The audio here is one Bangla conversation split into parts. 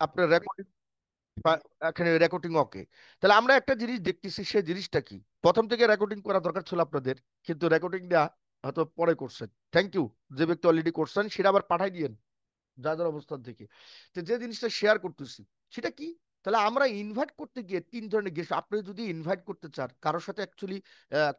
আপনার রেকর্ডিং, এখানে রেকর্ডিং ওকে। তাহলে আমরা একটা জিনিস দেখতেছি, সেই জিনিসটা কি? প্রথম থেকে রেকর্ডিং করা দরকার ছিল আপনাদের, কিন্তু রেকর্ডিংটা হয়তো পরে করছেন। Thank you. যে ব্যক্তি অলরেডি করছেন সেটা আবার পাঠাই দিয়েন যাদের অবস্থান থেকে। তো যে জিনিসটা শেয়ার করতেছি সেটা কি? তাহলে আমরা ইনভাইট করতে গিয়ে তিন ধরনের গেস্ট, আপনি যদি ইনভাইট করতে চান কারোর সাথে অ্যাকচুয়ালি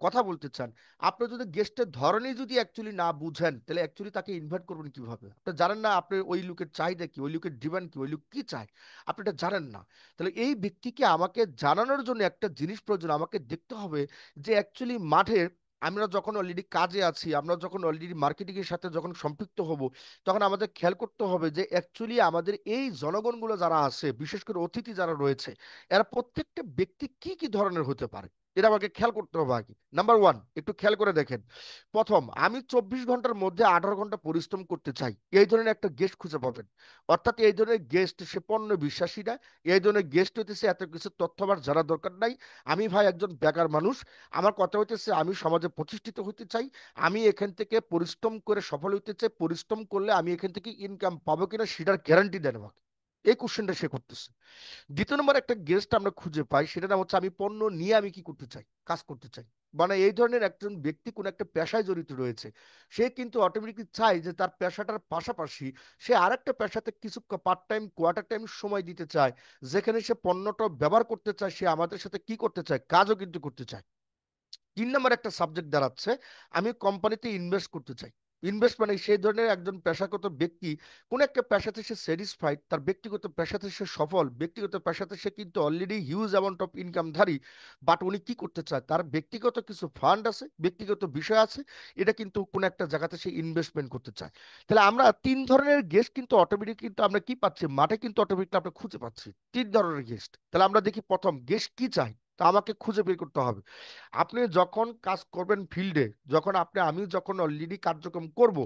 কথা বলতে চান, আপনি যদি গেস্টের ধরনই যদি অ্যাকচুয়ালি না বুঝেন, তাহলে অ্যাকচুয়ালি তাকে ইনভাইট করবেন কিভাবে? আপনি জানেন না আপনি ওই লোকের চাহিদা কি, ওই লোকের ডিমান্ড কি, ওই লোক কি চায়, আপনি এটা জানেন না। তাহলে এই ব্যক্তিকে আমাকে জানানোর জন্য একটা জিনিস প্রয়োজন, আমাকে দেখতে হবে যে অ্যাকচুয়ালি মাঠে আমরা যখন অলরেডি কাজে আছি, আমরা যখন অলরেডি মার্কেটিং এর সাথে যখন সম্পৃক্ত হব, তখন আমাদের খেয়াল করতে হবে যে অ্যাকচুয়ালি আমাদের এই জনগণগুলো যারা আছে, বিশেষ করে অতিথি যারা রয়েছে, এরা প্রত্যেকটা ব্যক্তি কি কি ধরনের হতে পারে, এটা আমাকে খেয়াল করতে হবে আগে। নাম্বার ওয়ান, একটু খেয়াল করে দেখেন। প্রথম, আমি 24 ঘন্টার মধ্যে 18 ঘন্টা পরিশ্রম করতে চাই, এই ধরনের একটা গেস্ট খুঁজে পাবেন। অর্থাৎ এই ধরনের গেস্ট সে পণ্য বিশ্বাসী না। এই ধরনের গেস্ট হইতেছে এত কিছু তথ্য আমার জানা দরকার নাই। আমি ভাই একজন বেকার মানুষ, আমার কথা হইতেছে আমি সমাজে প্রতিষ্ঠিত হতে চাই, আমি এখান থেকে পরিশ্রম করে সফল হতে চাই, পরিশ্রম করলে আমি এখান থেকে ইনকাম পাবো কিনা সেটার গ্যারান্টি দেন আমাকে। এই কোশ্চেনটা সে করতেছে। দ্বিতীয় নম্বর একটা গেস্ট আমরা খুঁজে পাই, সেটা নাম হচ্ছে আমি পণ্য নিয়ে আমি কি করতে চাই, কাজ করতে চাই। মানে এই ধরনের একজন ব্যক্তি কোন একটা পেশায় জড়িত রয়েছে, সে কিন্তু অটোমেটিকলি চায় যে তার পেশাটার পাশাপাশি সে আরেকটা পেশাতে কিছু পার্ট টাইম, কোয়ার্টার টাইম সময় দিতে চায়, যেখানে সে পণ্যটা ব্যবহার করতে চায়, সে আমাদের সাথে কি করতে চায়, কাজও কিন্তু করতে চায়। তিন নম্বর একটা সাবজেক্ট দাঁড়াচ্ছে আমি কোম্পানিতে ইনভেস্ট করতে চাই। ইনভেস্ট মানে সেই ধরনের একজন পেশাগত ব্যক্তি কোন একটা পেশাতে সে স্যাটিসফাইড, তার ব্যক্তিগত পেশাতে সে সফল, ব্যক্তিগত পেশাতে সে কিন্তু অলরেডি হিউজ অ্যামাউন্ট অফ ইনকামধারী, বাট উনি কি করতে চায়, তার ব্যক্তিগত কিছু ফান্ড আছে, ব্যক্তিগত বিষয় আছে, এটা কিন্তু কোন একটা জায়গাতে সে ইনভেস্টমেন্ট করতে চায়। তাহলে আমরা তিন ধরনের গেস্ট কিন্তু অটোমেটিক কিন্তু আমরা কি পাচ্ছি মাঠে, কিন্তু অটোমেটিক আমরা খুঁজে পাচ্ছি তিন ধরনের গেস্ট। তাহলে আমরা দেখি প্রথম গেস্ট কি চাই, তা আমাকে খুঁজে বের করতে হবে। আপনি যখন কাজ করবেন ফিল্ডে, যখন আমি যখন অলরেডি কার্যক্রম করব,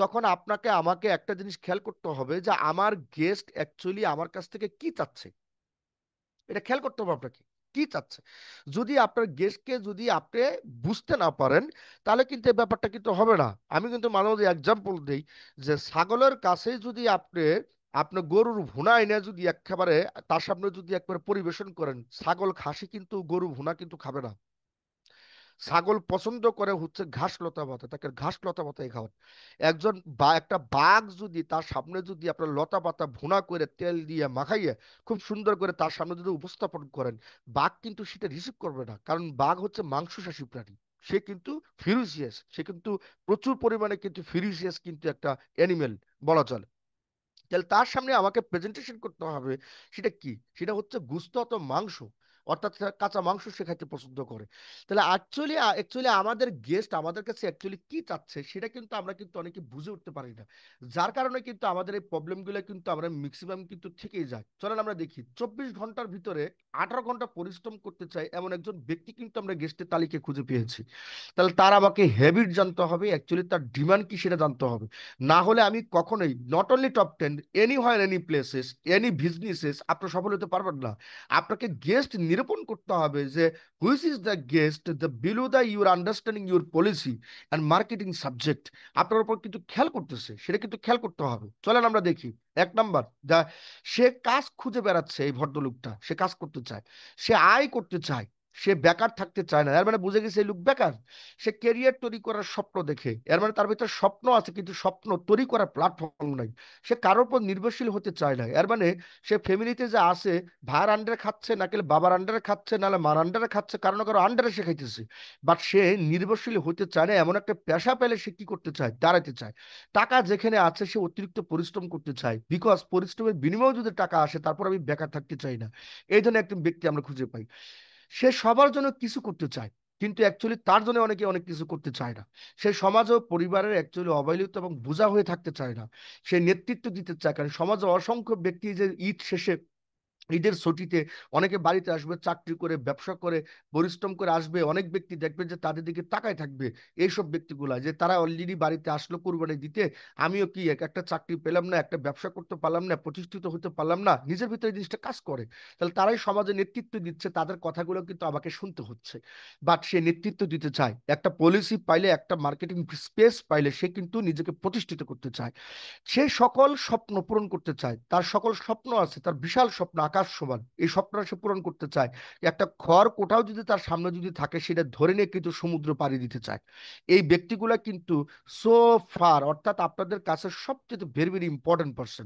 তখন আপনাকে আমাকে একটা জিনিস খেয়াল করতে হবে যে আমার গেস্ট অ্যাকচুয়ালি আমার কাছ থেকে কি চাচ্ছে, এটা খেয়াল করতে হবে আপনাকে, কি চাচ্ছে। যদি আপনার গেস্টকে যদি আপনি বুঝতে না পারেন, তাহলে কিন্তু এই ব্যাপারটা কিন্তু হবে না। আমি কিন্তু মাঝে মাঝে এক্সাম্পল দিই যে ছাগলের কাছে যদি আপনি আপনার গরুর ভুনা এনে যদি একেবারে তার সামনে যদি একবারে পরিবেশন করেন, ছাগল খাসি কিন্তু গরু ভুনা কিন্তু খাবে না। ছাগল পছন্দ করে হচ্ছে ঘাস লতা পাতা, তাকে ঘাস লতা পাতাই খাওয়ান। একজন বা একটা বাঘ যদি তার সামনে যদি আপনার লতা পাতা ভুনা করে তেল দিয়ে মাখাইয়ে খুব সুন্দর করে তার সামনে যদি উপস্থাপন করেন, বাঘ কিন্তু সেটা রিসিভ করবে না, কারণ বাঘ হচ্ছে মাংসাশী প্রাণী। সে কিন্তু ফিউরিসিয়াস, সে কিন্তু প্রচুর পরিমাণে কিন্তু ফিউরিসিয়াস কিন্তু একটা অ্যানিমেল বলা চলে। তাহলে তার সামনে আমাকে প্রেজেন্টেশন করতে হবে সেটা কি, সেটা হচ্ছে গুস্ত অথবা মাংস, অর্থাৎ কাঁচা মাংস সে খাইতে পছন্দ করে। তাহলে অ্যাকচুয়ালি অ্যাকচুয়ালি আমাদের গেস্ট আমাদের কাছে অ্যাকচুয়ালি কি চাচ্ছে সেটা কিন্তু আমরা কিন্তু অনেকে বুঝে উঠতে পারি না, যার কারণে কিন্তু আমাদের এই প্রবলেমগুলো কিন্তু আমরা ম্যাক্সিমাম কিন্তু থেকেই যায়। চলেন আমরা দেখি 24 ঘন্টার ভিতরে 18 ঘন্টা পরিশ্রম করতে চাই এমন একজন ব্যক্তি কিন্তু আমরা গেস্টের তালিকায় খুঁজে পেয়েছি। তাহলে তার আমাকে হ্যাবিট জানতে হবে, অ্যাকচুয়ালি তার ডিমান্ড কি সেটা জানতে হবে। না হলে আমি কখনোই নট অনলি টপ 10, এনি হয় এনি প্লেসেস, এনি বিজনেসেস আপনি সফল হতে পারবেন না। আপনাকে গেস্ট নিরূপণ করতে হবে যে which is the guest the below the your understanding your policy and marketing subject, আপনার উপর কিন্তু খেয়াল করতেছে, সেটা কিন্তু খেয়াল করতে হবে। চলেন আমরা দেখি। এক নাম্বার, যা সে কাজ খুঁজে বেড়াচ্ছে, এই ভদ্রলোকটা সে কাজ করতে চায়, সে আয় করতে চায়, সে বেকার থাকতে চায় না। এর মানে বুঝে গেছে এই লোক বেকার। সে ক্যারিয়ার তৈরি করার স্বপ্ন দেখে, এর মানে তার ভিতরে স্বপ্ন আছে কিন্তু স্বপ্ন তৈরি করার প্ল্যাটফর্ম নাই। সে কারোর উপর নির্ভরশীল হতে চায় না, এর মানে সে ফ্যামিলিতে যে আছে, ভাইয়ের আন্ডারে খাচ্ছে, নাকি বাবার আন্ডারে খাচ্ছে, নাহলে মার আন্ডারে খাচ্ছে, কারো না কারো আন্ডারে সে খাইতেছে। বাট সে নির্ভরশীল হতে চায় না, এমন একটা পেশা পেলে সে কি করতে চায়, দাঁড়াতে চায়। টাকা যেখানে আছে সে অতিরিক্ত পরিশ্রম করতে চায়, বিকজ পরিশ্রমের বিনিময়ে যদি টাকা আসে, তারপর আমি বেকার থাকতে চাই না। এই ধরনের একজন ব্যক্তি আমরা খুঁজে পাই। সে সবার জন্য কিছু করতে চায়, কিন্তু অ্যাকচুয়ালি তার জন্য অনেকে অনেক কিছু করতে চায় না। সে সমাজ ও পরিবারের অ্যাকচুয়ালি অবহেলিত এবং বোঝা হয়ে থাকতে চায় না। সে নেতৃত্ব দিতে চায়, কারণ সমাজে অসংখ্য ব্যক্তি যে ঈদ শেষে ঈদের ছুটিতে অনেকে বাড়িতে আসবে, চাকরি করে ব্যবসা করে পরিশ্রম করে আসবে, অনেক ব্যক্তি দেখবেন যে তাদের দিকে তাকায় থাকবে। এইসব ব্যক্তিগুলা যে তারা অলরেডি বাড়িতে আসলো কুরবানি দিতে, আমিও কি একটা চাকরি পেলাম না, একটা ব্যবসা করতে পারলাম না, প্রতিষ্ঠিত হতে পারলাম না, নিজের ভিতরে এই জিনিসটা কাজ করে। তাহলে তারাই সমাজে নেতৃত্ব দিচ্ছে, তাদের কথাগুলো কিন্তু আমাকে শুনতে হচ্ছে। বাট সে নেতৃত্ব দিতে চায়, একটা পলিসি পাইলে, একটা মার্কেটিং স্পেস পাইলে সে কিন্তু নিজেকে প্রতিষ্ঠিত করতে চায়। সে সকল স্বপ্ন পূরণ করতে চায়, তার সকল স্বপ্ন আছে, তার বিশাল স্বপ্ন আকাশ সমান, এই স্বপ্নটা সে পূরণ করতে চায়। একটা খড় কোটাও যদি তার সামনে যদি থাকে, সেটা ধরে নিয়ে কিন্তু সমুদ্র পাড়ি দিতে চায়। এই ব্যক্তিগুলা কিন্তু সো ফার, অর্থাৎ আপনাদের কাছে সবচেয়ে ভেরি ভেরি ইম্পর্টেন্ট পার্সন।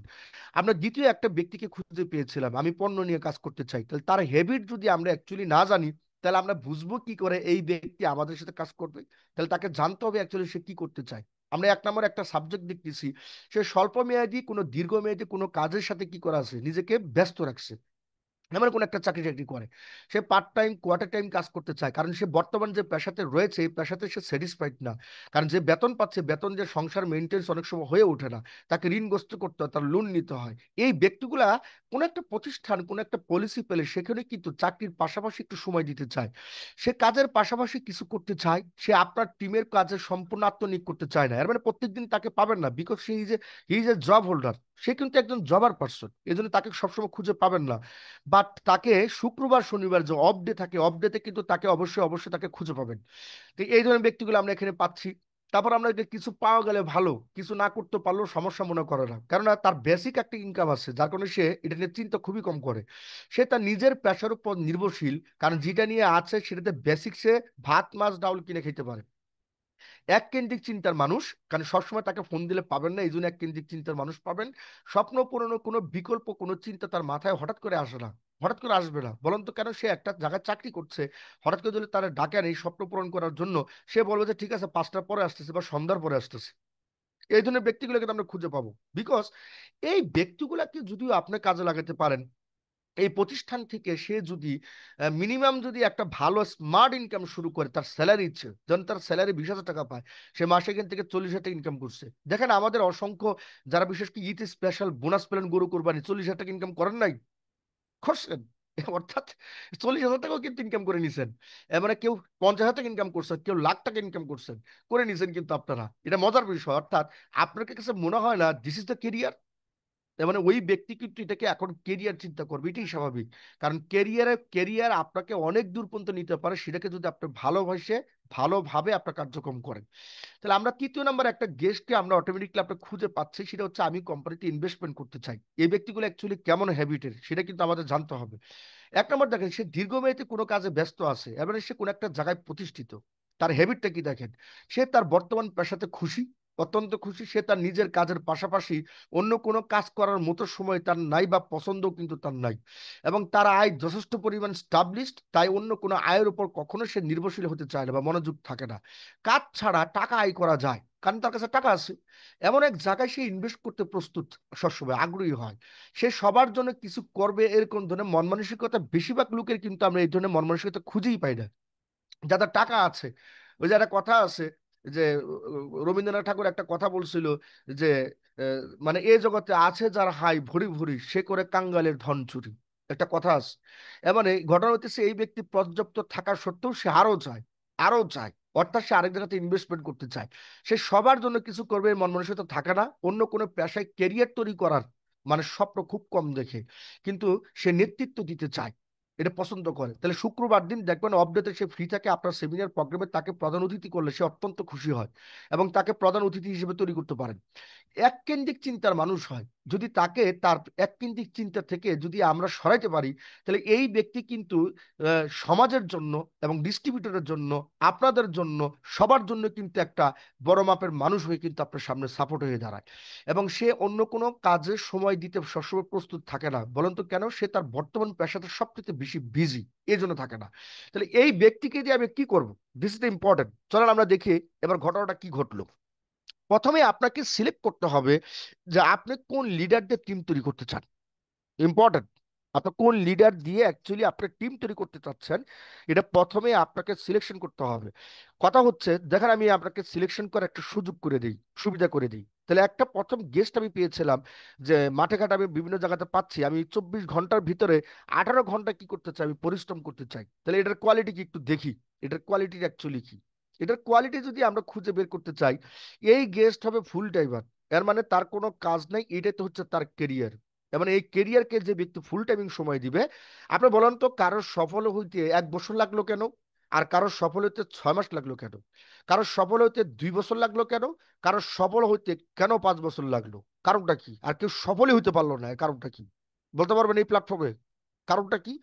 আমরা দ্বিতীয় একটা ব্যক্তিকে খুঁজে পেয়েছিলাম, আমি পণ্য নিয়ে কাজ করতে চাই। তাহলে তার হ্যাবিট যদি আমরা অ্যাকচুয়ালি না জানি, তাহলে আমরা বুঝবো কি করে এই ব্যক্তি আমাদের সাথে কাজ করবে? তাহলে তাকে জানতে হবে অ্যাকচুয়ালি সে কি করতে চায়। আমরা এক নম্বর একটা সাবজেক্ট দেখতেছি, সে স্বল্প মেয়াদী কোনো দীর্ঘমেয়াদী কোনো কাজের সাথে কি করা আছে, নিজেকে ব্যস্ত রাখছে। এমন কোন একটা চাকরি টাকরি করে, সে পার্ট টাইম কোয়ার্টার টাইম কাজ করতে চায়, কারণ সে বর্তমান যে পেশাতে রয়েছে এই পেশাতে সে স্যাটিসফাইড না। কারণ যে বেতন পাচ্ছে, বেতন যে সংসার মেনটেন্স অনেক সময় হয়ে ওঠে না, তাকে ঋণগ্রস্ত করতে হয়, তার লোন নিতে হয়। এই ব্যক্তিগুলা কোন একটা প্রতিষ্ঠান, কোন একটা পলিসি পেলে সেখানে কিন্তু চাকরির পাশাপাশি একটু সময় দিতে চায়, সে কাজের পাশাপাশি কিছু করতে চায়, সে আপনার টিমের কাজে সম্পূর্ণ আত্মনিয়োগ করতে চায় না। এর মানে প্রত্যেকদিন তাকে পাবেন না, because he is a job holder, সে কিন্তু একজন জবার পার্সন, এই জন্য তাকে সবসময় খুঁজে পাবেন না। বাট তাকে শুক্রবার শনিবার যে অফ ডে থাকে, অফ ডেতে কিন্তু তাকে অবশ্যই অবশ্যই তাকে খুঁজে পাবেন। তো এই ধরনের ব্যক্তিগুলো আমরা এখানে পাচ্ছি। তারপর আমরা যে কিছু পাওয়া গেলে ভালো, কিছু না করতে পারলেও সমস্যা মনে করে না, কারণ তার বেসিক একটা ইনকাম আছে, যার কারণে সে এটা নিয়ে চিন্তা খুবই কম করে। সে তার নিজের পেশার উপর নির্ভরশীল, কারণ যেটা নিয়ে আছে সেটাতে বেসিক সে ভাত মাছ ডাউল কিনে খেতে পারে। এক কেন্দ্রিক চিন্তার মানুষ, কারণ সবসময় তাকে ফোন দিলে পাবেন না, এই জন্য এক কেন্দ্রিক চিন্তার মানুষ পাবেন। স্বপ্ন পূরণের কোনো বিকল্প কোনো চিন্তা তার মাথায় হঠাৎ করে আসে না, হঠাৎ করে আসবে না। বলুন তো কেন? সে একটা জায়গায় চাকরি করছে, হঠাৎ করে যদি তারা ডাকে নেই স্বপ্ন পূরণ করার জন্য, সে বলবে যে ঠিক আছে 5টার পরে আসতেছে বা সন্ধ্যার পরে আসতেছে। এই ধরনের ব্যক্তিগুলোকে আমরা খুঁজে পাবো। বিকজ এই ব্যক্তিগুলাকে যদিও আপনি কাজে লাগাতে পারেন, এই প্রতিষ্ঠান থেকে সে যদি মিনিমাম যদি একটা ভালো স্মার্ট ইনকাম শুরু করে, তার স্যালারি ইচ্ছে যেন তার স্যালারি 20,000 টাকা পায়, সে মাসে এখান থেকে 40,000 টাকা ইনকাম করছে। দেখেন আমাদের অসংখ্য যারা বিশেষ করে ঈদ স্পেশাল বোনাস পেলেন গরু কোরবানি, 40,000 টাকা ইনকাম করেন নাই? করছেন। অর্থাৎ 40,000 টাকাও কিন্তু ইনকাম করে নিছেন। মানে কেউ 50,000 টাকা ইনকাম করছেন, কেউ লাখ টাকা ইনকাম করছেন, করে নিছেন কিন্তু আপনারা। এটা মজার বিষয়। অর্থাৎ আপনার কাছে মনে হয় না দিস ইজ দ্য কেরিয়ার? তার মানে ওই ব্যক্তি কিন্তু এটাকে এখন কেরিয়ার চিন্তা করবে, এটাই স্বাভাবিক। কারণ কেরিয়ার আপনাকে অনেক দূর পর্যন্ত নিতে পারে, সেটাকে যদি আপনি ভালোবাসে ভালোভাবে আপনার কার্যক্রম করেন। তাহলে আমরা তৃতীয় নাম্বার একটা গেস্টকে আমরা অটোমেটিকলি আপনার খুঁজে পাচ্ছি, সেটা হচ্ছে আমি কোম্পানিতে ইনভেস্টমেন্ট করতে চাই। এই ব্যক্তিগুলো অ্যাকচুয়ালি কেমন হ্যাবিটের সেটা কিন্তু আমাদের জানতে হবে। এক নম্বর দেখেন, সে দীর্ঘমেয়াদী কোনো কাজে ব্যস্ত আছে, এবারে সে কোনো একটা জায়গায় প্রতিষ্ঠিত। তার হ্যাবিটটা কি দেখেন, সে তার বর্তমান পেশাতে খুশি, অত্যন্ত খুশি। সে তার নিজের কাজের পাশাপাশি অন্য কোনো কাজ করার মতো সময় তার নাই, বা পছন্দ কিন্তু তার নাই। এবং তার আয় যথেষ্ট পরিমাণ স্টাবলিশড, তাই অন্য কোনো আয়ের উপর কখনো সে নির্ভরশীল হতে চায় না বা মনোযোগ থাকে না। কাজ ছাড়া টাকা আয় করা যায়, কারণ তার কাছে টাকা আছে। এমন এক জায়গায় সে ইনভেস্ট করতে প্রস্তুত, সবসময় আগ্রহী হয়। সে সবার জন্য কিছু করবে, এরকম ধরনের মন মানসিকতা বেশিরভাগ লোকের কিন্তু আমরা এই ধরনের মন মানসিকতা খুঁজেই পাই না, যাদের টাকা আছে। ওই যে একটা কথা আছে যে রবীন্দ্রনাথ ঠাকুর একটা কথা বলছিল যে মানে এ জগতে আছে যার হাই ভরি ভরি, সে করে কাঙ্গালের ধন চুরি। একটা কথা আছে। এ মানে ঘটনা হচ্ছে এই ব্যক্তি পর্যাপ্ত থাকা সত্ত্বেও সে আরো চায়, আরো চায়। অর্থাৎ সে আরেক জায়গাতে ইনভেস্টমেন্ট করতে চায়। সে সবার জন্য কিছু করবে এর মন মানসিকতা থাকে না। অন্য কোনো পেশায় ক্যারিয়ার তৈরি করার মানে স্বপ্ন খুব কম দেখে, কিন্তু সে নেতৃত্ব দিতে চায়, এটা পছন্দ করে। তাহলে শুক্রবার দিন দেখবেন অফডেতে সে ফ্রি থাকে, আপনার সেমিনার প্রোগ্রামে তাকে প্রধান অতিথি করলে সে অত্যন্ত খুশি হয়, এবং তাকে প্রধান অতিথি হিসেবে তৈরি করতে পারেন। এক কেন্দ্রিক চিন্তার মানুষ হয়, যদি তাকে তার এক কেন্দ্রিক চিন্তা থেকে যদি আমরা সরাইতে পারি, তাহলে এই ব্যক্তি কিন্তু সমাজের জন্য এবং ডিস্ট্রিবিউটরের জন্য, আপনাদের জন্য, সবার জন্য কিন্তু একটা বড় মাপের মানুষ হয়ে কিন্তু আপনার সামনে সাপোর্ট হয়ে দাঁড়ায়। এবং সে অন্য কোনো কাজে সময় দিতে সবসময় প্রস্তুত থাকে না। বলেন তো কেন? সে তার বর্তমান পেশাতে সবচেয়ে বেশি বিজি, এই জন্য থাকে না। তাহলে এই ব্যক্তিকে দিয়ে আমি কি করব? This is important. চলেন আমরা দেখি এবার ঘটনাটা কি ঘটলো। প্রথমে আপনাকে সিলেক্ট করতে হবে যে আপনি কোন লিডারদের টিম তৈরি করতে চান। ইম্পর্টেন্ট। আপনার কোন লিডার দিয়ে অ্যাকচুয়ালি আপনার টিম তৈরি করতে চাচ্ছেন, এটা প্রথমে আপনাকে সিলেকশন করতে হবে। কথা হচ্ছে, দেখেন আমি আপনাকে সিলেকশন করার একটা সুযোগ করে দিই, সুবিধা করে দিই। তাহলে একটা প্রথম গেস্ট আমি পেয়েছিলাম যে মাঠে ঘাটে আমি বিভিন্ন জায়গাতে পাচ্ছি, আমি 24 ঘন্টার ভিতরে 18 ঘন্টা কি করতে চাই, আমি পরিশ্রম করতে চাই। তাহলে এটার কোয়ালিটি কি একটু দেখি, এটার কোয়ালিটি অ্যাকচুয়ালি কি। এটার কোয়ালিটি যদি আমরা খুঁজে বের করতে চাই, এই গেস্ট হবে ফুল টাইমার। এর মানে তার কোনো কাজ নাই, এটাই তো হচ্ছে তার কেরিয়ার। মানে এই কেরিয়ারকে যে ব্যক্তি ফুল টাইমিং সময় দিবে, আপনি বলেন তো কারোর সফল হইতে 1 বছর লাগলো কেন, আর কারোর সফল হইতে 6 মাস লাগলো কেন, কারোর সফল হইতে 2 বছর লাগলো কেন, কারোর সফল হইতে কেন 5 বছর লাগলো? কারণটা কি? আর কেউ সফলই হইতে পারলো না, এর কারণটা কি বলতে পারবেন এই প্ল্যাটফর্মে? কারণটা কি?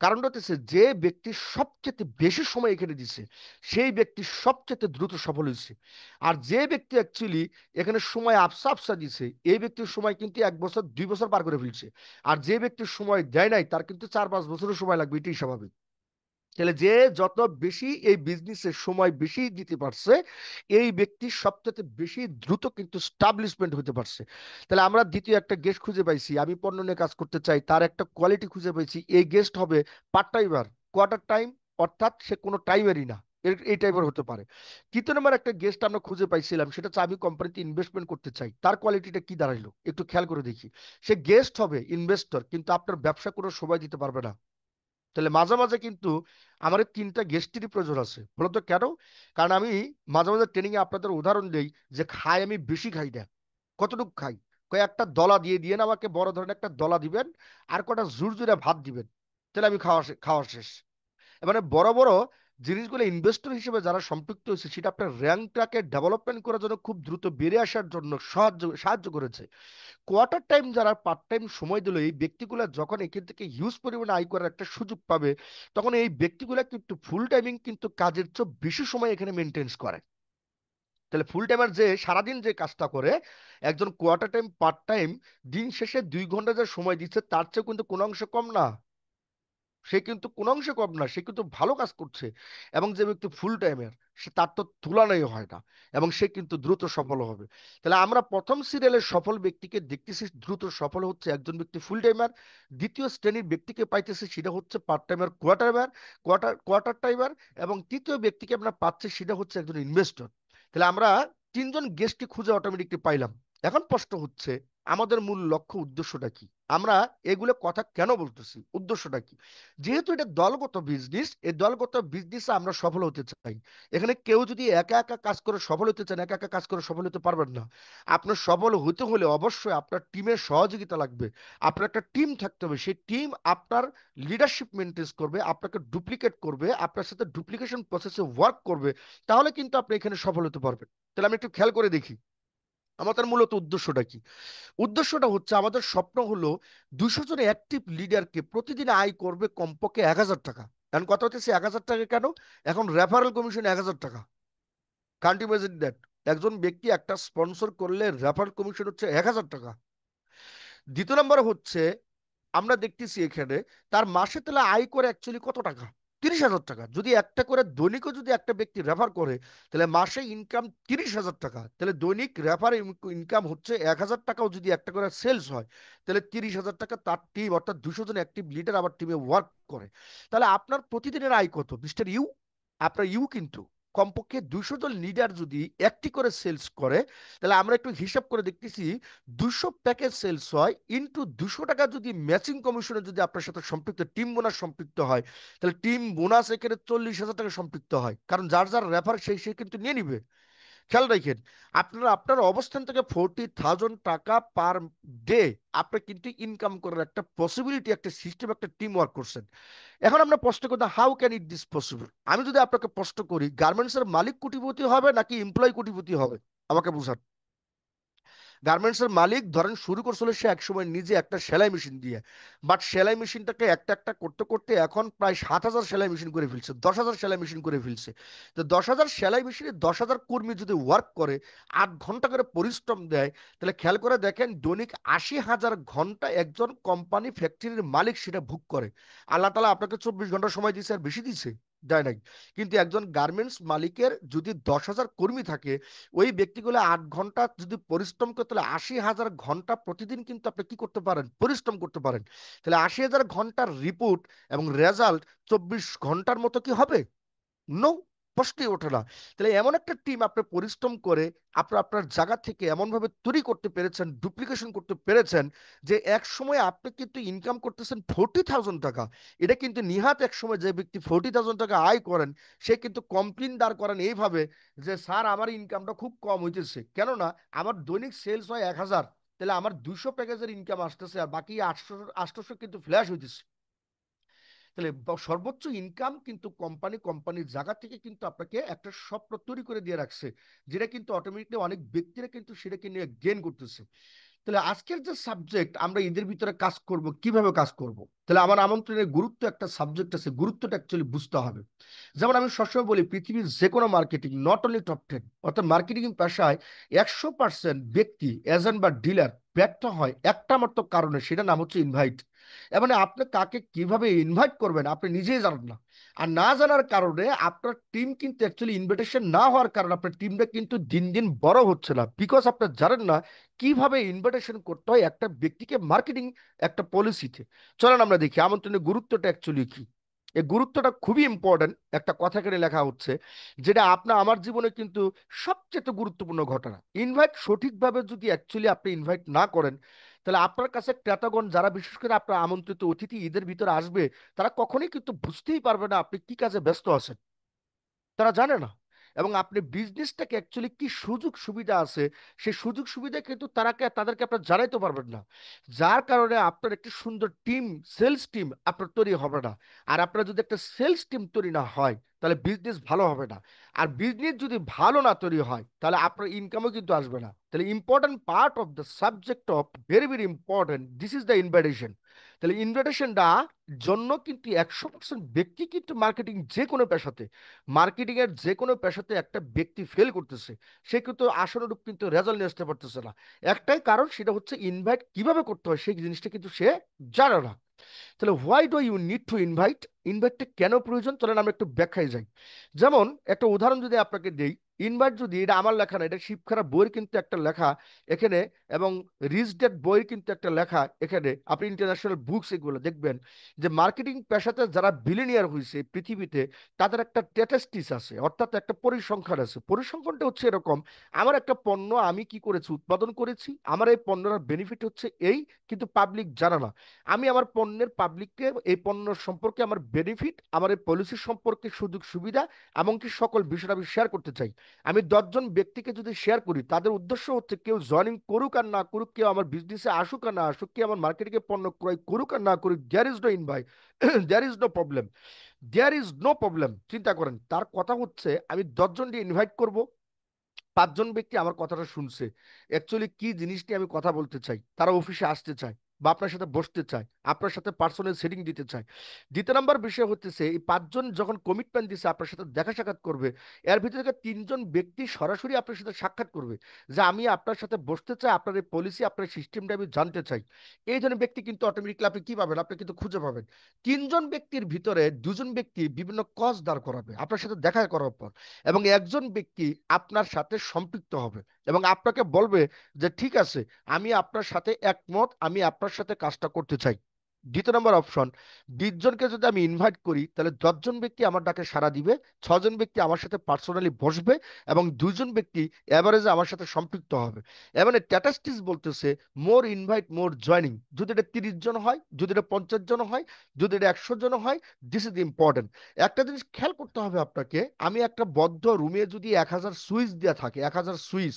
কারণটা হচ্ছে যে ব্যক্তি সবচেয়ে বেশি সময় এখানে দিছে, সেই ব্যক্তি সবচেয়ে দ্রুত সফল হয়েছে। আর যে ব্যক্তি অ্যাকচুয়ালি এখানে সময় আফসা আফসা দিছে, এই ব্যক্তির সময় কিন্তু 1 বছর 2 বছর পার করে ফেলছে। আর যে ব্যক্তির সময় দেয় নাই, তার কিন্তু 4-5 বছরের সময় লাগবে, এটাই স্বাভাবিক। তাহলে যে যত বেশি এই বিজনেসে সময় বেশি দিতে পারছে, এই ব্যক্তি সবচেয়ে বেশি দ্রুত কিন্তু স্টাবলিশমেন্ট হতে পারছে। তাহলে আমরা দ্বিতীয় একটা গেস্ট খুঁজে পাইছি, আমি পণ্য নিয়ে কাজ করতে চাই, তার একটা কোয়ালিটি খুঁজে পাইছি। এই গেস্ট হবে পার্ট টাইমার, কোয়ার্টার টাইম, অর্থাৎ সে কোনো টাইমেরই না, এই টাইপের হতে পারে। তৃতীয় নম্বর একটা গেস্ট আমরা খুঁজে পাইছিলাম, সেটা হচ্ছে আমি কোম্পানিতে ইনভেস্টমেন্ট করতে চাই, তার কোয়ালিটিটা কি দাঁড়াইলো একটু খেয়াল করে দেখি। সে গেস্ট হবে ইনভেস্টর, কিন্তু আপনার ব্যবসা কোনো সময় দিতে পারবে না। তাহলে মাঝে মাঝে কিন্তু আমার এই 3টা গেস্টেরই প্রয়োজন আছে। বলতো কেন? কারণ আমি মাঝে মাঝে ট্রেনিং এ আপনাদের উদাহরণ দেই যে খাই আমি বেশি খাই না। কতটুকু খাই? কয়েকটা দলা দিয়ে দিয়ে না আমাকে, বড় ধরনের একটা দলা দিবেন, আর কটা জুরজুরে ভাত দিবেন, তাহলে আমি খাওয়া শেষ। মানে বড় বড় জিনিসগুলো ইনভেস্টর হিসেবে যারা সম্পৃক্ত হয়েছে, সেটা আপনার র্যাঙ্কটাকে ডেভেলপমেন্ট করার জন্য খুব দ্রুত বেড়ে আসার জন্য সাহায্য সাহায্য করেছে। কোয়ার্টার টাইম যারা পার্ট টাইম সময় দিল, এই ব্যক্তিগুলো যখন এখান থেকে হিউজ পরিমাণে আয় করার একটা সুযোগ পাবে, তখন এই ব্যক্তিগুলো কিন্তু ফুল টাইমিং কিন্তু কাজের চেয়ে বেশি সময় এখানে মেনটেন্স করে। তাহলে ফুল টাইমার যে সারাদিন যে কাজটা করে, একজন কোয়ার্টার টাইম পার্ট টাইম দিন শেষে 2 ঘন্টা যে সময় দিচ্ছে, তার চেয়ে কিন্তু কোনো অংশ কম না। সে কিন্তু কোনো অংশে কম না, সে কিন্তু ভালো কাজ করছে। এবং যে ব্যক্তি ফুল টাইমের, সে তার তো তুলনাই হয় না, এবং সে কিন্তু দ্রুত সফল হবে। তাহলে আমরা প্রথম সিরিয়ালের সফল ব্যক্তিকে দেখতেছি দ্রুত সফল হচ্ছে একজন ব্যক্তি ফুল টাইমার। দ্বিতীয় শ্রেণীর ব্যক্তিকে পাইতেছি, সেটা হচ্ছে পার্ট টাইমার, কোয়ার্টার টাইমার। এবং তৃতীয় ব্যক্তিকে আমরা পাচ্ছি, সেটা হচ্ছে একজন ইনভেস্টর। তাহলে আমরা 3জন গেস্টকে খুঁজে অটোমেটিকলি পাইলাম। এখন প্রশ্ন হচ্ছে, আমাদের মূল লক্ষ্য উদ্দেশ্যটা কি? আমরা এগুলো কথা কেন বলতেছি, উদ্দেশ্যটা কি? যেহেতু এটা দলগত বিজনেস, এই দলগত বিজনেসে আমরা সফল হতে চাই। এখানে কেউ যদি একা একা কাজ করে সফল হতে চান, একা একা কাজ করে সফল হতে পারবেন না। আপনার সফল হতে হলে অবশ্যই আপনার টিমের সহযোগিতা লাগবে। আপনার একটা টিম থাকতে হবে, সেই টিম আপনার লিডারশিপ মেনটেন করবে, আপনাকে ডুপ্লিকেট করবে, আপনার সাথে ডুপ্লিকেশন প্রসেসে ওয়ার্ক করবে। তাহলে কিন্তু আপনি এখানে সফল হতে পারবেন। তাহলে আমি একটু খেয়াল করে দেখি আমাদের মূলত উদ্দেশ্যটা কি। উদ্দেশ্যটা হচ্ছে, আমাদের স্বপ্ন হলো 200 জন অ্যাক্টিভ লিডারকে প্রতিদিন আয় করবে কমপক্ষে 1,000 টাকা। এখন কথা হচ্ছে 1,000 টাকা কেন? এখন রেফারেল কমিশন 1,000 টাকা। Kant imagine that? একজন ব্যক্তি একটা স্পন্সর করলে রেফারেল কমিশন হচ্ছে 1,000 টাকা। দ্বিতীয় নম্বর হচ্ছে, আমরা দেখতেছি এখানে তার মাসে তাহলে আয় করে অ্যাকচুয়ালি কত টাকা? 30,000 টাকা। যদি একটা করে দৈনিকও যদি একটা ব্যক্তি রেফার করে, তাহলে মাসে ইনকাম 30,000 টাকা। তাহলে দৈনিক রেফার ইনকাম হচ্ছে 1,000 টাকাও যদি একটা করে সেলস হয়, তাহলে 30,000 টাকা তার টিম, অর্থাৎ 200 জন অ্যাক্টিভ লিডার আবার টিমে ওয়ার্ক করে। তাহলে আপনার প্রতিদিনের আয় কত মিস্টার ইউ? আপনার ইউ কিন্তু কমপক্ষে 200 জন লিডার যদি একটি করে সেলস করে, তাহলে আমরা একটু হিসাব করে দেখতেছি, 200 প্যাকেজ সেলস হয় ইন্টু 200 টাকা যদি ম্যাচিং কমিশনে যদি আপনার সাথে সম্পৃক্ত টিম বোনাস সম্পৃক্ত হয়, তাহলে টিম বোনাস এখানে 40,000 টাকা সম্পৃক্ত হয়, কারণ যার যার রেফার সেই সে কিন্তু নিয়ে নিবে। খেয়াল রাখেন, আপনারা আপনার অবস্থান থেকে 40,000 টাকা পার ডে আপনি কিন্তু ইনকাম করার একটা পসিবিলিটি, একটা সিস্টেম, একটা টিম ওয়ার্ক করছেন। এখন আমরা প্রশ্ন করতে, how can it this possible? আমি যদি আপনাকে প্রশ্ন করি, গার্মেন্টস এর মালিক কোটিপতি হবে নাকি এমপ্লয় কোটিপতি হবে? আমাকে বুঝান। গার্মেন্টস এর মালিক ধরেন শুরু করছিল সে একসময় নিজে একটা সেলাই মেশিন দিয়ে, বাট সেলাই মেশিনটাকে একটা একটা করতে করতে এখন প্রায় 7,000 সেলাই মেশিন করে ফেলছে, 10,000 সেলাই মেশিন করে ফেলছে। তো 10,000 সেলাই মেশিনে 10,000 কর্মী যদি ওয়ার্ক করে, 8 ঘন্টা করে পরিশ্রম দেয়, তাহলে খেয়াল করে দেখেন দৈনিক 80,000 ঘন্টা একজন কোম্পানি ফ্যাক্টরির মালিক সেটা ভোগ করে। আল্লাহ তালা আপনাকে 24 ঘন্টা সময় দিচ্ছে, আর বেশি দিচ্ছে? দেয় নাই। কিন্তু একজন গার্মেন্টস মালিকের যদি 10,000 কর্মী থাকে, ওই ব্যক্তিগুলো 8 ঘন্টা যদি পরিশ্রম করতে, তাহলে 80,000 ঘন্টা প্রতিদিন কিন্তু আপনি কি করতে পারেন, পরিশ্রম করতে পারেন। তাহলে 80,000 ঘন্টার রিপোর্ট এবং রেজাল্ট 24 ঘন্টার মতো কি হবে? নো, প্রশ্নই ওঠে না। তাহলে এমন একটা টিম আপনি পরিশ্রম করে আপনার আপনার জায়গা থেকে এমন ভাবে তৈরি করতে পেরেছেন, ডুপ্লিকেশন করতে পেরেছেন, যে এক সময় আপনি কিন্তু ইনকাম করতেছেন 40,000 টাকা। এটা কিন্তু নিহাত এক সময় যে ব্যক্তি 40,000 টাকা আয় করেন, সে কিন্তু কমপ্লেন দাঁড় করেন এইভাবে যে স্যার আমার ইনকামটা খুব কম হইতেছে, কেননা আমার দৈনিক সেলস হয় 1,000, তাহলে আমার 200 প্যাকেজের ইনকাম আসতেছে আর বাকি 800 কিন্তু ফ্ল্যাশ হইতেছে। তাহলে সর্বোচ্চ ইনকাম কিন্তু কোম্পানির জায়গা থেকে কিন্তু আপনাকে একটা স্বপ্ন তৈরি করে দিয়ে রাখছে, যেটা কিন্তু অটোমেটিকলি অনেক ব্যক্তিরা কিন্তু সেটাকে নিয়ে গেইন করতেছে। তাহলে আজকের যে সাবজেক্ট, আমরা এদের ভিতরে কাজ করব, কিভাবে কাজ করব, তাহলে আমার আমন্ত্রণের গুরুত্ব একটা সাবজেক্ট আছে, গুরুত্বটা অ্যাকচুয়ালি বুঝতে হবে। যেমন আমি সবসময় বলি, পৃথিবীর যে কোনো মার্কেটিং, নট অনলি টপ 10, অর্থাৎ মার্কেটিং পেশায় 100% ব্যক্তি, এজেন্ট বা ডিলার ব্যর্থ হয় একটা মাত্র কারণে, সেটা নাম হচ্ছে ইনভাইট। মানে আপনি কাকে কিভাবে ইনভাইট করবেন আপনি নিজেই জানেন না। আর না জানার কারণে আপনার টিম কিন্তু অ্যাকচুয়ালি ইনভিটেশন না হওয়ার কারণে আপনার টিমটা কিন্তু দিন দিন বড় হচ্ছে না, বিকজ আপনি জানেন না কিভাবে ইনভিটেশন করতে হয় একটা ব্যক্তিকে মার্কেটিং একটা পলিসিতে। চলেন আমরা দেখি আমন্ত্রণের গুরুত্বটা অ্যাকচুয়ালি কি। এই গুরুত্বটা খুবই ইম্পর্টেন্ট, একটা কথা এখানে লেখা হচ্ছে, যেটা আপনার আমার জীবনে কিন্তু সবচেয়ে গুরুত্বপূর্ণ ঘটনা। ইনভাইট সঠিকভাবে যদি অ্যাকচুয়ালি আপনি ইনভাইট না করেন, তাহলে আপনার কাছে ক্রেতাগণ যারা বিশেষ করে আপনার আমন্ত্রিত অতিথি ঈদের ভিতরে আসবে, তারা কখনোই কিন্তু বুঝতেই পারবে না আপনি কি কাজে ব্যস্ত আছেন, তারা জানে না। এবং আপনি বিজনেসটাকে অ্যাকচুয়ালি কি সুযোগ সুবিধা আছে, সেই সুযোগ সুবিধা কিন্তু তাদেরকে আপনার জানাইতে পারবেন না। যার কারণে আপনার একটি সুন্দর টিম, সেলস টিম আপনার তৈরি হবে না। আর আপনার যদি একটা সেলস টিম তৈরি না হয়, তাহলে বিজনেস ভালো হবে না। আর বিজনেস যদি ভালো না তৈরি হয়, তাহলে আপনার ইনকামও কিন্তু আসবে না। তাহলে important part of the subject of, very very important, this is the invitation. তাহলে ইনভাইটেশনটা জন্য কিন্তু 100% ব্যক্তি কিন্তু মার্কেটিং যে কোনো পেশাতে, মার্কেটিং এর যে কোনো পেশাতে একটা ব্যক্তি ফেল করতেছে, সে কিন্তু আশানুরূপ কিন্তু রেজাল্ট নিয়ে আসতে পারতেছে না। একটাই কারণ, সেটা হচ্ছে ইনভাইট কিভাবে করতে হয় সেই জিনিসটা কিন্তু সে জানে না। তাহলে why do you need to invite, ইনভাইটটা কেন প্রয়োজন, চলেন আমরা একটু ব্যাখ্যায় যাই। যেমন একটা উদাহরণ যদি আপনাকে দেই, ইনভাইট যদি, এটা আমার লেখা না, এটা শিবখারা বইয়ের কিন্তু একটা লেখা এখানে, এবং রিচ ড্যাড বইয়ের কিন্তু একটা লেখা এখানে, আপনি ইন্টারন্যাশনাল বুকস এগুলো দেখবেন, যে মার্কেটিং পেশাতে যারা বিলিনিয়ার হয়েছে পৃথিবীতে, তাদের একটা স্ট্যাটিস্টিক্স আছে, অর্থাৎ একটা পরিসংখ্যান আছে। পরিসংখ্যানটা হচ্ছে এরকম, আমার একটা পণ্য আমি কি করেছি, উৎপাদন করেছি, আমার এই পণ্যের বেনিফিট হচ্ছে এই, কিন্তু পাবলিক জানে না। আমি আমার পণ্যের পাবলিককে এই পণ্য সম্পর্কে, আমার বেনিফিট, আমার এই পলিসি সম্পর্কে সুযোগ সুবিধা এমনকি সকল বিষয়টা আমি শেয়ার করতে চাই। আমি 10 জন ব্যক্তিকে যদি শেয়ার করি, তাদের উদ্দেশ্য হচ্ছে কেউ জয়েনিং করুক আর না করুক, কেউ আমার বিজনেসে আসুক আর না আসুক, কেউ আমার মার্কেটিংয়ে পণ্য ক্রয় করুক আর না করুক, there is no invite, there is no problem, there is no problem. চিন্তা করেন, তার কথা হচ্ছে আমি 10 জনকে ইনভাইট করব, 5 জন ব্যক্তি আমার কথাটা শুনছে, অ্যাকচুয়ালি কি জিনিস নিয়ে আমি কথা বলতে চাই, তারা অফিসে আসতে চায় বা আপনার সাথে বসতে চায়, আপনার সাথে পার্সোনাল সেটিং দিতে চায়। দ্বিতীয় নম্বর বিষয় হচ্ছে, এই 5 জন যখন কমিটমেন্ট দিছে আপনার সাথে দেখা সাক্ষাৎ করবে, এর ভিতরে থেকে 3 জন ব্যক্তি সরাসরি আপনার সাথে সাক্ষাৎ করবে, যে আমি আপনার সাথে বসতে চাই, আপনার এই পলিসি, আপনার সিস্টেমটা আমি জানতে চাই। এই ধরনের ব্যক্তি কিন্তু অটোমেটিকলি আপনি কি পাবেন, আপনি কিন্তু খুঁজে পাবেন। 3 জন ব্যক্তির ভিতরে 2 জন ব্যক্তি বিভিন্ন কজ দাঁড় করাবে আপনার সাথে দেখা করার পর, এবং একজন ব্যক্তি আপনার সাথে সম্পৃক্ত হবে এবং আপনাকে বলবে যে ঠিক আছে, আমি আপনার সাথে একমত, আমি আপনার সাথে কাজটা করতে চাই। দ্বিতীয় নম্বর অপশন, 20 জনকে যদি আমি ইনভাইট করি, তাহলে 10 জন ব্যক্তি আমার ডাকে সাড়া দিবে, 6 জন ব্যক্তি আমার সাথে পার্সোনালি বসবে, এবং 2 জন ব্যক্তি এভারেজে আমার সাথে সম্পৃক্ত হবে। এবারে স্ট্যাটিস্টিক্স বলতেছে, মোর ইনভাইট মোর জয়নিং। যদি এটা 30 জন হয়, যদি এটা 50 জন হয়, যদি এটা 100 জন হয়, দিস ইজ ইম্পর্টেন্ট। একটা জিনিস খেয়াল করতে হবে আপনাকে, আমি একটা বদ্ধ রুমে যদি 1,000 সুইচ দেওয়া থাকে, 1,000 সুইচ,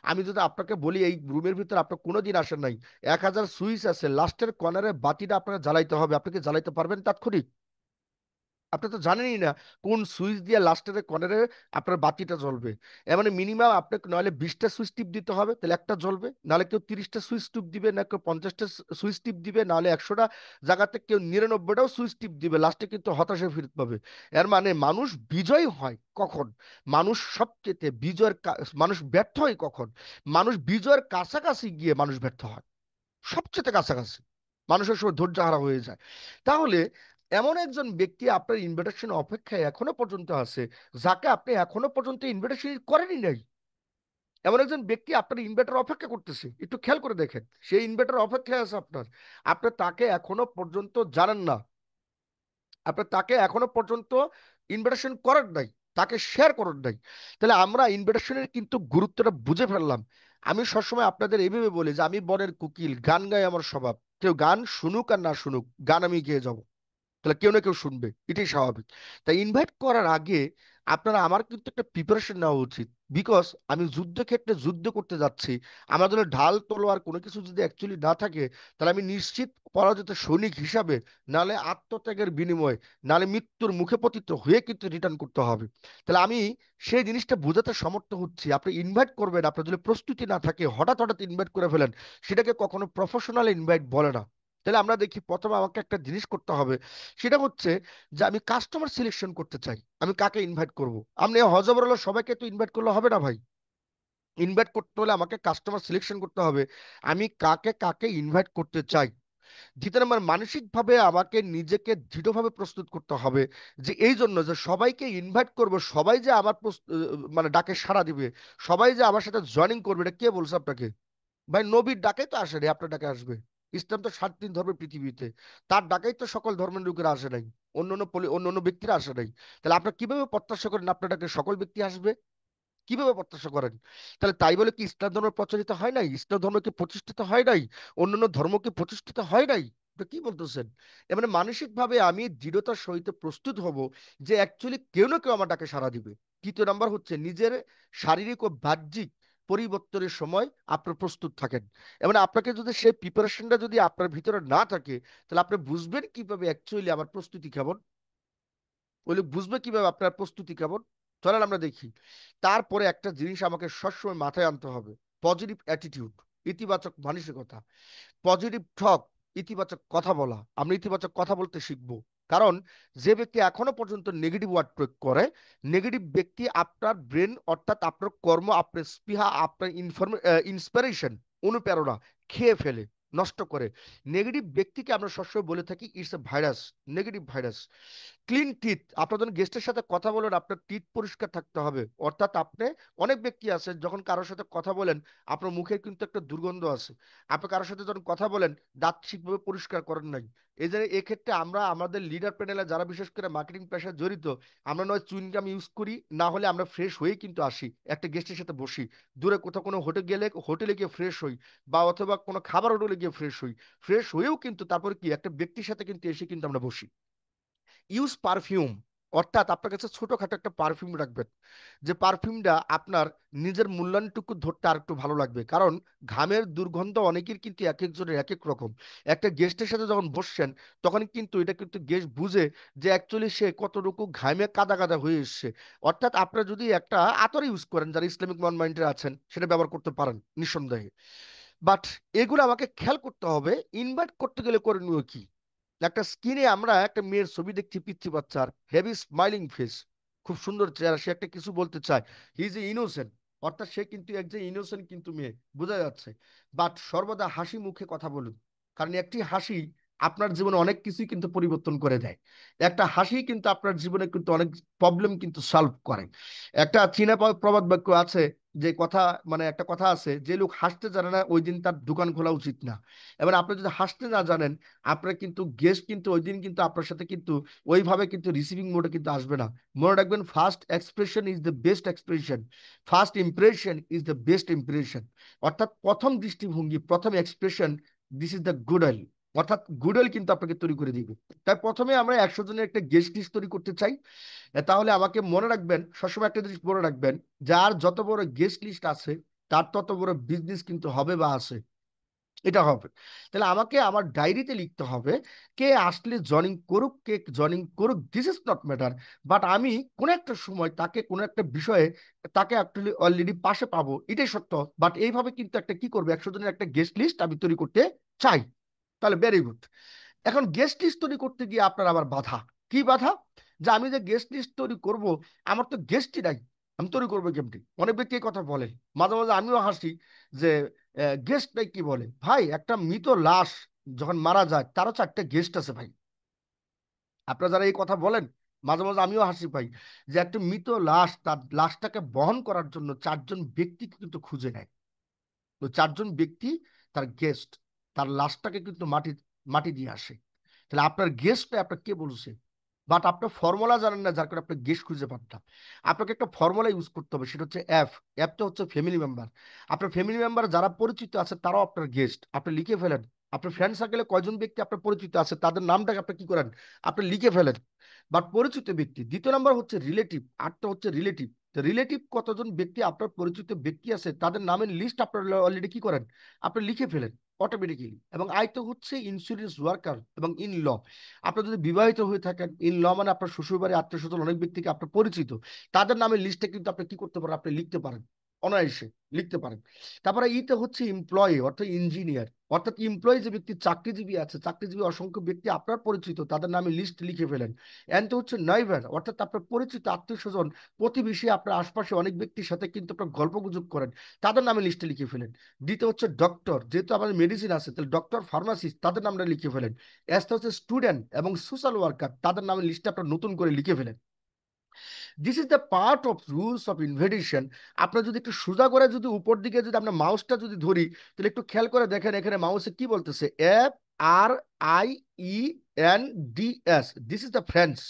আমি যদি আপনাকে বলি এই রুমের ভিতরে আপনি কোনোদিন আসেন নাই, 1,000 সুইচ আছে, লাস্টের কর্নারে বাতিটা আপনাকে জ্বালাইতে হবে, আপনি কি জ্বালাইতে পারবেন তাৎক্ষণিক? আপনি তো জানেনই না কোন সুইচ দিয়ে লাস্টের কর্নারে আপনার বাতিটা জ্বলবে। এর মানে মিনিমাম আপনাকে নাহলে 20টা সুইচ টিপ দিতে হবে, তাহলে একটা জ্বলবে, নাহলে কেউ 30টা সুইচ টিপ দিবে, না কেউ 50টা সুইচ টিপ দিবে, নাহলে 100টা জায়গাতে কেউ 99টাও সুইচ টিপ দিবে, লাস্টে কিন্তু হতাশা ফিরতে পাবে। এর মানে মানুষ বিজয় হয় কখন, মানুষ সবচেয়ে মানুষ ব্যর্থ হয় কখন, মানুষ বিজয়ের কাছাকাছি গিয়ে মানুষ ব্যর্থ হয়, সবচেয়ে কাছাকাছি মানুষের সময় ধৈর্য হারা হয়ে যায়। তাহলে এমন একজন ব্যক্তি আপনার ইনভিটেশন অপেক্ষায় এখনো পর্যন্ত আছে, যাকে আপনি এখনো পর্যন্ত ইনভিটেশন করেনই নাই। এমন একজন ব্যক্তি আপনার ইনভার্টার অপেক্ষা করতেছে, একটু খেয়াল করে দেখেন, সেই ইনভার্টার অপেক্ষায় আছে আপনার, আপনি তাকে এখনো পর্যন্ত জানেন না, আপনি তাকে এখনো পর্যন্ত ইনভিটেশন করেন নাই, তাকে শেয়ার করেন নাই। তাহলে আমরা ইনভিটেশনের কিন্তু গুরুত্বটা বুঝে ফেললাম। আমি সবসময় আপনাদের এইভাবে বলি যে আমি বনের কোকিল, গান গাই আমার স্বভাব। কেউ গান শুনুক আর না শুনুক, গান আমি গেয়ে যাব। তাহলে কেউ না কেউ শুনবে, এটাই স্বাভাবিক। তাই ইনভাইট করার আগে আপনারা, আমার কিন্তু একটা প্রিপারেশন নেওয়া উচিত। বিকজ আমি যুদ্ধক্ষেত্রে যুদ্ধ করতে যাচ্ছি, আমার জন্য ঢাল তলোয়ার কোনো কিছু যদি অ্যাকচুয়ালি না থাকে, তাহলে আমি নিশ্চিত পরাজিত সৈনিক হিসাবে, নালে আত্মত্যাগের বিনিময়ে, নালে মৃত্যুর মুখে পতিত হয়ে কিন্তু রিটার্ন করতে হবে। তাহলে আমি সেই জিনিসটা বোঝাতে সমর্থ হচ্ছি। আপনি ইনভাইট করবেন, আপনার যদি প্রস্তুতি না থাকে, হঠাৎ হঠাৎ ইনভাইট করে ফেলেন, সেটাকে কখনো প্রফেশনাল ইনভাইট বলে না। তাহলে আমরা দেখি, প্রথমে আমাকে একটা জিনিস করতে হবে, সেটা হচ্ছে যে আমি কাস্টমার সিলেকশন করতে চাই, আমি কাকে ইনভাইট করব। আপনি হজবর হলো সবাইকে তো ইনভাইট করলে হবে না ভাই। ইনভাইট করতে হলে আমাকে কাস্টমার সিলেকশন করতে হবে, আমি কাকে কাকে ইনভাইট করতে চাই। দ্বিতীয় নম্বর, মানসিক ভাবে আমাকে নিজেকে দৃঢ়ভাবে প্রস্তুত করতে হবে, যে এই জন্য যে সবাইকে ইনভাইট করব, সবাই যে আমার মানে ডাকে সাড়া দিবে, সবাই যে আমার সাথে জয়েনিং করবে, এটা কে বলছে আপনাকে? ভাই, নবীর ডাকেই তো আসে নাই, আপনার ডাকে আসবে? ইসলাম তো 7 দিন ধর্মের পৃথিবীতে, তার ডাকেই তো সকল ধর্মের লোকেরা আসে নাই, অন্য ব্যক্তিরা আসে নাই। তাহলে আপনার কিভাবে প্রত্যাশা করেন আপনার ডাকে সকল ব্যক্তি আসবে? কিভাবে প্রত্যাশা করেন? তাহলে তাই বলে কি ইসলাম ধর্ম প্রচলিত হয় নাই? ইসলাম ধর্ম কি প্রতিষ্ঠিত হয় নাই? অন্যান্য ধর্ম কি প্রতিষ্ঠিত হয় নাই? এটা কি বলতেছেন? এ মানে মানসিক ভাবে আমি দৃঢ়তার সহিত প্রস্তুত হব, যে অ্যাকচুয়ালি কেউ না কেউ আমার ডাকে সাড়া দিবে। তৃতীয় নাম্বার হচ্ছে, নিজের শারীরিক ও বাহ্যিক পরিবর্তনের সময় আপনার প্রস্তুত থাকেন। মানে আপনাকে যদি সেই প্রিপারেশনটা যদি আপনার ভিতরে না থাকে, তাহলে আপনি বুঝবেন কিভাবে অ্যাকচুয়ালি আমার প্রস্তুতি কেমন? বলে বুঝবে কিভাবে আপনার প্রস্তুতি কেমন? চলেন আমরা দেখি। তারপরে একটা জিনিস আমাকে সবসময় মাথায় আনতে হবে, পজিটিভ অ্যাটিটিউড, ইতিবাচক মানসিকতা, পজিটিভ টক, ইতিবাচক কথা বলা। আমরা ইতিবাচক কথা বলতে শিখবো। কারণ যে ব্যক্তি এখনো পর্যন্ত নেগেটিভ ওয়ার্ড প্রয়োগ করে, নেগেটিভ ব্যক্তি আপনার ব্রেন, অর্থাৎ আপনার কর্ম, আপনার স্পৃহা, আপনার ইন্সপিরেশন, অনুপ্রেরণা খেয়ে ফেলে, নষ্ট করে। নেগেটিভ ব্যক্তিকে আমরা সবসময় বলে থাকি it's a virus, negative virus. Clean teeth, আপনার যখন গেস্টের সাথে কথা বলেন, আপনার টিথ পরিষ্কার থাকতে হবে। অর্থাৎ আপনি, অনেক ব্যক্তি আছে যখন কারোর সাথে কথা বলেন, আপনার মুখের কিন্তু একটা দুর্গন্ধ আছে, আপনি কারোর সাথে যখন কথা বলেন, দাঁত ঠিকভাবে পরিষ্কার করেন নাই। এই যে এক্ষেত্রে আমরা আমাদের লিডার প্যানেলে যারা বিশেষ করে মার্কেটিং পেশায় জড়িত, আমরা নয় চুইংগাম ইউজ করি, না হলে আমরা ফ্রেশ হয়েই কিন্তু আসি, একটা গেস্টের সাথে বসি, দূরে কোথাও কোনো হোটেল গেলে হোটেলে গিয়ে ফ্রেশ হই, বা অথবা কোনো খাবার হোটেলে গিয়ে ফ্রেশ হই। ফ্রেশ হয়েও কিন্তু তারপরে কি একটা ব্যক্তির সাথে কিন্তু এসে কিন্তু আমরা বসি। ইউজ পারফিউম, অর্থাৎ আপনার কাছে ছোটখাটো একটা পারফিউম রাখবেন, যে পারফিউমটা আপনার নিজের মূল্যায়নটুকু ধরতে আর একটু ভালো লাগবে। কারণ ঘামের দুর্গন্ধ অনেকের কিন্তু এক একজনের এক এক রকম। একটা গেস্টের সাথে যখন বসছেন, তখন কিন্তু এটা কিন্তু গেস্ট বুঝে যে অ্যাকচুয়ালি সে কতটুকু ঘামে কাদা কাদা হয়ে এসছে। অর্থাৎ আপনারা যদি একটা আতর ইউজ করেন, যারা ইসলামিক নন মাইন্ডের আছেন, সেটা ব্যবহার করতে পারেন নিঃসন্দেহে। বাট এগুলো আমাকে খেয়াল করতে হবে, ইনভাইট করতে গেলে করণীয় কি। একটা স্ক্রিনে আমরা একটা মেয়ের ছবি দেখছি, পিচ্ছি বাচ্চার হেভি স্মাইলিং ফেস, খুব সুন্দর চেহারা, সে একটা কিছু বলতে চায়, হি ইজ ইনোসেন্ট, অর্থাৎ সে কিন্তু একজন ইনোসেন্ট কিন্তু মেয়ে, বোঝা যাচ্ছে। বাট সর্বদা হাসি মুখে কথা বলুন, কারণ একটি হাসি আপনার জীবনে অনেক কিছুই কিন্তু পরিবর্তন করে দেয়। একটা হাসি কিন্তু আপনার জীবনে কিন্তু অনেক প্রবলেম কিন্তু সলভ করে। একটা চীনা প্রবাদ বাক্য আছে, যে কথা, মানে একটা কথা আছে, যে লোক হাসতে জানে না ওই দিন তার দোকান খোলা উচিত না। এবার আপনি যদি হাসতে না জানেন, আপনার কিন্তু গেস্ট কিন্তু ওই দিন কিন্তু আপনার সাথে কিন্তু ওইভাবে কিন্তু রিসিভিং মোডে কিন্তু আসবে না। মনে রাখবেন, first expression is the best expression, first impression is the best impression. অর্থাৎ প্রথম দৃষ্টিভঙ্গি, প্রথম expression, this is the good oil, অর্থাৎ গুড অয়েল কিন্তু আপনাকে তৈরি করে দিবে। তাই প্রথমে আমরা 100 জনের একটা গেস্ট লিস্ট তৈরি করতে চাই। তাহলে আমাকে মনে রাখবেন, সবসময় একটা জিনিস মনে রাখবেন, যার যত বড় গেস্ট লিস্ট আছে, তার তত বড় বিজনেস কিন্তু হবে বা আছে, এটা হবে। তাহলে আমাকে আমার ডায়েরিতে লিখতে হবে, কে আসলে জয়নিং করুক, কে জয়নিং করুক, this is not matter. But আমি কোন একটা সময় তাকে কোন একটা বিষয়ে, তাকে অ্যাকচুয়ালি অলরেডি পাশে পাবো, এটাই সত্য। বাট এইভাবে কিন্তু একটা কি করবে, 100 জনের একটা গেস্ট লিস্ট আমি তৈরি করতে চাই। তাহলে ভেরি গুড। এখন গেস্ট লিস্ট তৈরি করতে গিয়ে আপনার আবার বাধা, কি বাধা? যে আমি যে গেস্ট লিস্ট তৈরি করব, আমার তো গেস্টই নাই, আমি তৈরি করবো কেমনি? অনেক ব্যক্তি এই কথা বলে, মাঝে মাঝে আমিও হাসি, যে গেস্ট নাই কি বলে? ভাই, একটা মৃত লাশ যখন মারা যায়, তারও 4টে গেস্ট আছে ভাই। আপনারা যারা এই কথা বলেন, মাঝে মাঝে আমিও হাসি পাই যে একটা মৃত লাশ, তার লাশটাকে বহন করার জন্য চারজন ব্যক্তি কিন্তু খুঁজে নেয়। তো চারজন ব্যক্তি তার গেস্ট, তার লাশটাকে কিন্তু মাটি মাটি দিয়ে আসে। তাহলে আপনার গেস্টটা আপনার কে বলছে? বাট আপনার ফর্মুলা জানেন না, যার কারণে আপনার গেস্ট খুঁজে পান না। আপনাকে একটা ফর্মুলা ইউজ করতে হবে, সেটা হচ্ছে এফ। এফটা হচ্ছে ফ্যামিলি মেম্বার। আপনার ফ্যামিলি মেম্বার যারা পরিচিত আছে তারাও আপনার গেস্ট, আপনি লিখে ফেলেন। আপনার ফ্রেন্ড সার্কেলে কয়জন ব্যক্তি আপনার পরিচিত আছে তাদের নামটাকে আপনি কি করেন, আপনি লিখে ফেলেন। বাট পরিচিত ব্যক্তি। দ্বিতীয় নাম্বার হচ্ছে রিলেটিভ, আটটা হচ্ছে রিলেটিভ। রিলেটিভ কতজন ব্যক্তি আপনার পরিচিত ব্যক্তি আছে তাদের নামের লিস্ট আপনার অলরেডি কি করেন, আপনি লিখে ফেলেন অটোমেটিক্যালি। এবং আই তো হচ্ছে ইন্স্যুরেন্স ওয়ার্কার এবং ইন ল। আপনার যদি বিবাহিত হয়ে থাকেন, ইন ল মানে আপনার শ্বশুরবাড়ি আত্মীয় স্বজন অনেক ব্যক্তিকে আপনার পরিচিত, তাদের নামের লিস্টে কিন্তু আপনি কি করতে পারেন, আপনি লিখতে পারেন, অনায়াসে লিখতে পারেন। তারপরে ইতে হচ্ছে এমপ্লয়ি অর্থাৎ ইঞ্জিনিয়ার, অর্থাৎ এমপ্লয়ি যে ব্যক্তি চাকরিজীবী আছে, চাকরিজীবী অসংখ্য ব্যক্তি আপনার পরিচিত তাদের নামে লিস্ট লিখে ফেলেন। এন্ড হচ্ছে নাইবার অর্থাৎ আপনার পরিচিত আত্মীয় স্বজন প্রতিবেশী আপনার আশপাশে অনেক ব্যক্তির সাথে কিন্তু আপনার গল্প গুজব করেন, তাদের নামে লিস্টে লিখে ফেলেন। দ্বিতীয় হচ্ছে ডক্টর, যেহেতু আমাদের মেডিসিন আছে তাহলে ডক্টর ফার্মাসিস্ট তাদের নামটা লিখে ফেলেন। এসটা হচ্ছে স্টুডেন্ট এবং সোশ্যাল ওয়ার্কার তাদের নামে লিস্টে আপনার নতুন করে লিখে ফেলেন। This is the part of rules of invention. আপনার যদি একটু সোজা করে যদি উপর দিকে যদি আমরা মাউসটা যদি ধরি, তাহলে একটু খেয়াল করে দেখেন এখানে মাউসে কি বলতেছে, F R I E N D S. This is the friends,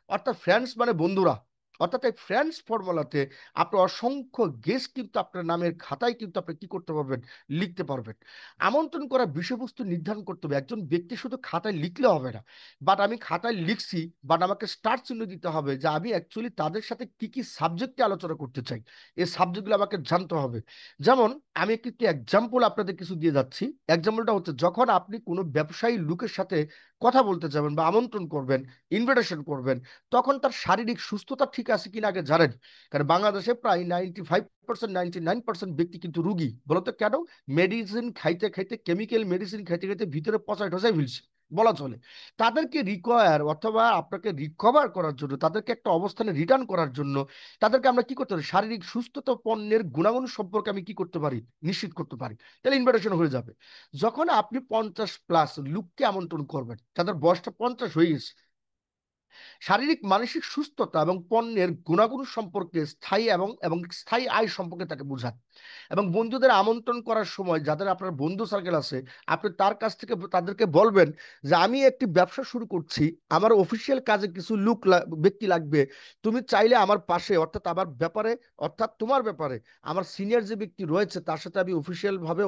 অর্থাৎ ফ্রেন্ডস মানে বন্ধুরা। অর্থাৎ এই ফ্রেন্ডস ফর্মুলাতে আপনার অসংখ্য গেস্ট কিন্তু আপনার নামের খাতায় কিন্তু আপনি কি করতে পারবেন, লিখতে পারবেন। আমন্ত্রণ করা বিষয়বস্তু নির্ধারণ করতে হবে। একজন ব্যক্তি শুধু খাতায় লিখলে হবে না, বাট আমি খাতায় লিখছি, বাট আমাকে স্টার চিহ্ন দিতে হবে যে আমি অ্যাকচুয়ালি তাদের সাথে কি কি সাবজেক্টে আলোচনা করতে চাই। এই সাবজেক্টগুলো আমাকে জানতে হবে। যেমন আমি একটি এক্সাম্পল আপনাদের কিছু দিয়ে যাচ্ছি। এক্সাম্পলটা হচ্ছে যখন আপনি কোনো ব্যবসায়ী লোকের সাথে কথা বলতে যাবেন বা আমন্ত্রণ করবেন, ইনভিটেশন করবেন, তখন তার শারীরিক সুস্থতা ঠিক আছে কিনা আগে জানেন। কারণ বাংলাদেশে প্রায় 95%, 99% ব্যক্তি কিন্তু রুগী। বলতো কেন? মেডিসিন খাইতে খাইতে, কেমিক্যাল মেডিসিন খাইতে খাইতে ভিতরে পচায় ঠসায় ফেলছে বলা চলে। তাদেরকে রিকোয়ার অথবা আপনাকে রিকভার করার জন্য, তাদেরকে একটা অবস্থানে রিটার্ন করার জন্য তাদেরকে আমরা কি করতে পারি, শারীরিক সুস্থতা পণ্যের গুণাগুণ সম্পর্কে আমি কি করতে পারি, নিশ্চিত করতে পারি। তাহলে ইনভাইটেশন হয়ে যাবে। যখন আপনি 50+ লোককে আমন্ত্রণ করবেন, তাদের বয়সটা 50 হয়ে গেছে, শারীরিক মানসিক সুস্থতা এবং পণ্যের গুণাগুণ সম্পর্কে স্থায়ী এবং এবং স্থায়ী আয় সম্পর্কে তাকে বোঝান। এবং বন্ধুদের আমন্ত্রণ করার সময় যাদের আপনার বন্ধু সার্কেল আছে, আপনি তার কাছ থেকে তাদেরকে বলবেন যে আমি একটি ব্যবসা শুরু করছি, আমার অফিসিয়াল কাজে কিছু লোক ব্যক্তি লাগবে। তুমি চাইলে আমার পাশে অর্থাৎ আমার ব্যাপারে, অর্থাৎ তোমার ব্যাপারে আমার সিনিয়র যে ব্যক্তি রয়েছে তার সাথে আমি অফিসিয়াল ভাবে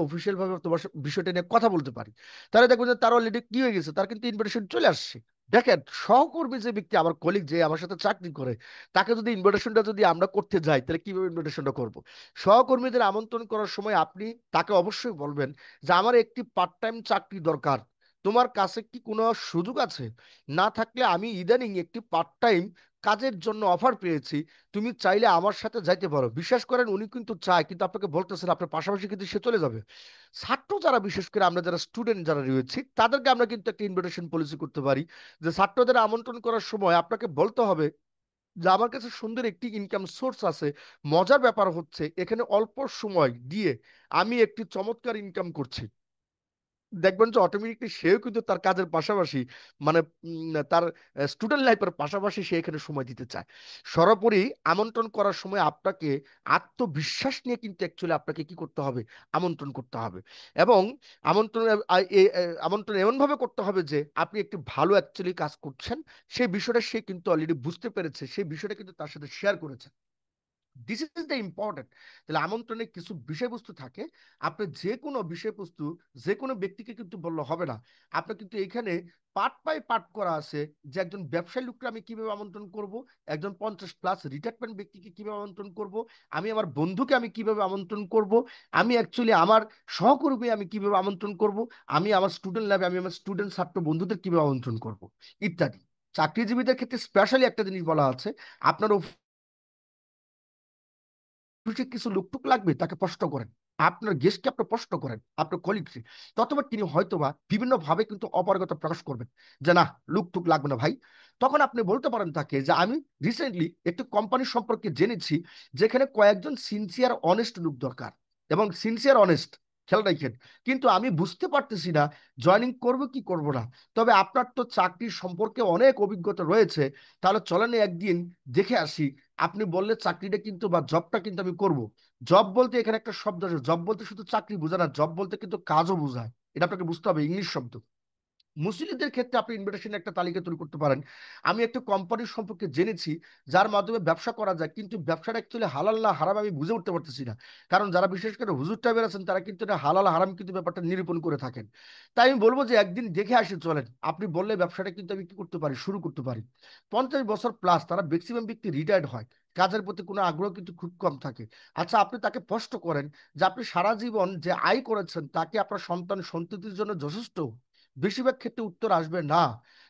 তোমার বিষয়টা নিয়ে কথা বলতে পারি। তাহলে দেখবেন যে তার অলরেডি কি হয়ে গেছে, তার কিন্তু ইনভিটেশন চলে আসছে। দেখেন, সহকর্মী যে ব্যক্তি, আমার কলিগ যে আমার সাথে চাকরি করে, তাকে যদি ইনভিটেশনটা যদি আমরা করতে যাই তাহলে কিভাবে ইনভিটেশনটা করব? সহকর্মীদের আমন্ত্রণ করার সময় আপনি তাকে অবশ্যই বলবেন যে আমার একটি পার্ট টাইম চাকরি দরকার, তোমার কাছে কি কোনো সুযোগ আছে? না থাকলে আমি ইদানিং একটি পার্ট টাইম কাজের জন্য অফার পেয়েছি, তুমি চাইলে আমার সাথে যাইতে পারো। বিশ্বাস করেন উনি কিন্তু চায়, কিন্তু আপনাকে বলতেছেন আপনার পাশাপাশি কিন্তু সে চলে যাবে। ছাত্র যারা, বিশেষ করে আমরা যারা স্টুডেন্ট যারা রয়েছি, তাদেরকে আমরা কিন্তু একটা ইনভিটেশন পলিসি করতে পারি যে ছাত্রদের আমন্ত্রণ করার সময় আপনাকে বলতে হবে যে আমার কাছে সুন্দর একটি ইনকাম সোর্স আছে। মজার ব্যাপার হচ্ছে এখানে অল্প সময় দিয়ে আমি একটি চমৎকার ইনকাম করছি। দেখবেন যে অটোমেটিকলি সেও কিন্তু তার কাজের পাশাপাশি মানে তার স্টুডেন্ট লাইফের পাশাপাশি সে এখানে সময় দিতে চায়। সর্বোপরি আমন্ত্রণ করার সময় আপনাকে আত্মবিশ্বাস নিয়ে কিন্তু অ্যাকচুয়ালি আপনাকে কি করতে হবে, আমন্ত্রণ করতে হবে। এবং আমন্ত্রণ আমন্ত্রণ এমন ভাবে করতে হবে যে আপনি একটি ভালো অ্যাকচুয়ালি কাজ করছেন, সেই বিষয়টা সে কিন্তু অলরেডি বুঝতে পেরেছে, সেই বিষয়টা কিন্তু তার সাথে শেয়ার করেছে। This is the important. তাহলে আমন্ত্রণে কিছু বিষয়বস্তু থাকে। আপনি যে কোনো বিষয়বস্তু যে কোনো ব্যক্তিকে কিন্তু বললে হবে না। আপনি কিন্তু এখানে পার্ট বাই পার্ট করা আছে যে একজন ব্যবসায়ী লোককে আমি কিভাবে আমন্ত্রণ করব, একজন 50+ রিটায়ারমেন্ট ব্যক্তিকে কিভাবে আমন্ত্রণ করব, আমি আমার বন্ধুকে আমি কিভাবে আমন্ত্রণ করব, আমি অ্যাকচুয়ালি আমার সহকর্মী আমি কিভাবে আমন্ত্রণ করব, আমি আমার স্টুডেন্ট লাইফে আমি আমার স্টুডেন্ট ছাত্র বন্ধুদের কিভাবে আমন্ত্রণ করব, ইত্যাদি। চাকরিজীবীদের ক্ষেত্রে স্পেশালি একটা জিনিস বলা আছে, আপনার অফিসে কিছু লোকটুক লাগবে তাকে প্রশ্ন করেন, আপনার গেস্টকে আপনি প্রশ্ন করেন, আপনার কলিগকে। ততবার তিনি হয়তোবা বিভিন্ন ভাবে কিন্তু অপারগতা প্রকাশ করবেন যে না, লোকটুক লাগবে না ভাই। তখন আপনি বলতে পারেন তাকে যে আমি রিসেন্টলি একটি কোম্পানি সম্পর্কে জেনেছি যেখানে কয়েকজন সিনসিয়ার অনেস্ট লোক দরকার। এবং সিনসিয়ার অনেস্ট খেয়াল রাখেন। কিন্তু আমি বুঝতে পারতেছি না জয়েনিং করবো কি করব না। তবে আপনার তো চাকরির সম্পর্কে অনেক অভিজ্ঞতা রয়েছে, তাহলে চলেন একদিন দেখে আসি। আপনি বললে চাকরিটা কিন্তু বা জবটা কিন্তু আমি করব। জব বলতে এখানে একটা শব্দ আছে, জব বলতে শুধু চাকরি বোঝায় না, জব বলতে কিন্তু কাজও বোঝায়। এটা আপনাকে বুঝতে হবে, ইংলিশ শব্দ। মুসলিমদের ক্ষেত্রে আপনি ইনভিটেশন একটা তালিকা তৈরি করতে পারেন। আমি একটা কোম্পানির সম্পর্কে জেনেছি যার মাধ্যমে ব্যবসা করা যায়, কিন্তু ব্যবসাটা অ্যাকচুয়ালি হালাল না হারাম আমি বুঝে উঠতে পারতেছি না। কারণ যারা বিশেষ করে হুজুর টাইপের আছেন তারা কিন্তু এটা হালাল হারাম কিন্তু ব্যাপারটা নিরূপণ করে থাকেন। তাই আমি বলবো যে একদিন দেখে আসি চলেন। আপনি বললে ব্যবসাটা কিন্তু আমি কি করতে পারি, শুরু করতে পারি। 50 বছর প্লাস তারা ম্যাক্সিমাম ব্যক্তি রিটায়ার্ড হয়, কাজের প্রতি কোনো আগ্রহ কিন্তু খুব কম থাকে। আচ্ছা, আপনি তাকে প্রশ্ন করেন যে আপনি সারা জীবন যে আয় করেছেন তাকে আপনার সন্তান সন্ততির জন্য যথেষ্ট? বেশিরভাগ ক্ষেত্রে উত্তর আসবে না।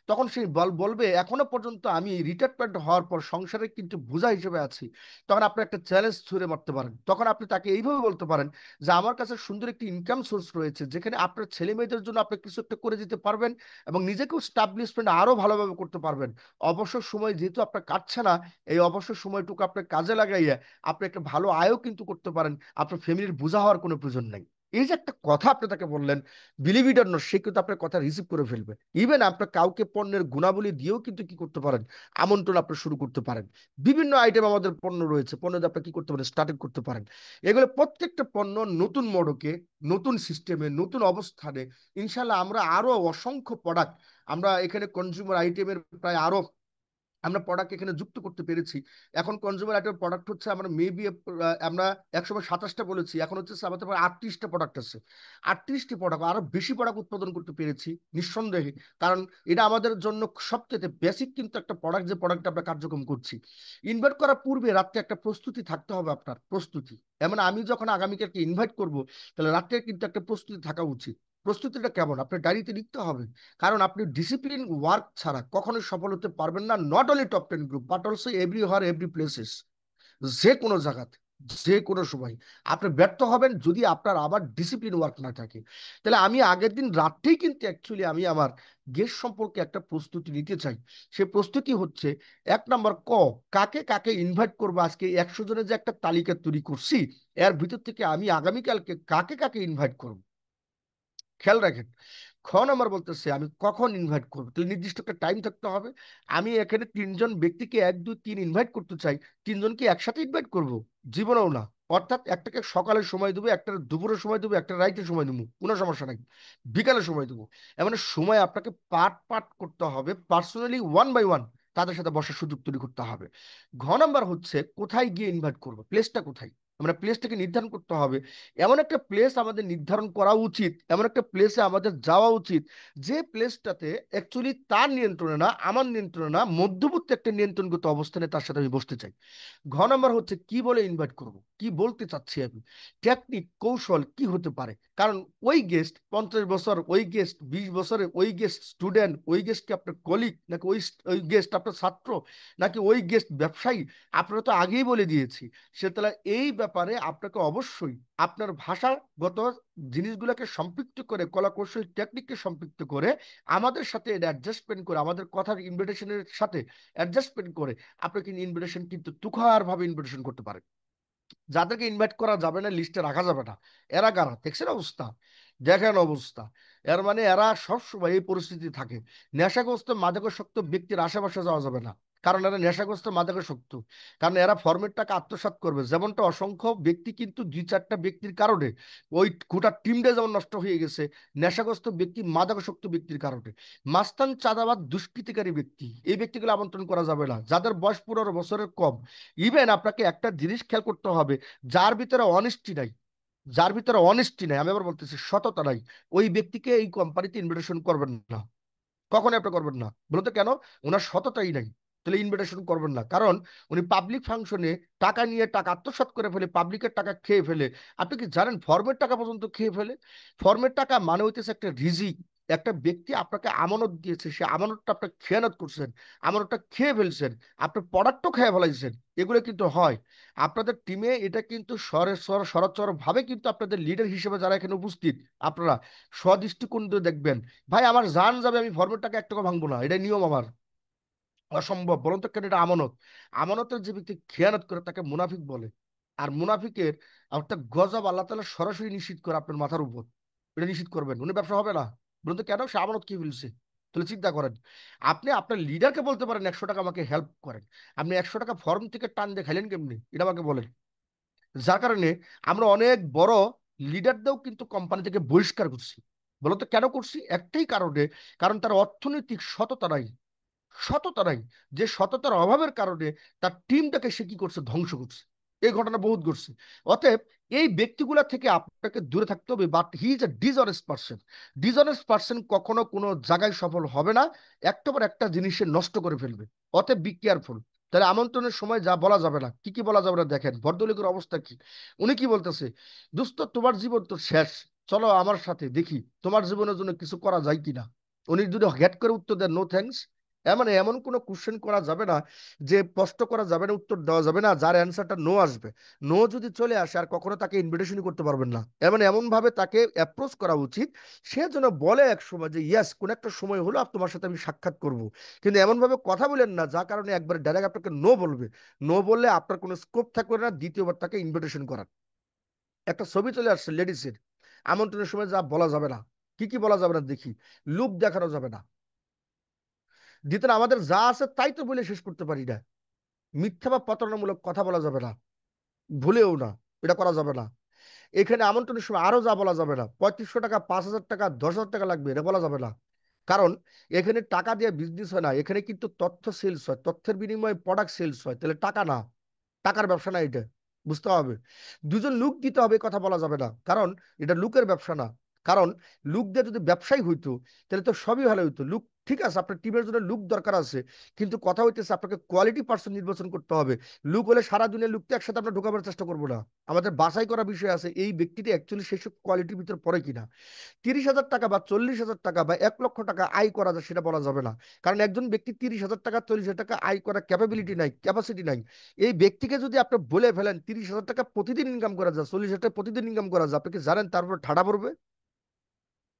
তখন সে বলবে এখনো পর্যন্ত আমি রিটায়ারমেন্ট হওয়ার পর সংসারে কিন্তু বোঝা হিসেবে আছি। তখন আপনি একটা চ্যালেঞ্জ ছুড়ে মারতে পারেন, তখন আপনি তাকে এইভাবে বলতে পারেন যে আমার কাছে সুন্দর একটি ইনকাম সোর্স রয়েছে যেখানে আপনার ছেলে মেয়েদের জন্য আপনি কিছু একটা করে দিতে পারবেন এবং নিজেকেও স্টাবলিশমেন্ট আরো ভালোভাবে করতে পারবেন। অবসর সময় যেহেতু আপনার কাটছে না, এই অবসর সময়টুকু আপনার কাজে লাগাইয়া আপনি একটা ভালো আয়ও কিন্তু করতে পারেন। আপনার ফ্যামিলির বোঝা হওয়ার কোনো প্রয়োজন নাই। এই যে একটা কথা আপনি তাকে বললেন, বিলিভ ইট অর নট, সে কিন্তু আপনার কথা রিসিভ করে ফেলবে। ইভেন আপনার কাউকে পণ্যের গুণাবলী দিয়েও কিন্তু কি করতে পারেন, আমন্ত্রণ আপনি শুরু করতে পারেন। বিভিন্ন আইটেম আমাদের পণ্য রয়েছে, পণ্য দিয়ে আপনি কি করতে পারেন, স্টার্টিং করতে পারেন। এগুলো প্রত্যেকটা পণ্য নতুন মোড়কে, নতুন সিস্টেমে, নতুন অবস্থানে। ইনশাল্লাহ আমরা আরো অসংখ্য প্রোডাক্ট আমরা এখানে কনজিউমার আইটেমের প্রায় আরো আমরা প্রোডাক্ট এখানে যুক্ত করতে পেরেছি। এখন কনজিউমার আইটেম প্রোডাক্ট হচ্ছে আমরা মেবি আমরা একসময় 27টা বলেছি, এখন হচ্ছে আমাদের 38টা প্রোডাক্ট আছে। 38টি প্রোডাক্ট, আরো বেশি প্রোডাক্ট উৎপাদন করতে পেরেছি নিঃসন্দেহে। কারণ এটা আমাদের জন্য সবচেয়ে বেসিক কিন্তু একটা প্রোডাক্ট, যে প্রোডাক্ট আমরা কার্যক্রম করছি। ইনভাইট করার পূর্বে রাত্রে একটা প্রস্তুতি থাকতে হবে, আপনার প্রস্তুতি। এমন আমি যখন আগামীকালকে ইনভাইট করব, তাহলে রাত্রে কিন্তু একটা প্রস্তুতি থাকা উচিত। প্রস্তুতিটা কেমন আপনার ডায়েরিতে লিখতে হবে। কারণ আপনি ডিসিপ্লিন ওয়ার্ক ছাড়া কখনোই সফল হতে পারবেন না, not only top 10 group but also everywhere every places. যে কোনো জায়গাতে, যে কোনো সময় আপনি ব্যর্থ হবেন যদি আপনার আবার ডিসিপ্লিন ওয়ার্ক না থাকে। তাহলে আমি আগের দিন রাত্রেই কিন্তু অ্যাকচুয়ালি আমি আমার গেস্ট সম্পর্কে একটা প্রস্তুতি নিতে চাই। সে প্রস্তুতি হচ্ছে, 1 নম্বর, কাকে কাকে ইনভাইট করবো। আজকে 100 জনের যে একটা তালিকা তৈরি করছি, এর ভিতর থেকে আমি আগামীকালকে কাকে কাকে ইনভাইট করবো। খেয়াল রাখেন, নাম্বার বলতেছে আমি কখন ইনভাইট করবো, তাহলে নির্দিষ্ট একটা টাইম থাকতে হবে। আমি এখানে 3 জন ব্যক্তিকে 1 2 3 ইনভাইট করতে চাই, 3 জনকে একসাথে ইনভাইট করব? জীবনেও না। অর্থাৎ একটাকে সকালে সময় দেবো, একটা দুপুরে সময় দেবো, একটা রাইতে সময় দেবো, কোনো সমস্যা নাই। বিকালে সময় দেবো। এমন সময় আপনাকে পার্ট পার্ট করতে হবে, পার্সোনালি ওয়ান বাই ওয়ান তাদের সাথে বসার সুযোগ তৈরি করতে হবে। নাম্বার হচ্ছে কোথায় গিয়ে ইনভাইট করবো, প্লেসটা কোথায়, আমরা প্লেসটাকে নির্ধারণ করতে হবে। এমন একটা প্লেস আমাদের নির্ধারণ করা উচিত, এমন একটা প্লেসে আমাদের যাওয়া উচিত যে প্লেসটাতে অ্যাকচুয়ালি তার নিয়ন্ত্রণে না, আমার নিয়ন্ত্রণে না, মধ্যবর্তী একটা নিয়ন্ত্রণগত অবস্থানে তার সাথে আমি বসতে চাই। নাম্বার হচ্ছে কি বলে ইনভাইট করব, কি বলতে চাচ্ছি আমি, টেকনিক কৌশল কি হতে পারে। কারণ ওই গেস্ট 50 বছর, ওই গেস্ট 20 বছরে, ওই গেস্ট স্টুডেন্ট, ওই গেস্ট কি আপনার কলিগ, নাকি ওই ওই গেস্ট আপনার ছাত্র, নাকি ওই গেস্ট ব্যবসায়ী, আপনারা তো আগেই বলে দিয়েছি। সে তাহলে এই ব্যাপারে আপনাকে অবশ্যই আপনার ভাষাগত জিনিসগুলোকে সম্পৃক্ত করে, কলা কৌশল টেকনিককে সম্পৃক্ত করে, আমাদের সাথে এটা অ্যাডজাস্টমেন্ট করে, আমাদের কথার ইনভিটেশনের সাথে অ্যাডজাস্টমেন্ট করে আপনি কিন্তু ইনভিটেশন কিন্তু তুখার ভাবে ইনভিটেশন করতে পারেন। যাদেরকে ইনভাইট করা যাবে না, লিস্টে রাখা যাবে না, এরা কারা দেখছেন অবস্থা, দেখেন অবস্থা। এর মানে এরা সবসময় এই পরিস্থিতি থাকে। নেশাগ্রস্ত মাদকাসক্ত ব্যক্তির আশেপাশে যাওয়া যাবে না, কারণ এরা নেশাগ্রস্ত মাদকাসক্ত। কারণ এরা ফর্মের টাকা আত্মসাৎ করবে, যেমনটা অসংখ্য ব্যক্তি কিন্তু 2 4টা ব্যক্তির কারণে ওই গোটা টিমটা যেমন নষ্ট হয়ে গেছে, নেশাগ্রস্ত ব্যক্তি মাদকাসক্ত ব্যক্তির কারণে। মাস্তান, চাঁদাবাদ, দুষ্কৃতিকারী ব্যক্তি, এই ব্যক্তিগুলো আমন্ত্রণ করা যাবে না, যাদের বয়স 15 বছরের কম। ইভেন আপনাকে একটা জিনিস খেয়াল করতে হবে, যার ভিতরে অনেস্টি নাই, যার ভিতরে অনেস্টি নাই, আমি আবার বলতেছি সততা নাই, ওই ব্যক্তিকে এই কোম্পানিতে ইনভিটেশন করবেন না। কখনোই আপনি করবেন না, বলতে কেন? ওনার সততাই নাই। তাহলে ইনভিটেশন করবেন না, কারণ উনি পাবলিক ফাংশনে টাকা নিয়ে টাকা আত্মসাৎ করে ফেলে, পাবলিকের টাকা খেয়ে ফেলে। আপনি কি জানেন ফর্মের টাকা পর্যন্ত খেয়ে ফেলে? ফর্মের টাকা মানে হইতেছে একটা রিজিক। একটা ব্যক্তি আপনাকে আমানত দিয়েছে, সে আমানতটা আপনি খেয়ানত করছেন, আমানতটা খেয়ে ফেলছেন, আপনার প্রোডাক্টও খেয়ে ফেলাইছেন। এগুলো কিন্তু হয় আপনাদের টিমে। এটা কিন্তু সরচর ভাবে কিন্তু আপনাদের লিডার হিসেবে যারা এখানে উপস্থিত, আপনারা স্বদৃষ্টিকোণ দিয়ে দেখবেন। ভাই আমার জান যাবে, আমি ফর্মের টাকা 1 টাকা ভাঙবো না, এটা নিয়ম আমার। অসম্ভব, বলুন তো কেন? এটা আমানত। আমানতের যে ব্যক্তি খেয়ানত করে তাকে মুনাফিক বলে। আর মুনাফিকের একটা গজব আল্লাহ তাআলা সরাসরি নিশ্চিত করে আপনার মাথার উপর। এটা নিশ্চিত করবেন, উনি ব্যবসা হবে না। বলুন তো কেন? সে আমানত কি বলছে? তাহলে চিন্তা করেন, আপনি আপনার লিডারকে বলতে পারেন 100 টাকা আমাকে হেল্প করেন, আপনি 100 টাকা ফর্ম থেকে টান দিয়ে খাইলেন কেমনি? এটা আমাকে বলেন। যার কারণে আমরা অনেক বড় লিডারদেরও কিন্তু কোম্পানি থেকে বহিষ্কার করছি। বলতো কেন করছি? একটাই কারণে, কারণ তার অর্থনৈতিক সততা নাই। সততা নাই, যে সততার অভাবের কারণে তার টিমটাকে সে কি করছে? ধ্বংস করছে। এই ঘটনা বহুত ঘটছে। অতএব এই ব্যক্তিগুলা থেকে আপনাকে দূরে থাকতে হবে। But he is A dishonest person. Dishonest person কখনো কোনো জায়গায় সফল হবে না, একটা পর একটা জিনিসে নষ্ট করে ফেলবে। অতএব বি কেয়ারফুল। তাহলে আমন্ত্রণের সময় যা বলা যাবে না, কি কি বলা যাবে না দেখেন ভদ্রলোকের অবস্থা কি। উনি কি বলতেছে? দোস্ত তোমার জীবন তো শেষ, চলো আমার সাথে দেখি তোমার জীবনের জন্য কিছু করা যায় কিনা। উনি যদি গ্যাট করে উত্তর দেন নো থ্যাঙ্কস, এমন এমন কোনো কোশ্চেন করা যাবে না, যে প্রশ্ন করা যাবে না, উত্তর দেওয়া যাবে না, যার অ্যান্সারটা নো আসবে। নো যদি চলে আসে আর কখনো তাকে ইনভিটেশনই করতে পারবেন না। এমন ভাবে তাকে অ্যাপ্রোচ করা উচিত, সে যেন বলে এক সময় যে ইয়েস কোন একটা সময় হলো তোমার সাথে আমি সাক্ষাৎ করব। কিন্তু এমন ভাবে কথা বলেন না যার কারণে একবার ডাইরেক্ট আপনাকে নো বলবে। নো বললে আপনার কোনো স্কোপ থাকবে না দ্বিতীয়বার তাকে ইনভিটেশন করার। একটা ছবি চলে আসছে লেডিসের, আমন্ত্রণের সময় যা বলা যাবে না, কি কি বলা যাবে না দেখি। লুক দেখানো যাবে না। দ্বিতীয়, আমাদের যা আছে তাই তো বলে শেষ করতে পারি না। মিথ্যা বা প্রতারণামূলক কথা বলা যাবে না, ভুলেও না। এটা করা যাবে না। এখানে আমন্ত্রণের সময় আরো যা বলা যাবে না, 3500 টাকা, 5000 টাকা, 10,000 টাকা লাগবে, এটা বলা যাবে না। কারণ এখানে টাকা দিয়ে বিজনেস হয় না, এখানে কিন্তু তথ্য সেলস হয়, তথ্যের বিনিময়ে প্রোডাক্ট সেলস হয়। তাহলে টাকা না, টাকার ব্যবসা না এটা, বুঝতে হবে। দুজন লুক দিতে হবে, কথা বলা যাবে না, কারণ এটা লুকের ব্যবসা না। কারণ লুক দিয়ে যদি ব্যবসায়ী হইতো তাহলে তো সবই ভালো হইতো। লুক ঠিক আছে, আপনার টিমের জন্য লুক দরকার আছে, কিন্তু কথা হইতেছে আপনাকে কোয়ালিটি পার্সন নির্বাচন করতে হবে। লুক হলে সারা দুনিয়া লুকতে একসাথে আমরা ঢোকাবার চেষ্টা করবো না। আমাদের বাছাই করা বিষয় আছে এই ব্যক্তিটি অ্যাকচুয়ালি সেসব কোয়ালিটির ভিতরে পড়ে কিনা। 30,000 টাকা বা 40,000 টাকা বা 1 লক্ষ টাকা আয় করা যায় সেটা বলা যাবে না। কারণ একজন ব্যক্তি 30,000 টাকা 40,000 টাকা আয় করার ক্যাপাবিলিটি নাই, ক্যাপাসিটি নাই। এই ব্যক্তিকে যদি আপনি বলে ফেলেন 30,000 টাকা প্রতিদিন ইনকাম করা যায়, 40,000 টাকা প্রতিদিন ইনকাম করা যায়, আপনি কি জানেন তারপর ঠাডা পড়বে,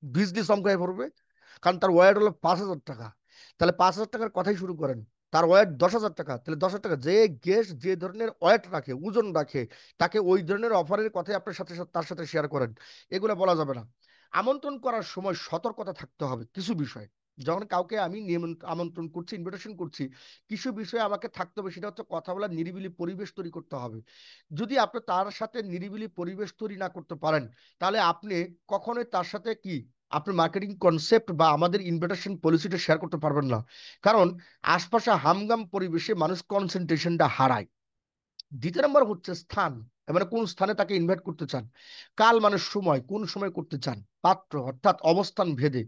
বিজলি চমকায় পড়বে। কারণ তার ওয়ার্ড হলো 5,000 টাকা। তাহলে 5,000 টাকার কথাই শুরু করেন, তার ওয়েট 10,000 টাকা, তাহলে 10,000 টাকা। যে গেস্ট যে ধরনের ওয়েট রাখে, ওজন রাখে, তাকে ওই ধরনের অফারের কথাই আপনার সাথে সাথে তার সাথে শেয়ার করেন। এগুলো বলা যাবে না। আমন্ত্রণ করার সময় সতর্কতা থাকতে হবে কিছু বিষয়। যখন কাউকে আমি আমন্ত্রণ করছি, ইনভিটেশন করছি, কিছু বিষয়ে আমাকে থাকতে হবে। সেটা হচ্ছে কথা বলার নিরিবিলি পরিবেশ তৈরি করতে হবে। যদি আপনি তার সাথে নিরিবিলি পরিবেশ তৈরি না করতে পারেন, তাহলে আপনি কখনোই তার সাথে কি আপনি মার্কেটিং কনসেপ্ট বা আমাদের ইনভিটেশন পলিসিটা শেয়ার করতে পারবেন না। কারণ আশপাশে হামগাম পরিবেশে মানুষ কনসেন্ট্রেশনটা হারায়। দ্বিতীয় নম্বর হচ্ছে স্থান, মানে কোন স্থানে তাকে ইনভাইট করতে চান। কাল মানে সময়, কোন সময় করতে চান। পাত্র অর্থাৎ অবস্থান ভেদে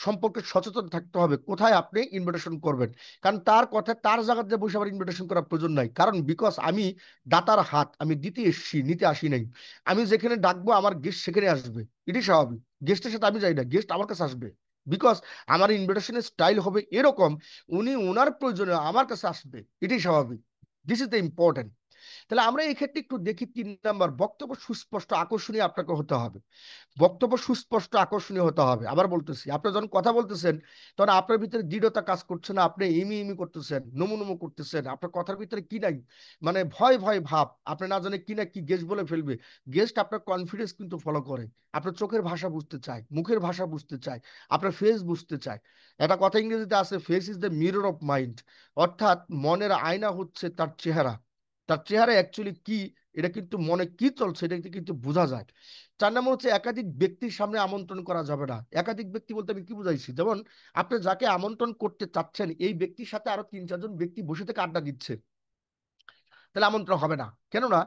সম্পর্কে সচেতন থাকতে হবে কোথায় আপনি ইনভিটেশন করবেন। কারণ তার কথা তার জায়গাতে বসে আবার ইনভিটেশন করার প্রয়োজন নাই। কারণ বিকজ আমি দাতার হাত, আমি দিতে এসেছি, নিতে আসি নাই। আমি যেখানে ডাকবো আমার গেস্ট সেখানে আসবে, এটাই স্বাভাবিক। গেস্টের সাথে আমি যাই না, গেস্ট আমার কাছে আসবে। বিকজ আমার ইনভিটেশনের স্টাইল হবে এরকম, উনি ওনার প্রয়োজনে আমার কাছে আসবে, এটাই স্বাভাবিক। This is the important. তাহলে আমরা এই ক্ষেত্রে একটু দেখি 3 নাম্বার, বক্তব্য সুস্পষ্ট আকর্ষণীয় আপনাকে হতে হবে। বক্তব্য সুস্পষ্ট আকর্ষণীয় হতে হবে। আবার বলতেছি, আপনি যখন কথা বলতেছেন তখন আপনার ভিতরে দৃঢ়তা কাজ করছে না, আপনি ইমি ইমি করতেছেন, নমু নমু করতেছেন, আপনার কথার ভিতরে কি নাই, মানে ভয় ভয় ভাব, আপনি না জানে কি না কি গেস্ট বলে ফেলবে। গেস্ট আপনার কনফিডেন্স কিন্তু ফলো করে, আপনার চোখের ভাষা বুঝতে চায়, মুখের ভাষা বুঝতে চায়, আপনার ফেস বুঝতে চায়। একটা কথা ইংরেজিতে আছে, face is the mirror of mind. অর্থাৎ মনের আয়না হচ্ছে তার চেহারা। তার চেহারা অ্যাকচুয়ালি কি, এটা কিন্তু মনে কি চলছে এটা কিন্তু বোঝা যায়। 4 নম্বর হচ্ছে একাধিক ব্যক্তির সামনে আমন্ত্রণ করা যাবে না। একাধিক ব্যক্তি বলতে আমি কি বুঝাইছি, যেমন আপনি যাকে আমন্ত্রণ করতে চাচ্ছেন এই ব্যক্তির সাথে আরো 3-4 জন ব্যক্তি বসে থেকে আড্ডা দিচ্ছে, তাহলে আমন্ত্রণ হবে না। কেননা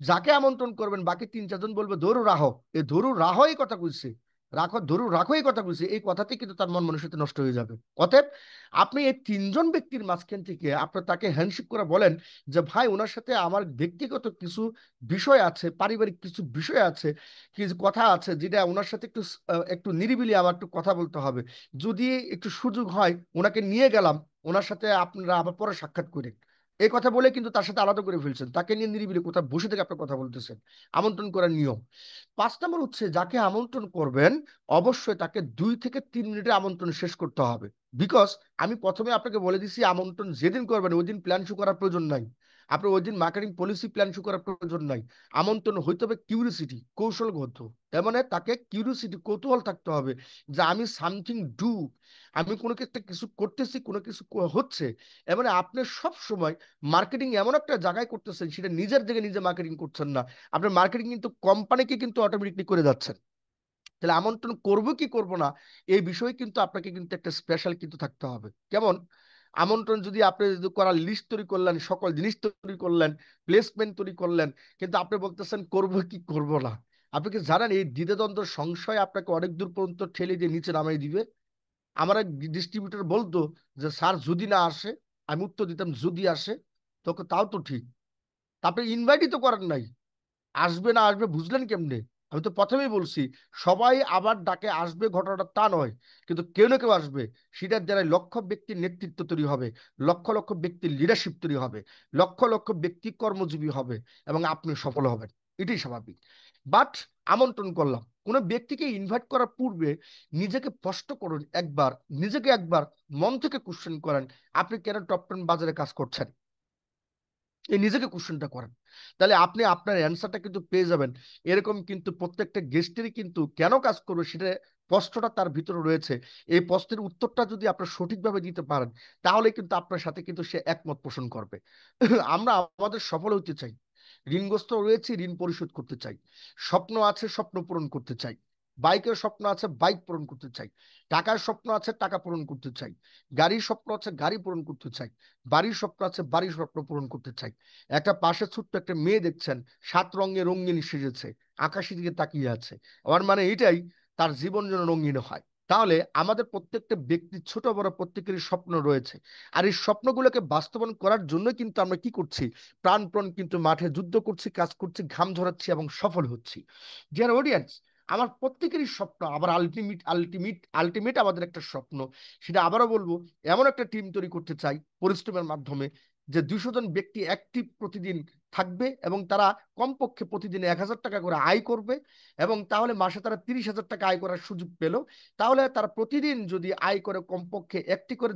যাকে আমন্ত্রণ করবেন বাকি 3-4 জন বলবে ধরু রাহো, এই ধরু রাহো এই কথা কইছে, রাখো ধরু রাখো এই কথা কইছে, এই কথাতেই কিন্তু তার মন মানসিকতা নষ্ট হয়ে যাবে। অতএব আপনি এই 3 জন ব্যক্তির মাঝখান থেকে আপনি তাকে হ্যান্ডশেক করে বলেন যে ভাই ওনার সাথে আমার ব্যক্তিগত কিছু বিষয় আছে, পারিবারিক কিছু বিষয় আছে, কিছু কথা আছে, যেটা ওনার সাথে একটু একটু নিরিবিলি আমার একটু কথা বলতে হবে। যদি একটু সুযোগ হয় ওনাকে নিয়ে গেলাম, ওনার সাথে আপনারা আবার পরে সাক্ষাৎ করেন। এই কথা বলে কিন্তু তার সাথে আলাদা করে ফেলছেন, তাকে নিয়ে নিরিবিলি কোথাও বসে থেকে আপনার কথা বলতেছেন। আমন্ত্রণ করার নিয়ম। 5 নম্বর হচ্ছে যাকে আমন্ত্রণ করবেন অবশ্যই তাকে 2 থেকে 3 মিনিটে আমন্ত্রণ শেষ করতে হবে। বিকজ আমি প্রথমে আপনাকে বলে দিছি আমন্ত্রণ যেদিন করবেন ওই দিন প্ল্যান শু করার প্রয়োজন নাই। আপনার ওই দিন মার্কেটিং পলিসি প্ল্যান শুরু করার প্রয়োজন নাই। আমন্ত্রণ হইতে হবে কিউরিসিটি, কৌশলগত। তার মানে তাকে কিউরিসিটি, কৌতূহল থাকতে হবে যে আমি সামথিং ডু, আমি কোনো একটা কিছু করতেছি, কোনো কিছু হচ্ছে। এর মানে আপনি সব সময় মার্কেটিং এমন একটা জায়গায় করতেছেন, সেটা নিজের দিকে নিজে মার্কেটিং করছেন না, আপনার মার্কেটিং কিন্তু কোম্পানিকে কিন্তু অটোমেটিকলি করে যাচ্ছেন। তাহলে আমন্ত্রণ করব কি করব না, এই বিষয়ে কিন্তু আপনাকে কিন্তু একটা স্পেশাল কিন্তু থাকতে হবে। কেমন আমন্ত্রণ যদি আপনি যদি করার লিস্ট তৈরি করলেন, সকল জিনিস তৈরি করলেন, প্লেসমেন্ট তৈরি করলেন, কিন্তু আপনি বলতেছেন করব কি করব না। আপনি কি জানেন এই দ্বিধাদ্বন্দ্ব সংশয় আপনাকে অনেক দূর পর্যন্ত ঠেলে দিয়ে নিচে নামিয়ে দিবে। আমার এক ডিস্ট্রিবিউটর বলতো যে স্যার যদি না আসে, আমি উত্তর দিতাম যদি আসে, তোকে তাও তো ঠিক, তারপরে ইনভাইটই তো করার নাই, আসবে না আসবে বুঝলেন কেমনে? আমি তো প্রথমেই বলছি, সবাই আবার ডাকে আসবে ঘটনাটা তা নয়, কিন্তু কেউ না কেউ আসবে। সেটার দ্বারা লক্ষ ব্যক্তির নেতৃত্ব তৈরি হবে, লক্ষ লক্ষ ব্যক্তির লিডারশিপ তৈরি হবে, লক্ষ লক্ষ ব্যক্তি কর্মজীবী হবে, এবং আপনি সফল হবেন। এটাই স্বাভাবিক। বাট আমন্ত্রণ করলাম, কোনো ব্যক্তিকে ইনভাইট করার পূর্বে নিজেকে প্রশ্ন করুন একবার, নিজেকে একবার মন থেকে কোশ্চেন করেন, আপনি কেন টপ 10 বাজারে কাজ করছেন। এই নিজেকে কোশ্চেনটা করেন, তাহলে আপনি আপনার অ্যান্সারটা কিন্তু পেয়ে যাবেন। এরকম কিন্তু প্রত্যেকটা গেস্টেরই কিন্তু কেন কাজ করবে সেটা প্রশ্নটা তার ভিতরে রয়েছে। এই প্রশ্নের উত্তরটা যদি আপনি সঠিকভাবে দিতে পারেন, তাহলে কিন্তু আপনার সাথে কিন্তু সে একমত পোষণ করবে। আমরা আমাদের সফল হতে চাই, ঋণগ্রস্ত রয়েছে, ঋণ পরিশোধ করতে চাই, স্বপ্ন আছে, স্বপ্ন পূরণ করতে চাই, বাইকের স্বপ্ন আছে, বাইক পূরণ করতে চাই, টাকার স্বপ্ন আছে, টাকা পূরণ করতে চাই, গাড়ির স্বপ্ন আছে, গাড়ি পূরণ করতে চাই, বাড়ির স্বপ্ন আছে, বাড়ির স্বপ্ন পূরণ করতে চাই। একটা পাশে ছোট্ট একটা মেয়ে দেখছেন, 7 রঙে রঙিন সেজেছে, আকাশের দিকে তাকিয়ে আছে, আমার মানে এটাই তার জীবন যেন রঙিন হয়। তাহলে আমাদের প্রত্যেকটা ব্যক্তির ছোট বড় প্রত্যেকেরই স্বপ্ন রয়েছে, আর এই স্বপ্নগুলোকে বাস্তবায়ন করার জন্য কিন্তু আমরা কি করছি, প্রাণপণ কিন্তু মাঠে যুদ্ধ করছি, কাজ করছি, ঘাম ঝরাচ্ছি এবং সফল হচ্ছি। ডিয়ার অডিয়েন্স, আমার প্রত্যেকেরই স্বপ্ন, আবার আলটিমেট আলটিমেট আলটিমেট আমাদের একটা স্বপ্ন, সেটা আবারও বলবো, এমন একটা টিম তৈরি করতে চাই পরিশ্রমের মাধ্যমে, যে 200 জন ব্যক্তি অ্যাক্টিভ প্রতিদিন থাকবে, এবং তারা কমপক্ষে প্রতিদিন 1,000 টাকা করে আয় করবে, এবং তাহলে মাসে তারা 30,000 টাকা আয় করার সুযোগ পেল। তাহলে তারা প্রতিদিন যদি আয় করে কমপক্ষে একটি করে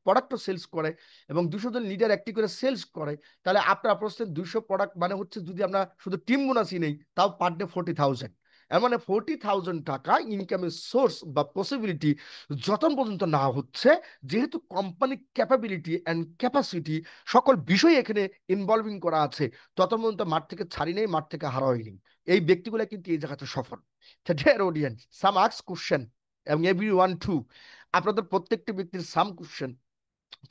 প্রোডাক্টও সেলস করে, এবং 200 জন লিডার একটি করে সেলস করে, তাহলে আপনারা প্রশ্ন 200 প্রোডাক্ট মানে হচ্ছে, যদি আমরা শুধু টিম বোনাসই নেই, তাও পার ডে 40,000। এর মানে 40,000 টাকা ইনকামের সোর্স বা পসিবিলিটি যতক্ষণ পর্যন্ত না হচ্ছে, যেহেতু কোম্পানি ক্যাপাবিলিটি অ্যান্ড ক্যাপাসিটি সকল বিষয় এখানে ইনভলভিং করা আছে, ততক্ষণ পর্যন্ত মাঠ থেকে ছাড়ি নেই, মাঠ থেকে হারা হয়নি। এই ব্যক্তিগুলো কিন্তু এই জায়গাতে সফল। ডিয়ার অডিয়েন্স, সাম আস্ক কোশ্চেন, এবং এভরি ওয়ান টু, আপনাদের প্রত্যেকটি ব্যক্তির সাম কোশ্চেন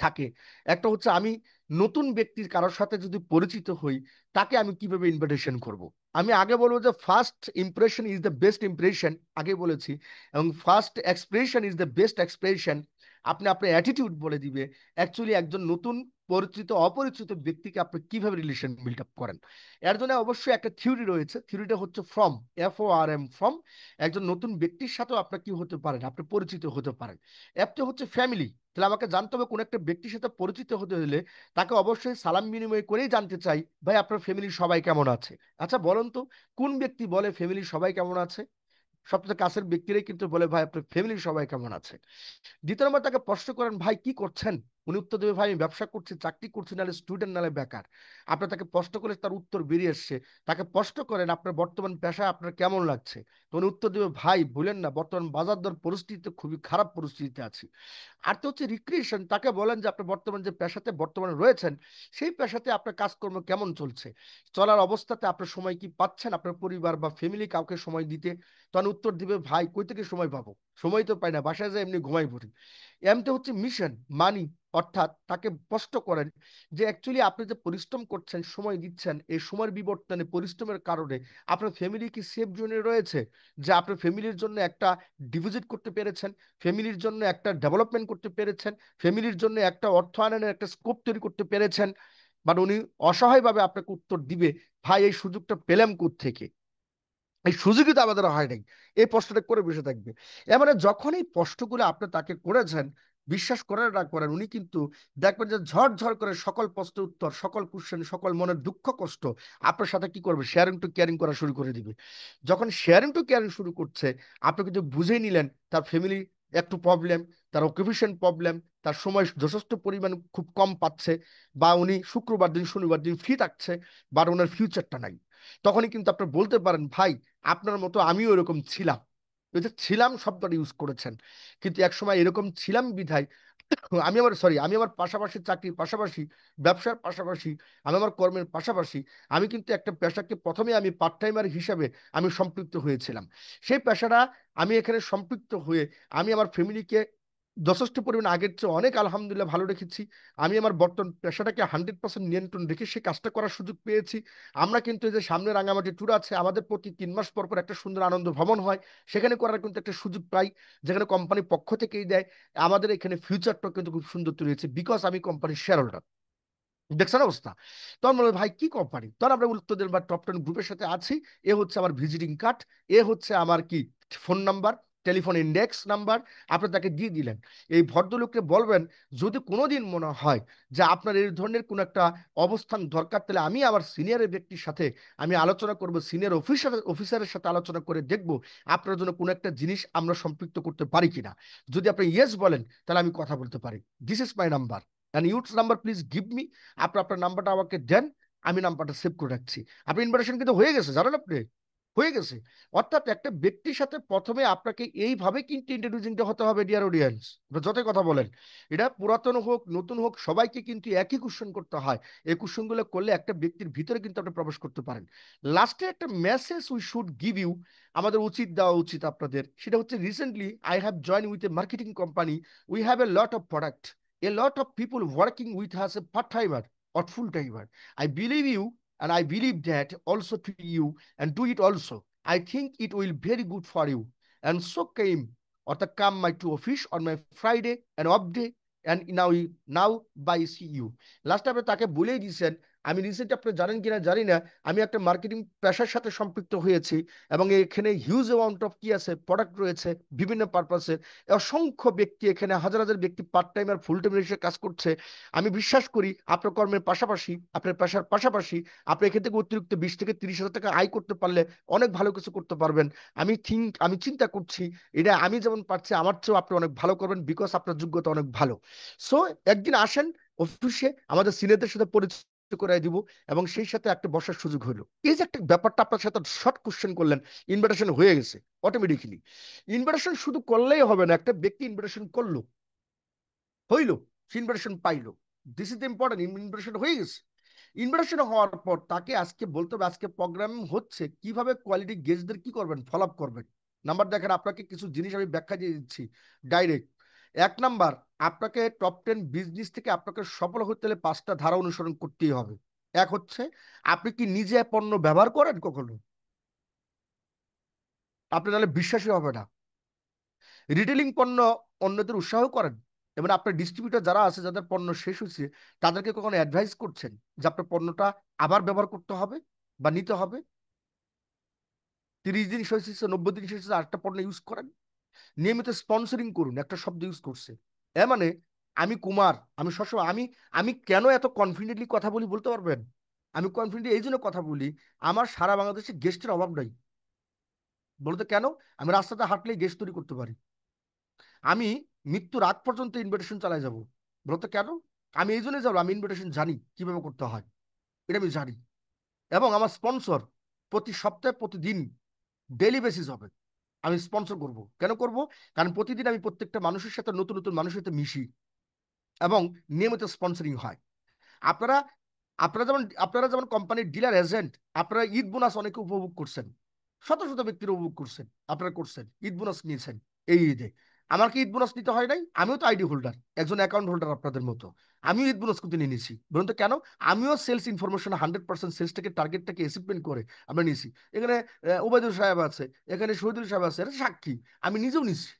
থাকে। একটা হচ্ছে, আমি নতুন ব্যক্তির কারোর সাথে যদি পরিচিত হই, তাকে আমি কিভাবে ইনভিটেশন করব। আমি আগে বলবো যে first impression is the best impression, আগে বলেছি, এবং first expression is the best expression. আপনি আপনার অ্যাটিটিউড বলে দিবে অ্যাকচুয়ালি একজন নতুন পরিচিত অপরিচিত ব্যক্তিকে আপনি কিভাবে রিলেশন বিল্ড আপ করেন। এর জন্য অবশ্যই একটা থিওরি রয়েছে, থিওরিটা হচ্ছে ফ্রম, FORM, ফ্রম। একজন নতুন ব্যক্তির সাথেও আপনার কি হতে পারেন, আপনি পরিচিত হতে পারেন। অ্যাপটা হচ্ছে ফ্যামিলি। তাহলে আমাকে জানতে হবে কোন একটা ব্যক্তির সাথে পরিচিত হতে হলে তাকে অবশ্যই সালাম বিনিময় করেই জানতে চাই, ভাই আপনার ফ্যামিলির সবাই কেমন আছে। আচ্ছা বলুন তো, কোন ব্যক্তি বলে ফ্যামিলির সবাই কেমন আছে? সবচেয়ে কাছের ব্যক্তিরাই কিন্তু বলে ভাই আপনার ফ্যামিলির সবাই কেমন আছে। দ্বিতীয় নম্বর তাকে প্রশ্ন করেন, ভাই কি করছেন? উনি উত্তর দেবে, ভাই আমি ব্যবসা করছি, চাকরি করছি, নাহলে স্টুডেন্ট, নাহলে বেকার। আপনার তাকে প্রশ্ন করে তার উত্তর বেরিয়ে এসছে, তাকে প্রশ্ন করেন আপনার বর্তমান পেশা আপনার কেমন লাগছে, তো উনি উত্তর দেবে, ভাই বলেন না, বর্তমান বাজার দর পরিস্থিতিতে খুবই খারাপ পরিস্থিতিতে আছি। আর তো হচ্ছে রিক্রিয়েশন, তাকে বলেন যে আপনি বর্তমান যে পেশাতে বর্তমানে রয়েছেন, সেই পেশাতে আপনার কাজকর্ম কেমন চলছে, চলার অবস্থাতে আপনার সময় কি পাচ্ছেন আপনার পরিবার বা ফ্যামিলি কাউকে সময় দিতে। তখন উত্তর দিবে, ভাই কই থেকে সময় পাবো, সময় তো পাই না, বাসায় যায় এমনি ঘুমাই পড়ি। এমটা হচ্ছে মিশন মানি, অর্থাৎ তাকে স্পষ্ট করেন যে অ্যাকচুয়ালি আপনি যে পরিশ্রম করছেন, সময় দিচ্ছেন, এই সময়ের বিবর্তনে পরিশ্রমের কারণে আপনার ফ্যামিলি কি সেফ জোনে রয়েছে, যে আপনার ফ্যামিলির জন্য একটা ডিপোজিট করতে পেরেছেন, ফ্যামিলির জন্য একটা ডেভেলপমেন্ট করতে পেরেছেন, ফ্যামিলির জন্য একটা অর্থায়নের একটা স্কোপ তৈরি করতে পেরেছেন। বাট উনি অসহায়ভাবে আপনাকে উত্তর দিবে, ভাই এই সুযোগটা পেলাম থেকে, এই সুযোগই তো আমাদের হয় নাই। এই প্রশ্নটা করে বসে থাকবে। এবারে যখন এই প্রশ্নগুলো আপনি তাকে করেছেন, বিশ্বাস করেন না করেন, উনি কিন্তু দেখবেন যে ঝড় করে সকল প্রশ্নের উত্তর, সকল কোশ্চেন, সকল মনের দুঃখ কষ্ট আপনার সাথে কি করবে, শেয়ারিং টু কেয়ারিং করা শুরু করে দিবে। যখন শেয়ারিং টু কেয়ারিং শুরু করছে, আপনি কিন্তু বুঝেই নিলেন তার ফ্যামিলি একটু প্রবলেম, তার অকুপেশন প্রবলেম, তার সময় যথেষ্ট পরিমাণ খুব কম পাচ্ছে, বা উনি শুক্রবার দিন শনিবার দিন ফ্রি থাকছে, বাট ওনার ফিউচারটা নাই, তখনই কিন্তু আপনি বলতে পারেন ভাই আপনার মতো আমিও এরকম ছিলাম। ওই যে ছিলাম শব্দটা ইউজ করেছেন, কিন্তু এক সময় এরকম ছিলাম বিধায় আমি আমার পাশাপাশি চাকরির পাশাপাশি, ব্যবসার পাশাপাশি, আমি আমার কর্মের পাশাপাশি, আমি কিন্তু একটা পেশাকে প্রথমে আমি পার্ট টাইমার হিসাবে আমি সম্পৃক্ত হয়েছিলাম। সেই পেশাটা আমি এখানে সম্পৃক্ত হয়ে আমি আমার ফ্যামিলিকে যথেষ্ট পরিমাণে আগের চেয়ে অনেক আলহামদুলিল্লাহ ভালো রেখেছি। আমি আমার বর্তমান পেশাটাকে 100% নিয়ন্ত্রণ রেখে সে কাজটা করার সুযোগ পেয়েছি। আমরা কিন্তু এই যে সামনে রাঙামাটি ট্যুর আছে, আমাদের প্রতি 3 মাস পর পর একটা সুন্দর আনন্দ ভ্রমণ হয়, সেখানে করার কিন্তু একটা সুযোগ পাই, যেখানে কোম্পানির পক্ষ থেকেই দেয়। আমাদের এখানে ফিউচারটা কিন্তু খুব সুন্দর তৈরি হয়েছে, বিকজ আমি কোম্পানির শেয়ার হোল্ডার। দেখছেন অবস্থা? তখন বলবে ভাই কি কোম্পানি, তখন আমরা উত্তর দিন বা টপ 10 গ্রুপের সাথে আছি। এ হচ্ছে আমার ভিজিটিং কার্ড, এ হচ্ছে আমার কি phone number, telephone index number, আপনি তাকে দিয়ে দিলেন। এই ভদ্রলোককে বলবেন যদি কোনোদিন মনে হয় যে আপনার এই ধরনের কোনো একটা অবস্থান দরকার, তাহলে আমি আমার সিনিয়র ব্যক্তির সাথে আমি আলোচনা করব, সিনিয়র অফিসারের সাথে আলোচনা করে দেখব আপনার জন্য কোনো একটা জিনিস আমরা সম্পৃক্ত করতে পারি কিনা। যদি আপনি ইয়েস বলেন তাহলে আমি কথা বলতে পারি। This is my number and your number please give me. আপনি আপনার নাম্বারটা আমাকে দেন, আমি নাম্বারটা সেভ করে রাখছি। আপনি ইনভাইটেশন কিন্তু হয়ে গেছে, জানেন আপনি, হয়ে গেছে। অর্থাৎ একটা ব্যক্তির সাথে প্রথমে আপনাকে এইভাবে কিন্তু ইন্ট্রোডিউসিংটা হতে হবে ডিয়ার অডিয়েন্স। যতই কথা বলেন, এটা পুরাতন হোক নতুন হোক সবাইকে কিন্তু একই কোশ্চেন করতে হয়। এই কোশ্চেনগুলো করলে একটা ব্যক্তির ভিতরে কিন্তু আপনি প্রবেশ করতে পারেন। লাস্টে একটা message we should give you, আমাদের উচিত দেওয়া উচিত আপনাদের, সেটা হচ্ছে recently I have join with a marketing company, we have a lot of product, a lot of people working with us a part-timer or full-timer. I believe you and I believe that also to you and do it also. I think it will very good for you. And so came or the come my to office on my Friday and off day and now by see you. Last আপনি তাকে বলেই দিয়েছেন, আমি রিসেন্ট আপনি জানেন কিনা জানি না, আমি একটা মার্কেটিং পেশার সাথে সম্পৃক্ত হয়েছি, এবং এখানে হিউজ অ্যামাউন্ট অফ কি আছে প্রোডাক্ট রয়েছে বিভিন্ন পারপাসে। অসংখ্য ব্যক্তি এখানে হাজার হাজার ব্যক্তি পার্ট টাইম আর ফুল টাইম হিসেবে কাজ করছে। আমি বিশ্বাস করি আপনার কর্মের পাশাপাশি আপনার পেশার পাশাপাশি আপনি এখান থেকে অতিরিক্ত 20 থেকে 30 হাজার টাকা আয় করতে পারলে অনেক ভালো কিছু করতে পারবেন। আমি চিন্তা করছি এটা আমি যেমন পারছি আমার চেয়েও আপনি অনেক ভালো করবেন, বিকজ আপনার যোগ্যতা অনেক ভালো। সো একদিন আসেন অফিসে, আমাদের সিনিয়রদের সাথে পরিচয় করে দিব, এবং সেই সাথে একটা বসার সুযোগ হলো। এই যে একটা ব্যাপারটা আপনার সাথে শর্ট কোশ্চেন করলেন, ইনভিটেশন হয়ে গেছে অটোমেটিক্যালি। ইনভিটেশন শুধু করলেই হবে না, একটা ব্যক্তি ইনভিটেশন করলো, হইলো, সে ইনভিটেশন পাইলো, this is the important, invitation হয়ে গেছে। ইনভিটেশন হওয়ার পর তাকে আজকে বলতে হবে আজকে প্রোগ্রাম হচ্ছে কিভাবে কোয়ালিটি গেস্টদের কি করবেন, ফলো আপ করবেন। নাম্বার দেখেন, আপনাকে কিছু জিনিস আমি ব্যাখ্যা দিয়ে দিচ্ছি ডাইরেক্ট। 1 নাম্বার, আপনাকে টপ 10 বিজনেস থেকে আপনাকে সফল হতে হলে 5টা ধারা অনুসরণ করতেই হবে। এক হচ্ছে, আপনি কি নিজে পণ্য ব্যবহার করেন কখনো? আপনি তাহলে বিশ্বাসী হবে না। রিটেলিং পণ্য অন্যদের উৎসাহ করেন, এবং আপনার ডিস্ট্রিবিউটর যারা আছে যাদের পণ্য শেষ হয়েছে তাদেরকে কখনো অ্যাডভাইস করছেন যে আপনার পণ্যটা আবার ব্যবহার করতে হবে বা নিতে হবে? 30 দিন শেষ হয়েছে, 90 দিন শেষ হয়েছে, আরেকটা পণ্য ইউজ করেন। নিয়মিত স্পন্সরিং করুন, একটা শব্দ ইউজ করছে, এ মানে আমি কুমার, আমি সবসময় আমি আমি কেন এত কনফিডেন্টলি কথা বলি বলতে পারবেন? আমি কনফিডেন্টলি এই জন্য কথা বলি, আমার সারা বাংলাদেশে গেস্টের অভাব নাই। বলতে কেন? আমি রাস্তাতে হাঁটলেই গেস্ট তৈরি করতে পারি। আমি মৃত্যুর আগ পর্যন্ত ইনভিটেশন চালাই যাব। বলতে কেন? আমি এই জন্য যাবো, আমি ইনভিটেশন জানি কিভাবে করতে হয়, এটা আমি জানি। এবং আমার স্পন্সর প্রতি সপ্তাহে প্রতিদিন ডেইলি বেসিস হবে। আমি স্পন্সর করব, কেন করব? কারণ প্রতিদিন আমি প্রত্যেকটা মানুষের সাথে নতুন নতুন মানুষের সাথে মিশি, এবং নিয়মিত স্পন্সরিং হয়। আপনারা আপনারা যেমন কোম্পানির ডিলার এজেন্ট, আপনারা ঈদ বোনাস অনেকে উপভোগ করছেন, শত শত ব্যক্তির উপভোগ করছেন, আপনারা করছেন, ঈদ বোনাস নিয়েছেন এই ঈদে। আমার কি ঈদ বোনাস নিতে হয় নাই? আমিও তো আইডি হোল্ডার, একজন অ্যাকাউন্ট হোল্ডার আপনাদের মতো। আমিও ঈদ বোনাস কিন্তু নিয়ে নিয়েছি, বলুন তো কেন? আমিও সেলস ইনফরমেশন 100% সেলসটাকে টার্গেটটাকে অ্যাচিভমেন্ট করে আমরা নিয়েছি। এখানে ওবায়দুল সাহেব আছে, এখানে শহীদুল সাহেব আছে, এটা সাক্ষী, আমি নিজেও নিচ্ছি।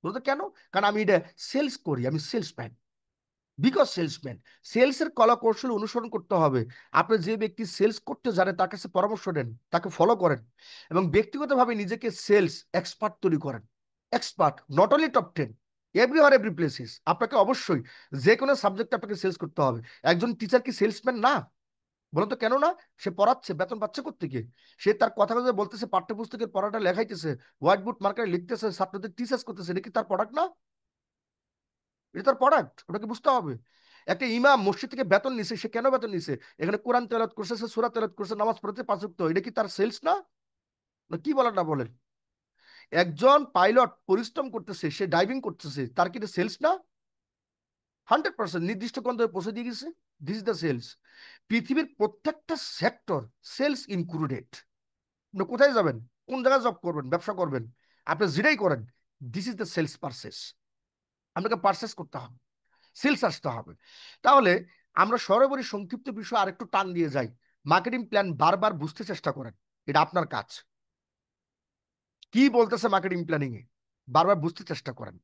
বলতো কেন? কারণ আমি এটা সেলস করি, আমি সেলসম্যান, বিকজ সেলসম্যান। সেলসের কলা কৌশল অনুসরণ করতে হবে। আপনি যে ব্যক্তি সেলস করতে জানে তার কাছে পরামর্শ নেন, তাকে ফলো করেন, এবং ব্যক্তিগতভাবে নিজেকে সেলস এক্সপার্ট তৈরি করেন। Expert not only top 10, everywhere every places. আপনাকে অবশ্যই যে কোনো সাবজেক্টে আপনাকে সেলস করতে হবে। একজন টিচার কি সেলসম্যান না? বলুন তো কেন না? সে পড়াচ্ছে, বেতন পাচ্ছে কোত্থেকে? সে তার কথা কথা বলতেছে, পাঠ্যপুস্তকের পড়াটা লেখাইতেছে, হোয়াইট বোর্ড মার্কারে লিখতেছে, ছাত্রদের টিচার্স করতেছে, এটা কি তার প্রোডাক্ট না? এটা তার প্রোডাক্ট, ওটাকে বুঝতে হবে। একটা ইমাম মসজিদ থেকে বেতন নিছে, সে কেন বেতন নিছে? এখানে কোরআন তেলাওয়াত করছে, সে সূরা তেলাওয়াত করছে, নামাজ পড়তে 5 ওয়াক্ত, এটা কি তার সেলস না? না কি বলেন না বলেন? একজন পাইলট পরিশ্রম করতেছে, সে ডাইভিং করতেছে, তার কি এটা সেলস না? 100% নির্দিষ্ট গন্তব্যে পৌঁছে দিয়ে গেছে। This is the sales. পৃথিবীর প্রত্যেকটা সেক্টর সেলস ইনক্লুডেড। আপনি কোথায় যাবেন, কোন জায়গায় জব করবেন, ব্যবসা করবেন, আপনি যেটাই করেন, this is the sales purchase. আপনাকে পারচেস করতে হবে, সেলস আসতে হবে। তাহলে আমরা সর্বোপরি সংক্ষিপ্ত বিষয় আরেকটু টান দিয়ে যাই। মার্কেটিং প্ল্যান বারবার বুঝতে চেষ্টা করেন, এটা আপনার কাজ। কি বলতেছে মার্কেটিং প্ল্যানিং এ, বারবার বুঝতে চেষ্টা করেন।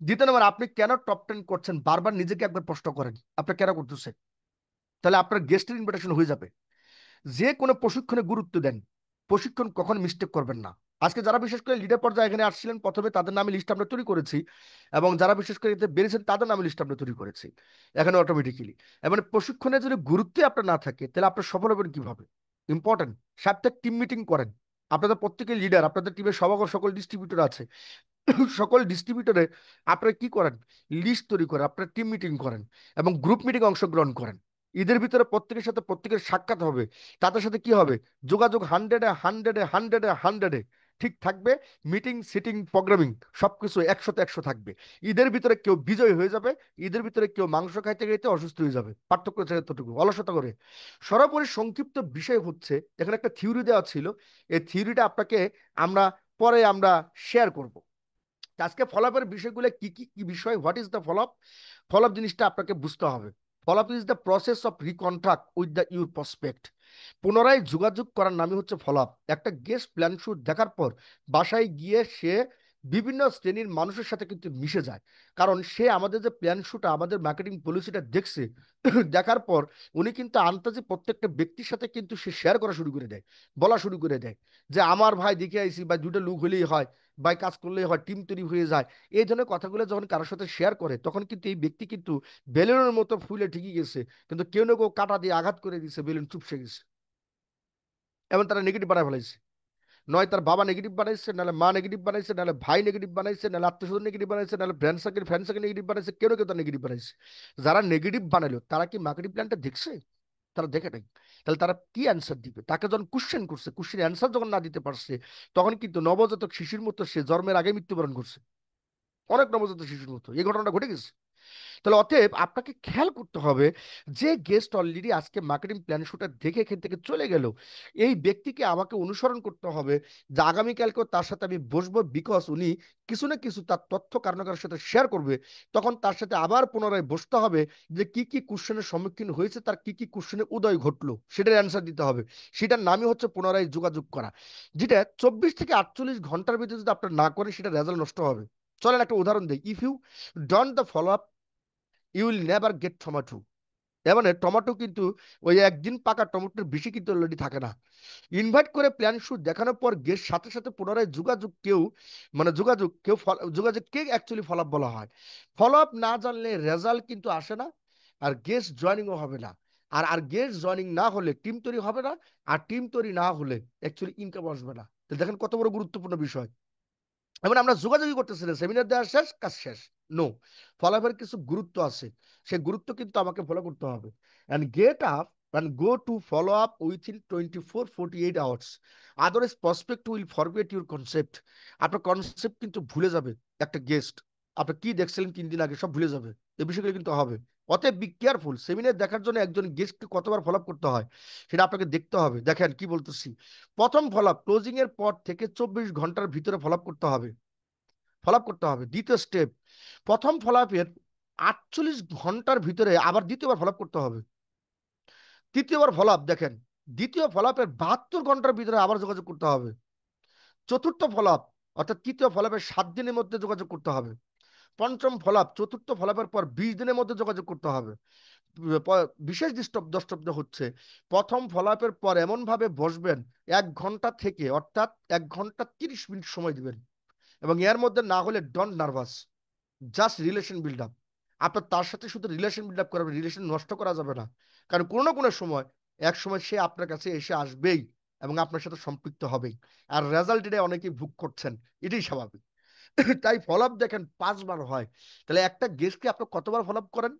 দ্বিতীয় নম্বর, আপনি কেন টপ 10 করছেন, বারবার নিজেকে একবার প্রশ্ন করেন, আপনি কেন করতেছেন। তাহলে আপনার গেস্টের ইনভিটেশন হয়ে যাবে। যে কোনো প্রশিক্ষণে গুরুত্ব দেন, প্রশিক্ষণ কখন মিস্টেক করবেন না। আজকে যারা বিশেষ করে লিডার পর্যায়ে এখানে আসছিলেন প্রথমে, তাদের নামে লিস্ট আমরা তৈরি করেছি, এবং যারা বিশেষ করে এতে বেরিয়েছেন তাদের নামে লিস্ট আমরা তৈরি করেছি এখানে অটোমেটিক্যালি। এবং প্রশিক্ষণে যদি গুরুত্ব আপনার না থাকে, তাহলে আপনার সফল হবেন কিভাবে? ইম্পর্টেন্ট। সাপ্তাহিক টিম মিটিং করেন। আপনাদের প্রত্যেকের লিডার, আপনাদের টিমের সভাপতি, সকল ডিস্ট্রিবিউটর আছে, সকল ডিস্ট্রিবিউটরে আপনারা কি করেন, লিস্ট তৈরি করেন, আপনারা টিম মিটিং করেন এবং গ্রুপ মিটিং অংশগ্রহণ করেন। ঈদের ভিতরে প্রত্যেকের সাথে প্রত্যেকের সাক্ষাৎ হবে, তাদের সাথে কি হবে, যোগাযোগ 100-এ ঠিক থাকবে। মিটিং সিটিং প্রোগ্রামিং সবকিছু 100-তে 100 থাকবে। ঈদের ভিতরে কেউ বিজয় হয়ে যাবে, ঈদের ভিতরে কেউ মাংস খাইতে খাইতে অসুস্থ হয়ে যাবে, পার্থক্য হচ্ছে এতটুকু, অলসতা করে। সর্বোপরি সংক্ষিপ্ত বিষয় হচ্ছে, এখানে একটা থিওরি দেওয়া ছিল, এই থিওরিটা আপনাকে আমরা পরে আমরা শেয়ার করব। আজকে ফলোআপের বিষয়গুলো কি কি কি বিষয়, what is the follow up. Follow up জিনিসটা আপনাকে বুঝতে হবে। Follow up is the process of recontact with the your prospect. পুনরায় যোগাযোগ করার নামই হচ্ছে ফলোআপ। একটা গেস্ট প্ল্যান শুট দেখার পর বাসায় গিয়ে সে বিভিন্ন শ্রেণীর মানুষের সাথে কিন্তু মিশে যায়, কারণ সে আমাদের যে প্ল্যান শুট, আমাদের মার্কেটিং পলিসিটা দেখছে। দেখার পর উনি কিন্তু আন্তাজে প্রত্যেকটা ব্যক্তির সাথে কিন্তু সে শেয়ার করা শুরু করে দেয়, বলা শুরু করে দেয় যে আমার ভাই দেখে আইসি, বা দুটো লোক হলেই হয়, বাই কাজ করলেই হয়, টিম তৈরি হয়ে যায়। এই ধরনের কথাগুলো যখন কারোর সাথে শেয়ার করে, তখন কিন্তু এই ব্যক্তি কিন্তু বেলুনের মতো ফুলে ঠিকই গেছে, কিন্তু কেউ না কেউ কাটা দিয়ে আঘাত করে দিছে, বেলুন চুপসে গেছে, এবং তারা নেগেটিভ বানায় ফেলাইছে। নয় তার বাবা নেগেটিভ বানাইছে, নাহলে মা নেগেটিভ বানাইছে, নাহলে ভাই নেগেটিভ বানাইছে, নাহলে আত্মীয় স্বজন নেগেটিভ বানাইছে, নাহলে ফ্রেন্ড সার্কেল নেগেটিভ বানাইছে, কেউ না কেউ তার নেগেটিভ বানাইছে। যারা নেগেটিভ বানাইলো তারা কি মার্কেটিং প্ল্যানটা দেখছে? তারা দেখে নাই। তাহলে তারা কি অ্যান্সার দিবে? তাকে যখন কোশ্চেন করছে, কোশ্চেন অ্যান্সার যখন না দিতে পারছে, তখন কিন্তু নবজাতক শিশুর মতো সে জন্মের আগে মৃত্যুবরণ করছে। অনেক নবজাতক শিশুর মতো এই ঘটনাটা ঘটে গেছে। তাহলে অতএব আপনাকে খেয়াল করতে হবে, যে গেস্ট অলরেডি আজকে মার্কেটিং প্ল্যান শুটটা দেখে এখান থেকে চলে গেল, এই ব্যক্তিকে আমাকে অনুসরণ করতে হবে, যে আগামীকালকেও তার সাথে আমি বসবো, বিকজ উনি কিছু না কিছু তার তথ্য কারো কারোর সাথে শেয়ার করবে। তখন তার সাথে আবার পুনরায় বসতে হবে, যে কি কি কোশ্চেনের সম্মুখীন হয়েছে, তার কি কি কোশ্চেনের উদয় ঘটলো, সেটার অ্যান্সার দিতে হবে। সেটার নামই হচ্ছে পুনরায় যোগাযোগ করা, যেটা 24 থেকে 48 ঘন্টার ভিতরে যদি আপনার না করেন, সেটা রেজাল্ট নষ্ট হবে। চলেন একটা উদাহরণ দিই। If you don't the follow up, you will never get tomato. এর মানে টমেটো কিন্তু ওই একদিন পাকা টমেটোর বেশি কিন্তু অলরেডি থাকে না। ইনভাইট করে প্ল্যান শুট দেখানোর পর গেস্ট সাথে সাথে পুনরায় যোগাযোগ কেউ, মানে যোগাযোগ কেউ যোগাযোগ কে অ্যাকচুয়ালি ফলো আপ বলা হয়। ফলো আপ না জানলে রেজাল্ট কিন্তু আসে না, আর গেস্ট জয়নিংও হবে না। আর আর গেস্ট জয়নিং না হলে টিম তৈরি হবে না, আর টিম তৈরি না হলে অ্যাকচুয়ালি ইনকাম আসবে না। তো দেখেন কত বড় গুরুত্বপূর্ণ বিষয়। এমন আমরা যোগাযোগই করতেছি না, সেমিনার দেওয়া শেষ, কাজ শেষ। নো, ফলাফলের কিছু গুরুত্ব আছে, সেই গুরুত্ব কিন্তু আমাকে ফলো করতে হবে। And get up and go to follow up within 24-48 hours. Otherwise, prospect will forget your concept. আপনার কনসেপ্ট কিন্তু ভুলে যাবে। একটা গেস্ট আপনি কি দেখছিলেন 3 দিন আগে সব ভুলে যাবে। এই বিষয়গুলো কিন্তু হবে। অতএব বি কেয়ারফুল। সেমিনার দেখার জন্য একজন গেস্টকে কতবার ফলো আপ করতে হয়, সেটা আপনাকে দেখতে হবে। দেখেন কি বলতেছি। প্রথম ফলো আপ ক্লোজিং এর পর থেকে 24 ঘন্টার ভিতরে ফলো আপ করতে হবে, ফলো আপ করতে হবে। দ্বিতীয় স্টেপ, প্রথম ফলো আপের 48 ঘন্টার ভিতরে আবার দ্বিতীয়বার ফলো আপ করতে হবে। তৃতীয়বার ফলো আপ দেখেন, দ্বিতীয় ফলো আপের 72 ঘন্টার ভিতরে আবার যোগাযোগ করতে হবে। চতুর্থ ফলো আপ, অর্থাৎ তৃতীয় ফলো আপের 7 দিনের মধ্যে যোগাযোগ করতে হবে। পঞ্চম ফলো আপ, চতুর্থ ফলো আপের পর 20 দিনের মধ্যে যোগাযোগ করতে হবে। বিশেষ দ্রষ্টব্য হচ্ছে, প্রথম ফলো আপের পর এমন ভাবে বসবেন, 1 ঘন্টা থেকে, অর্থাৎ 1 ঘন্টা 30 মিনিট সময় দিবেন, এবং এর মধ্যে না হলে don't nervous, just relation build up. আপনার তার সাথে শুধু রিলেশন বিল্ড আপ করাবেন, রিলেশন নষ্ট করা যাবে না। কারণ কোনো না কোনো সময় এক সময় সে আপনার কাছে এসে আসবেই এবং আপনার সাথে সম্পৃক্ত হবেই। আর রেজাল্ট এটা অনেকেই ভোগ করছেন, এটাই স্বাভাবিক। তাই ফলো আপ দেখেন 5 বার হয়, তাহলে একটা গেস্টকে আপনি কতবার ফলো আপ করেন?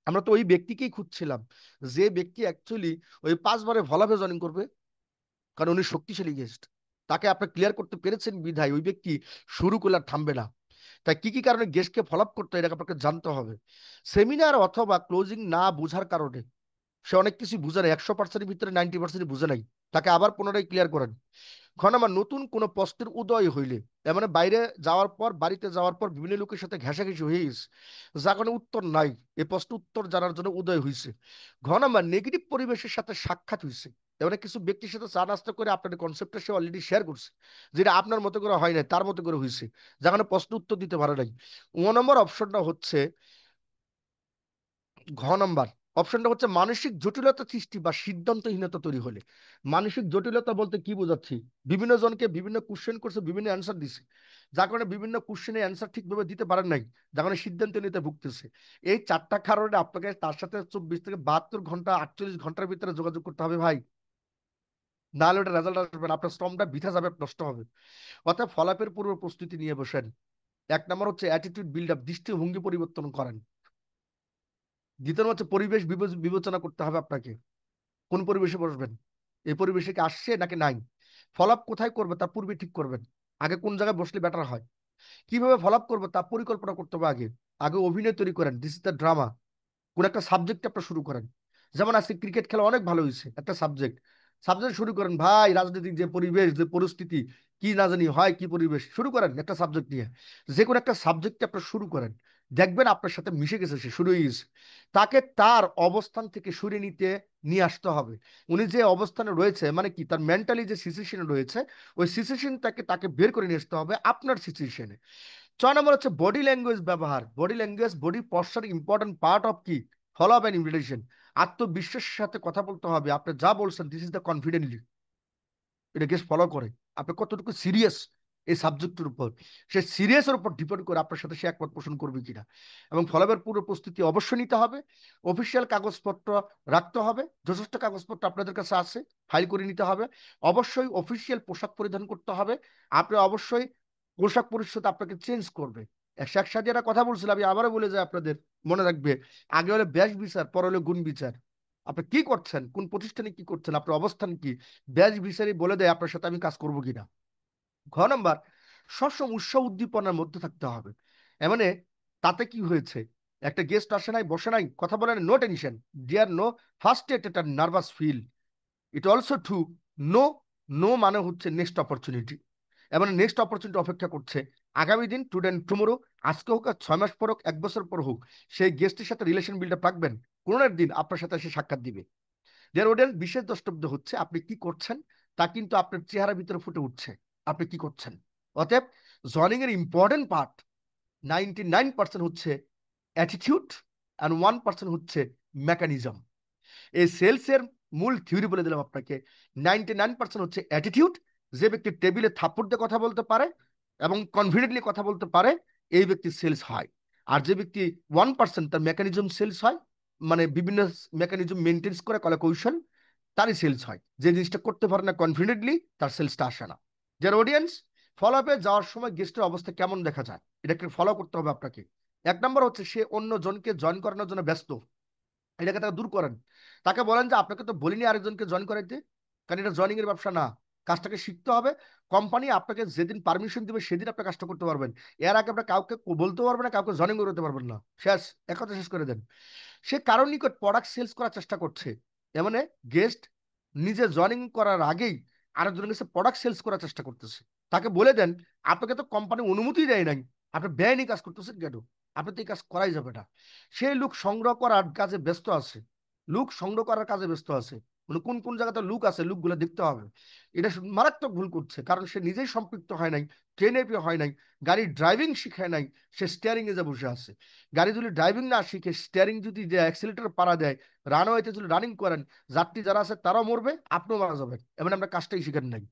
আমরা তো ওই ব্যক্তিকেই খুঁজছিলাম যে ব্যক্তি অ্যাকচুয়ালি ওই 5 বারে ফলো আপে জয়েন করবে, কারণ উনি শক্তিশালী গেস্ট। তাকে আপনি ক্লিয়ার করতে পেরেছেন বিধায় ওই ব্যক্তি শুরু করলে আর থামবে না। তাই কি কি কারণে গেস্টকে ফলো আপ করতে হয় এটা আপনাকে জানতে হবে। সেমিনার অথবা ক্লোজিং না বোঝার কারণে সে অনেক কিছু বুঝে নাই, 100%-এর ভিতরে 90% বুঝে নাই, তাকে আবার পুনরায় ক্লিয়ার করেন। এখন আমার নতুন কোনো প্রশ্নের উদয় হইলে, তার মানে বাইরে যাওয়ার পর বাড়িতে যাওয়ার পর বিভিন্ন লোকের সাথে ঘেঁষাঘেঁষি হয়ে গেছে, যা কোনো উত্তর নাই, এই প্রশ্ন উত্তর জানার জন্য উদয় হয়েছে। ঘন আমার নেগেটিভ পরিবেশের সাথে সাক্ষাৎ হয়েছে, এবারে কিছু ব্যক্তির সাথে চা নাস্তা করে আপনার কনসেপ্টটা সে অলরেডি শেয়ার করছে, যেটা আপনার মতো করে হয় নাই, তার মতো করে হয়েছে, যেখানে প্রশ্ন উত্তর দিতে পারে নাই। 1 নম্বর অপশনটা হচ্ছে, ঘ নাম্বার অপশনটা হচ্ছে মানসিক জটিলতা সৃষ্টি বা সিদ্ধান্তহীনতা তৈরি হলে। মানসিক জটিলতা বলতে কি বোঝাচ্ছি? বিভিন্ন জনকে বিভিন্ন কোশ্চেন করছে, বিভিন্ন অ্যান্সার দিছে, যার কারণে বিভিন্ন কোশ্চেনের অ্যান্সার ঠিকভাবে দিতে পারেন নাই, যার কারণে সিদ্ধান্ত নিতে ভুগতেছে। এই 4টা কারণে আপনাকে তার সাথে 24 থেকে 72 ঘন্টা 48 ঘন্টার ভিতরে যোগাযোগ করতে হবে ভাই, নাহলে ওটা রেজাল্ট আসবে না, আপনার শ্রমটা বৃথা যাবে, নষ্ট হবে। অর্থাৎ ফলাফলের পূর্ব প্রস্তুতি নিয়ে বসেন। 1 নম্বর হচ্ছে অ্যাটিটিউড বিল্ড আপ, দৃষ্টিভঙ্গি পরিবর্তন করেন। 2 নম্বর হচ্ছে পরিবেশ বিবেচনা করতে হবে আপনাকে, কোন পরিবেশে বসবেন, এই পরিবেশে কি আসছে নাকি নাই। ফলো আপ কোথায় করবে তার পূর্বে ঠিক করবেন, আগে কোন জায়গায় বসলে বেটার হয়। কিভাবে ফলো আপ করবো তার পরিকল্পনা করতে হবে আগে। আগে অভিনয় তৈরি করেন, দিস ইজ দ্য ড্রামা। কোন একটা সাবজেক্ট আপনার শুরু করেন, যেমন আজকে ক্রিকেট খেলা অনেক ভালো হয়েছে, একটা সাবজেক্ট, সাবজেক্ট শুরু করেন ভাই। রাজনৈতিক যে পরিবেশ, যে পরিস্থিতি, কি না জানি হয় কি পরিবেশ, শুরু করেন একটা সাবজেক্ট নিয়ে। যে কোনো একটা সাবজেক্ট আপনার শুরু করেন, দেখবেন আপনার সাথে মিশে গেছে, সে শুরু হয়ে গেছে। তাকে তার অবস্থান থেকে সরিয়ে নিয়ে আসতে হবে। উনি যে অবস্থানে রয়েছে, মানে কি তার মেন্টালি যে সিচুয়েশনে রয়েছে, ওই সিচুয়েশনটাকে তাকে বের করে নিয়ে আসতে হবে আপনার সিচুয়েশনে। 6 নম্বর হচ্ছে বডি ল্যাঙ্গুয়েজ ব্যবহার। Body language, body posture important part of কি ফলো আপ অ্যান্ড ইনভিটেশন। আত্মবিশ্বাসের সাথে কথা বলতে হবে, আপনি যা বলছেন দিস ইজ দ্য কনফিডেন্টলি, এটা গেস ফলো করে আপনি কতটুকু সিরিয়াস এই সাবজেক্টের উপর। সে সিরিয়াসের উপর ডিপেন্ড করে আপনার সাথে সে একমত পোষণ করবে কিনা। এবং ফলোআপের পুরো প্রস্তুতি অবশ্যই নিতে হবে। অফিসিয়াল কাগজপত্র রাখতে হবে, যথেষ্ট কাগজপত্র আপনাদের কাছে আছে, ফাইল করে নিতে হবে। অবশ্যই অফিসিয়াল পোশাক পরিধান করতে হবে। আপনি অবশ্যই পোশাক পরিচ্ছদ আপনাকে চেঞ্জ করবে। একসাথে একটা কথা বলছিলাম, আমি আবারও বলে যাই আপনাদের, মনে রাখবে, আগে হলে ব্যাস বিচার, পরে হলে গুণ বিচার। আপনি কি করছেন, কোন প্রতিষ্ঠানে কি করছেন, আপনার অবস্থান কি, ব্যাচ বিচারই বলে দেয় আপনার সাথে আমি কাজ করবো কিনা। ঘ নাম্বার, সবসময় উৎসাহ উদ্দীপনার মধ্যে থাকতে হবে। মানে তাতে কি হয়েছে, একটা গেস্ট আসে নাই, বসে নাই, কথা বলে no tension, dear no first এটা nervous feel, it also to know. No মানে হচ্ছে নেক্সট অপরচুনিটি, এবার নেক্সট অপরচুনিটি অপেক্ষা করছে আগামী দিন, টুডে এন্ড টুমোরো। আজকে হোক আর 6 মাস পর হোক, 1 বছর পর হোক, সেই গেস্টের সাথে রিলেশন বিল্ড আপ রাখবেন। কোনো একদিন আপনার সাথে এসে সাক্ষাৎ দিবে। যার অডিয়েন্স বিশেষ দ্রষ্টব্য হচ্ছে আপনি কি করছেন, তা কিন্তু আপনার চেহারার ভিতরে ফুটে উঠছে, আপনি কি করছেন। অতএব জয়নিং এর ইম্পর্টেন্ট পার্ট 99% হচ্ছে অ্যাটিটিউড, অ্যান্ড 1% হচ্ছে মেকানিজম। এই সেলস এর মূল থিওরি বলে দিলাম আপনাকে। 99% হচ্ছে অ্যাটিটিউড, যে ব্যক্তি টেবিলে থাপ্পড় দিয়ে কথা বলতে পারে এবং কনফিডেন্টলি কথা বলতে পারে, এই ব্যক্তি সেলস হয়। আর যে ব্যক্তি 1% তার মেকানিজম সেলস হয়, মানে বিভিন্ন মেকানিজম মেনটেন্স করে কলা কৌশল, তারই সেলস হয়। যে জিনিসটা করতে পারে না কনফিডেন্টলি, তার সেলসটা আসে না। যার অডিয়েন্স, ফলো আপে যাওয়ার সময় গেস্টের অবস্থা কেমন দেখা যায়, এটাকে ফলো করতে হবে আপনাকে। 1 নম্বর হচ্ছে সে অন্য জনকে জয়েন করানোর জন্য ব্যস্ত, এটাকে তাকে দূর করেন। তাকে বলেন যে আপনাকে তো বলিনি আরেকজনকে জয়েন করাইতে, কারণ এটা জয়নিং এর ব্যবসা না, কাজটাকে শিখতে হবে। কোম্পানি আপনাকে যেদিন পারমিশন দিবে সেদিন আপনি কাজটা করতে পারবেন, এর আগে আপনার কাউকে বলতে পারবেন না, কাউকে জয়েনিং করতে পারবেন না, শেষ, এক কথা শেষ করে দেন। সে কারোর নিকট প্রোডাক্ট সেলস করার চেষ্টা করছে, এ মানে গেস্ট নিজে জয়েনিং করার আগেই আরেকজনের কাছে প্রোডাক্ট সেলস করার চেষ্টা করতেছে। তাকে বলে দেন আপনাকে তো কোম্পানি অনুমতি দেয় নাই, আপনি বেআইনি কাজ করতেছেন কেন, আপনি তো এই কাজ করাই যাবে না। সে লোক সংগ্রহ করার কাজে ব্যস্ত আছে, লোক সংগ্রহ করার কাজে ব্যস্ত আছে, মানে কোন কোন জায়গাতে লোক আছে লোকগুলো দেখতে হবে। এটা মারাত্মক ভুল করছে, কারণ সে নিজেই সম্পৃক্ত হয় নাই, ট্রেনে হয় নাই, গাড়ি ড্রাইভিং শিখায় নাই, সে স্টিয়ারিং এ যে বসে আছে। গাড়ি যদি ড্রাইভিং না শিখে স্টিয়ারিং যদি যে অ্যাক্সিলেটর পাড়া দেয়, রানওয়েতে যদি রানিং করেন, যাত্রী যারা আছে তারাও মরবে, আপনিও মারা যাবেন, এমন আমরা কাজটাই শিখেন নাই।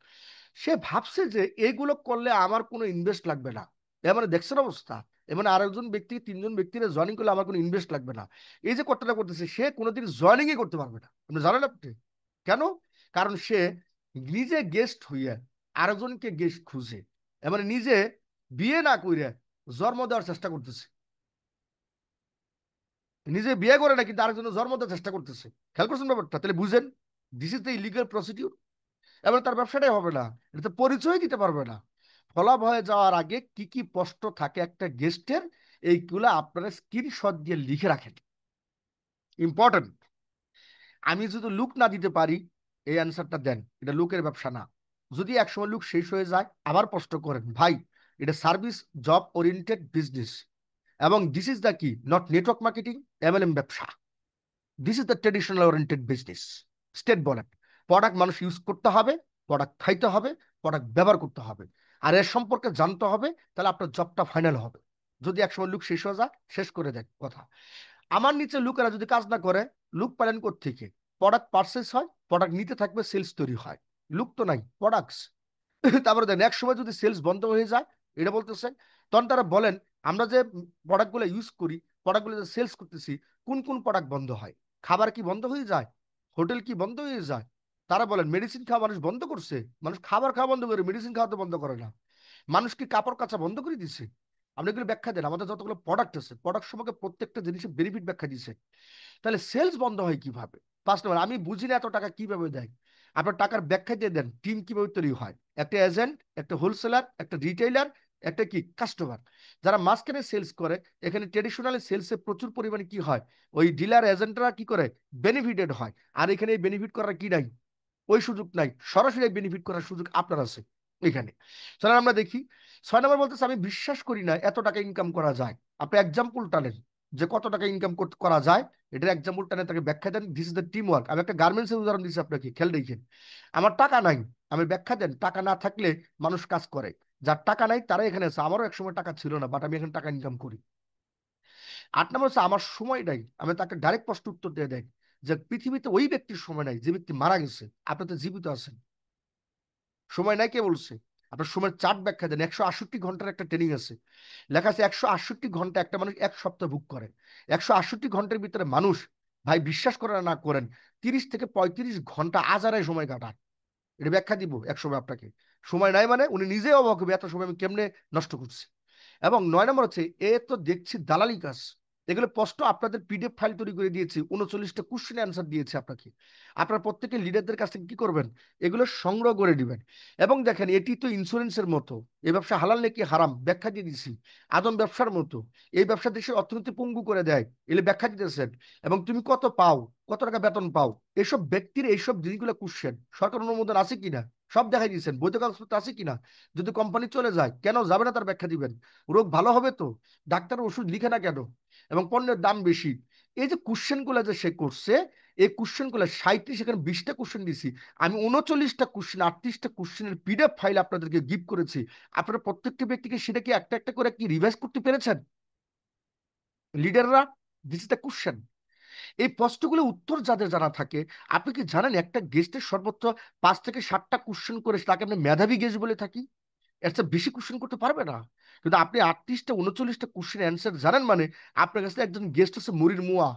সে ভাবছে যে এইগুলো করলে আমার কোনো ইনভেস্ট লাগবে না, এ মানে দেখছেন অবস্থা। মানে আরেকজন ব্যক্তি, তিনজন ব্যক্তিরা জয়েনিং করলে আমার কোনো ইনভেস্ট লাগবে না। এই যে কথাটা করতেছে, সে কোনোদিন জয়েনিংই করতে পারবে না। আপনি জানেন আপনি কেন? কারণ সে নিজে গেস্ট হইয়া আরেকজনকে গেস্ট খুঁজে, মানে নিজে বিয়ে না কইরা জন্ম দেওয়ার চেষ্টা করতেছে। নিজে বিয়ে করে না, কিন্তু আরেকজনের জন্ম দেওয়ার চেষ্টা করতেছে। খেয়াল করছেন ব্যাপারটা? তাহলে বুঝেন, this is the illegal procedure. এবার তার ব্যবসাটাই হবে না, এটা পরিচয় দিতে পারবে না। ফলাপ হয়ে যাওয়ার আগে কি কি প্রশ্ন থাকে একটা গেস্টের, এইগুলো আপনারা স্ক্রিনশট দিয়ে লিখে রাখেন, ইম্পর্টেন্ট। আমি যদি লুক না দিতে পারি, এই অ্যান্সারটা দেন, এটা লুকের ব্যবসা না। যদি একসময় লুক শেষ হয়ে যায়, আবার প্রশ্ন করেন, ভাই এটা সার্ভিস জব ওরিয়েন্টেড বিজনেস, এবং দিস ইজ দ্য কি, নট নেটওয়ার্ক মার্কেটিং, এমএলএম ব্যবসা। This is the traditional oriented business. State বলেন, প্রোডাক্ট মানুষ ইউজ করতে হবে, প্রোডাক্ট খাইতে হবে, প্রোডাক্ট ব্যবহার করতে হবে, আর এর সম্পর্কে জানতে হবে, তাহলে আপনার জবটা ফাইনাল হবে। যদি একসময় লুক শেষ হয়ে যায়, শেষ করে দেয় কথা। আমার নিচে লুকেরা যদি কাজ না করে, লুক পালন থেকে প্রোডাক্ট পারচেস হয়, প্রোডাক্ট নিতে থাকবে, সেলস তৈরি হয়। লুক তো নাই, প্রোডাক্টস। তারপরে দেন এক সময় যদি সেলস বন্ধ হয়ে যায়, এটা বলতেছেন, তখন তারা বলেন, আমরা যে প্রোডাক্টগুলো ইউজ করি, প্রোডাক্টগুলো যে সেলস করতেছি, কোন কোন প্রোডাক্ট বন্ধ হয়? খাবার কি বন্ধ হয়ে যায়? হোটেল কি বন্ধ হয়ে যায়? তারা বলেন, মেডিসিন খাওয়া মানুষ বন্ধ করছে। মানুষ খাবার খাওয়া বন্ধ করে, মেডিসিন খাওয়া তো বন্ধ করে না। মানুষ কি কাপড় কাচা বন্ধ করে দিচ্ছে? আপনি এগুলো ব্যাখ্যা দেন, আমাদের যতগুলো প্রোডাক্ট আছে, প্রোডাক্ট সম্পর্কে প্রত্যেকটা জিনিসের বেনিফিট ব্যাখ্যা দিচ্ছে। তাহলে সেলস বন্ধ হয় কিভাবে? ফার্স্ট অফ অল, আমি বুঝি না এত টাকা কিভাবে দেয়। আপনার টাকার ব্যাখ্যা দিয়ে দেন, টিম কিভাবে তৈরি হয়, একটা এজেন্ট, একটা হোলসেলার, একটা রিটেইলার, একটা কি কাস্টমার, যারা মাঝখানে সেলস করে। এখানে ট্রেডিশনাল সেলসে প্রচুর পরিমাণে কি হয়, ওই ডিলার এজেন্টরা কি করে, বেনিফিটেড হয়। আর এখানে এই বেনিফিট করার কি নাই, ওই সুযোগ নাই। সরাসরি বেনিফিট করার সুযোগ আপনার আছে এখানে। তাহলে আমরা দেখি, 6 নম্বর বলতেছে, আমি বিশ্বাস করি না এত টাকা ইনকাম করা যায়। আপনি এক্সাম্পল টানেন যে কত টাকা ইনকাম করা যায়, এটার এক্সাম্পল টানে তাকে ব্যাখ্যা দেন। This is the team work. আমি একটা গার্মেন্টস এর উদাহরণ দিচ্ছি আপনাকে, খেয়াল রেখেন। আমার টাকা নাই, আমি ব্যাখ্যা দেন, টাকা না থাকলে মানুষ কাজ করে। যার টাকা নাই তারা এখানে আছে। আমারও একসময় টাকা ছিল না, বাট আমি এখানে টাকা ইনকাম করি। 8 নম্বর হচ্ছে, আমার সময় নাই। আমি তাকে ডাইরেক্ট প্রশ্ন উত্তর দিয়ে দেয় যে পৃথিবীতে ওই ব্যক্তির সময় নাই যে ব্যক্তি মারা গেছে, আপনি তো জীবিত আছেন। সময় নাই কে বলছে? আপনার সময়ের চার্ট ব্যাখ্যা দেন। 168 ঘন্টার একটা ট্রেনিং আছে, লেখা আছে 168 ঘন্টা একটা মানুষ এক সপ্তাহ বুক করে। 168 ঘন্টার ভিতরে মানুষ, ভাই বিশ্বাস করেন না করেন, 30 থেকে 35 ঘন্টা আজারায় সময় কাটায়। এটা ব্যাখ্যা দিব এক সময় আপনাকে। সময় নাই মানে উনি নিজেই অবাক হবে, এত সময় আমি কেমনে নষ্ট করছি। এবং 9 নম্বর হচ্ছে, এ তো দেখছি দালালি কাজ। এগুলো প্রশ্ন আপনাদের পিডিএফ ফাইল তৈরি করে দিয়েছি, 39টা কোশ্চেন অ্যান্সার দিয়েছে আপনাকে। আপনার প্রত্যেকের লিডারদের কাছ থেকে কি করবেন, এগুলো সংগ্রহ করে দিবেন। এবং দেখেন, এটি তো ইন্স্যুরেন্সের মতো। এই ব্যবসা হালাল নাকি হারাম ব্যাখ্যা দিয়ে দিছি। আদম ব্যবসার মতো। এই ব্যবসা দেশের অর্থনীতি পঙ্গু করে দেয়, এগুলো ব্যাখ্যা দিতেছেন। এবং তুমি কত পাও, কত টাকা বেতন পাও, এসব ব্যক্তির এইসব জিনিসগুলো কোশ্চেন সরকার অনুমোদন আছে কিনা সব দেখাই দিয়েছেন, বৈধ কাগজপত্র আছে কিনা। যদি কোম্পানি চলে যায় কেন যাবে না তার ব্যাখ্যা দিবেন। রোগ ভালো হবে তো, ডাক্তার ওষুধ লিখে না কেন, এবং পণ্যের দাম বেশি। এই যে কোশ্চেন গুলো যে সে করছে, এই কোশ্চেন গুলো 37, সেখানে 20টা কোশ্চেন দিছি। আমি 39টা কোশ্চেন, 38টা কোশ্চেনের পিডিএফ ফাইল আপনাদেরকে গিফট করেছি। আপনারা প্রত্যেকটা ব্যক্তিকে সেটা কি একটা একটা করে কি রিভাইজ করতে পেরেছেন লিডাররা? This is the question. এই প্রশ্নগুলো উত্তর যাদের জানা থাকে, আপনি কি জানেন একটা গেস্টের সর্বোচ্চ 5 থেকে 7টা কোশ্চেন করে তাকে আপনি মেধাবী গেস্ট বলে থাকি। এর চেয়ে বেশি কোশ্চেন করতে পারবে না। কিন্তু আপনি 38টা 39টা কোশ্চেন অ্যান্সার জানেন মানে আপনার কাছে একজন গেস্ট হচ্ছে মুড়ির মুয়া।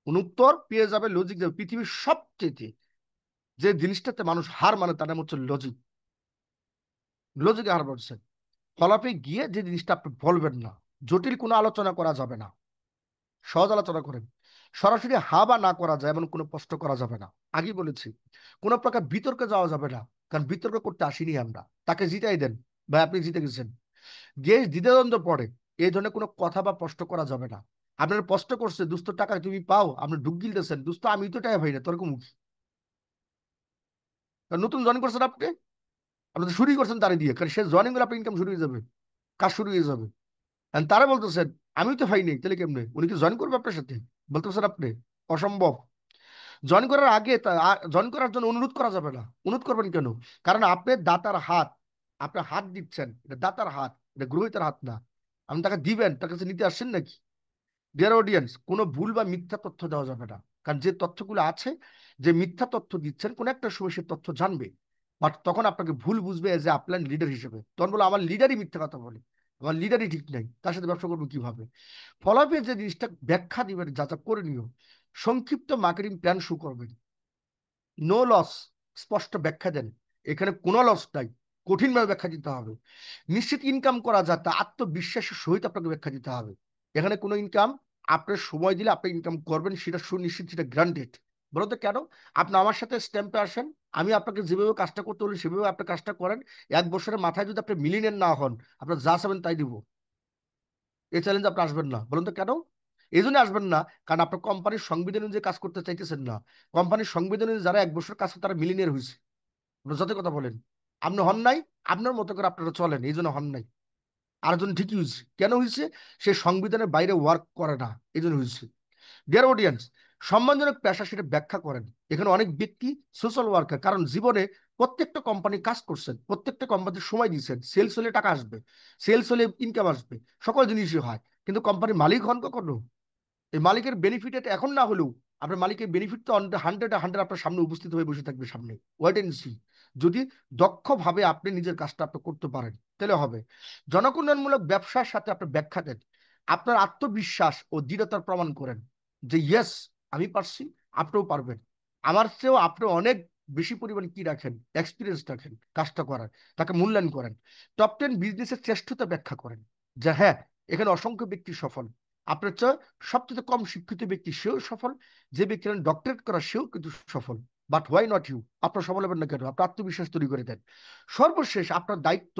উত্তর পেয়ে যাবে, লজিক যাবে। পৃথিবীর সবচেয়ে যে জিনিসটাতে মানুষ হার মানে তার নাম হচ্ছে লজিক। লজিকে হার মানছেন। ফলাফে গিয়ে যে জিনিসটা আপনি বলবেন না, জটিল কোনো আলোচনা করা যাবে না, সহজ আলোচনা করেন। সরাসরি হা বা না করা যায় এমন কোনো প্রশ্ন করা যাবে না। আগেই বলেছি, কোনো প্রকার বিতর্কে যাওয়া যাবে না, কারণ বিতর্ক করতে আসিনি আমরা। তাকে জিতাই দেন, ভাই আপনি জিতে গেছেন। গেস দ্বিধাদ্বন্দ্ব পড়ে, এই ধরনের কোনো কথা বা প্রশ্ন করা যাবে না। আপনার প্রশ্ন করছে, দুস্থ টাকা তুমি পাও, আপনি ডুব গিলতেছেন, দুস্থ আমি তো টাকা পাই না, তর্ক মুখী। কারণ নতুন জয়েন করছেন আপনি, আপনি তো শুরুই করছেন তারে দিয়ে, কারণ সে জয়েনিং করলে আপনার ইনকাম শুরু হয়ে যাবে, কাজ শুরু হয়ে যাবে। And তারা বলতেছেন আমি তো পাই নাই, তাহলে কেমনে উনি কি জয়েন করবে আপনার সাথে? বলতেছেন আপনি অসম্ভব। জয়েন করার আগে জয়েন করার জন্য অনুরোধ করা যাবে না। অনুরোধ করবেন কেন? কারণ আপনি দাতার হাত, আপনি হাত দিচ্ছেন, এটা দাতার হাত, এটা গ্রহিতার হাত না। আপনি তাকে দিবেন, তার কাছে নিতে আসছেন নাকি? ডিয়ার অডিয়েন্স, কোনো ভুল বা মিথ্যা তথ্য দেওয়া যাবে না। কারণ যে তথ্যগুলো আছে, যে মিথ্যা তথ্য দিচ্ছেন, কোন একটা সময় সে তথ্য জানবে, বাট তখন আপনাকে ভুল বুঝবে এজ এ আপনার লিডার হিসেবে, তখন বলে আমার লিডারই মিথ্যা কথা বলে। আমার লিডারই ঠিক নাই, তার সাথে ব্যবসা করবো কিভাবে? ফলাফল যে জিনিসটা ব্যাখ্যা দিবেন, যা যা করে নিও, সংক্ষিপ্ত মার্কেটিং প্ল্যান শুরু করবেন, নো লস, স্পষ্ট ব্যাখ্যা দেন, এখানে কোনো লস নাই, কঠিনভাবে ব্যাখ্যা দিতে হবে। নিশ্চিত ইনকাম করা যায় তা আত্মবিশ্বাসের সহিত আপনাকে ব্যাখ্যা দিতে হবে। এখানে কোনো ইনকাম, আপনার সময় দিলে আপনি ইনকাম করবেন, সেটা সুনিশ্চিত, সেটা গ্রান্টেড। বলো তো কেন? আপনি আমার সাথে স্ট্যাম্পে আসেন, আমি আপনাকে যেভাবে কাজটা করতে বলি সেভাবে আপনি কাজটা করেন, 1 বছরের মাথায় যদি আপনি মিলিয়নিয়ার না হন, আপনার যা চাবেন তাই দিব। এই চ্যালেঞ্জ আপনি আসবেন না, বলুন তো কেন? এই জন্য আসবেন না, কারণ আপনার কোম্পানির সংবিধান অনুযায়ী কাজ করতে চাইতেছেন না। কোম্পানির সংবিধান অনুযায়ী যারা 1 বছর কাজ করে তারা মিলিয়নিয়ার হয়েছে। আপনার যত কথা বলেন, আপনি হন নাই, আপনার মতো করে আপনারা চলেন, এই জন্য হন নাই। আরেকজন ঠিকই হয়েছে, কেন হয়েছে? সে সংবিধানের বাইরে ওয়ার্ক করে না, এই জন্য হয়েছে। ডিয়ার অডিয়েন্স, সম্মানজনক পেশা সেটা ব্যাখ্যা করেন। এখানে অনেক ব্যক্তি সোশ্যাল ওয়ার্কার, কারণ জীবনে প্রত্যেকটা কোম্পানি কাজ করছেন, প্রত্যেকটা কোম্পানির সময় দিয়েছেন, সেলস হলে টাকা আসবে, সেলস হলে ইনকাম আসবে, সকল জিনিসই হয়, কিন্তু কোম্পানির মালিক হন কখনো? এই মালিকের বেনিফিট এটা এখন না হলেও আপনার মালিকের বেনিফিট তো হান্ড্রেড হান্ড্রেড আপনার সামনে উপস্থিত হয়ে বসে থাকবে সামনে। Wait and see. যদি দক্ষভাবে আপনি নিজের কাজটা আপনি করতে পারেন তাহলে হবে। জনকল্যাণমূলক ব্যবসার সাথে আপনি ব্যাখ্যা দেন, আপনার আত্মবিশ্বাস ও দৃঢ়তার প্রমাণ করেন যে ইয়েস, আমি পারছি, আপনিও পারবেন। আমার চেয়েও আপনি অনেক বেশি পরিমাণ কি রাখেন, এক্সপিরিয়েন্স রাখেন কাজটা করার, তাকে মূল্যায়ন করেন। টপ 10 বিজনেসের শ্রেষ্ঠতা ব্যাখ্যা করেন, যে হ্যাঁ, এখানে অসংখ্য ব্যক্তি সফল, আপনার চেয়ে সবচেয়ে কম শিক্ষিত ব্যক্তি সেও সফল, যে ব্যক্তি ডক্টরেট করা সেও কিন্তু সফল। But why not you? আপনার সফল হবেন না কেন? আপনার আত্মবিশ্বাস তৈরি করে দেন। সর্বশেষ আপনার দায়িত্ব,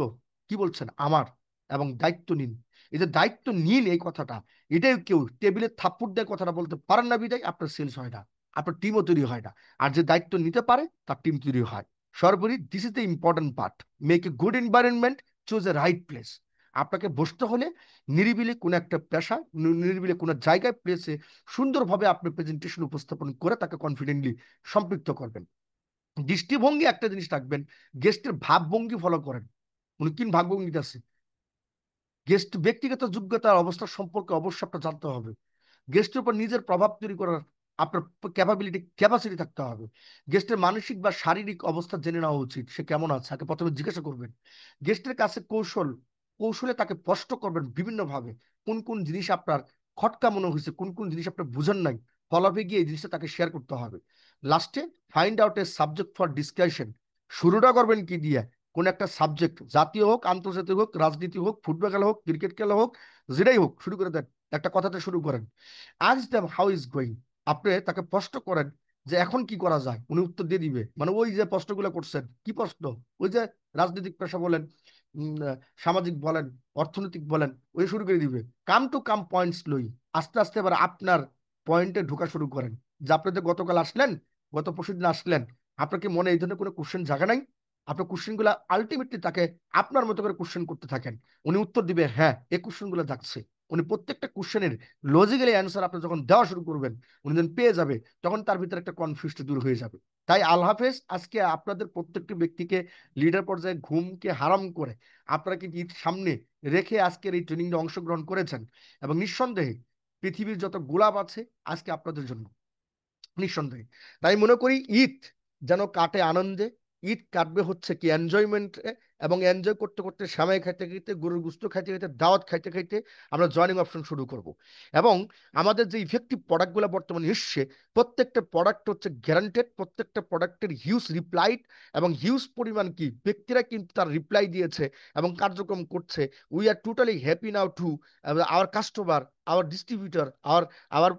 কি বলছেন আমার, এবং দায়িত্ব নিন। এই যে দায়িত্ব নিন, এই কথাটা, এটাই কেউ টেবিলে থাপ্পড় দেয় কথাটা বলতে পারেন না, বিদায় আপনার সেলস হয় না, আপনার টিমও তৈরি হয় না। আর যে দায়িত্ব নিতে পারে তার টিম তৈরি হয়। সর্বোপরি this is the important part, make a good environment, choose a right place. আপনাকে বসতে হলে নিরিবিলি কোনো একটা পেশা, নিরিবিলি কোনো জায়গায় প্লেসে সুন্দরভাবে আপনি প্রেজেন্টেশন উপস্থাপন করে তাকে কনফিডেন্টলি সম্পৃক্ত করবেন। দৃষ্টিভঙ্গি একটা জিনিস রাখবেন, গেস্টের ভাবভঙ্গি ফলো করেন, উনি কি ভাবভঙ্গিতে আছে। গেস্ট ব্যক্তিগত যোগ্যতা আর অবস্থা সম্পর্কে অবশ্যই আপনার জানতে হবে। গেস্টের উপর নিজের প্রভাব তৈরি করার আপনার ক্যাপাসিটি থাকতে হবে। গেস্টের মানসিক বা শারীরিক অবস্থা জেনে নেওয়া উচিত, সে কেমন আছে আগে প্রথমে জিজ্ঞাসা করবেন। গেস্টের কাছে কৌশলে তাকে স্পষ্ট করবেন বিভিন্ন ভাবে, কোন কোন জিনিস আপনার খটকা মনে হয়েছে, কোন কোন জিনিস আপনার বুঝেন নাই, ফলাফে গিয়ে এই জিনিসটা তাকে শেয়ার করতে হবে। লাস্টে find out A subject for discussion. শুরুটা করবেন কি দিয়ে? কোন একটা সাবজেক্ট, জাতীয় হোক, আন্তর্জাতিক হোক, রাজনীতি হোক, ফুটবল খেলা হোক, ক্রিকেট খেলা হোক, যেটাই হোক, শুরু করে দেন, একটা কথাতে শুরু করেন। আজ দেম হাউ ইজ গোয়িং। আপনি তাকে প্রশ্ন করেন যে এখন কি করা যায়, উনি উত্তর দিয়ে দিবে। মানে ওই যে প্রশ্নগুলো করছেন, কি প্রশ্ন? ওই যে রাজনৈতিক পেশা বলেন, সামাজিক বলেন, অর্থনৈতিক বলেন, ওই শুরু করে দিবে। কাম টু কাম পয়েন্টস লই, আস্তে আস্তে এবার আপনার পয়েন্টে ঢোকা শুরু করেন। যে আপনি যে গতকাল আসলেন, গত পরশু দিন আসলেন, আপনার কি মনে এই ধরনের কোনো কোশ্চেন জাগে নাই? আপনার কোশ্চেন গুলা আলটিমেটলি তাকে আপনার মতো করে কোশ্চেন করতে থাকেন, উনি উত্তর দিবে হ্যাঁ, এই কোশ্চেন গুলো যাচ্ছে। উনি প্রত্যেকটা কোশ্চেনের লজিক্যালি অ্যান্সার আপনি যখন দেওয়া শুরু করবেন, উনি যখন পেয়ে যাবে, তখন তার ভিতরে একটা কনফিউজ দূর হয়ে যাবে। তাই আল্লাহ হাফেজ, আজকে আপনাদের প্রত্যেকটি ব্যক্তিকে লিডার পর্যায়ে ঘুমকে হারাম করে আপনারা কিন্তু ঈদ সামনে রেখে আজকের এই ট্রেনিংয়ে অংশগ্রহণ করেছেন, এবং নিঃসন্দেহে পৃথিবীর যত গোলাপ আছে আজকে আপনাদের জন্য, নিঃসন্দেহে। তাই মনে করি ঈদ যেন কাটে আনন্দে, ঈদ কাটবে হচ্ছে কি এনজয়মেন্টে, এবং এনজয় করতে করতে সেমাই খাইতে খাইতে, গরুর গুস্ত খাইতে খাইতে, দাওয়াত খাইতে খাইতে আমরা জয়নিং অপশন শুরু করব। এবং আমাদের যে ইফেক্টিভ প্রোডাক্টগুলো বর্তমানে এসছে, প্রত্যেকটা প্রোডাক্ট হচ্ছে গ্যারান্টেড, প্রত্যেকটা প্রোডাক্টের হিউজ রিপ্লাইড, এবং হিউজ পরিমাণ কি ব্যক্তিরা কিন্তু তার রিপ্লাই দিয়েছে এবং কার্যক্রম করছে। We are totally happy now to our customer, our distributor, our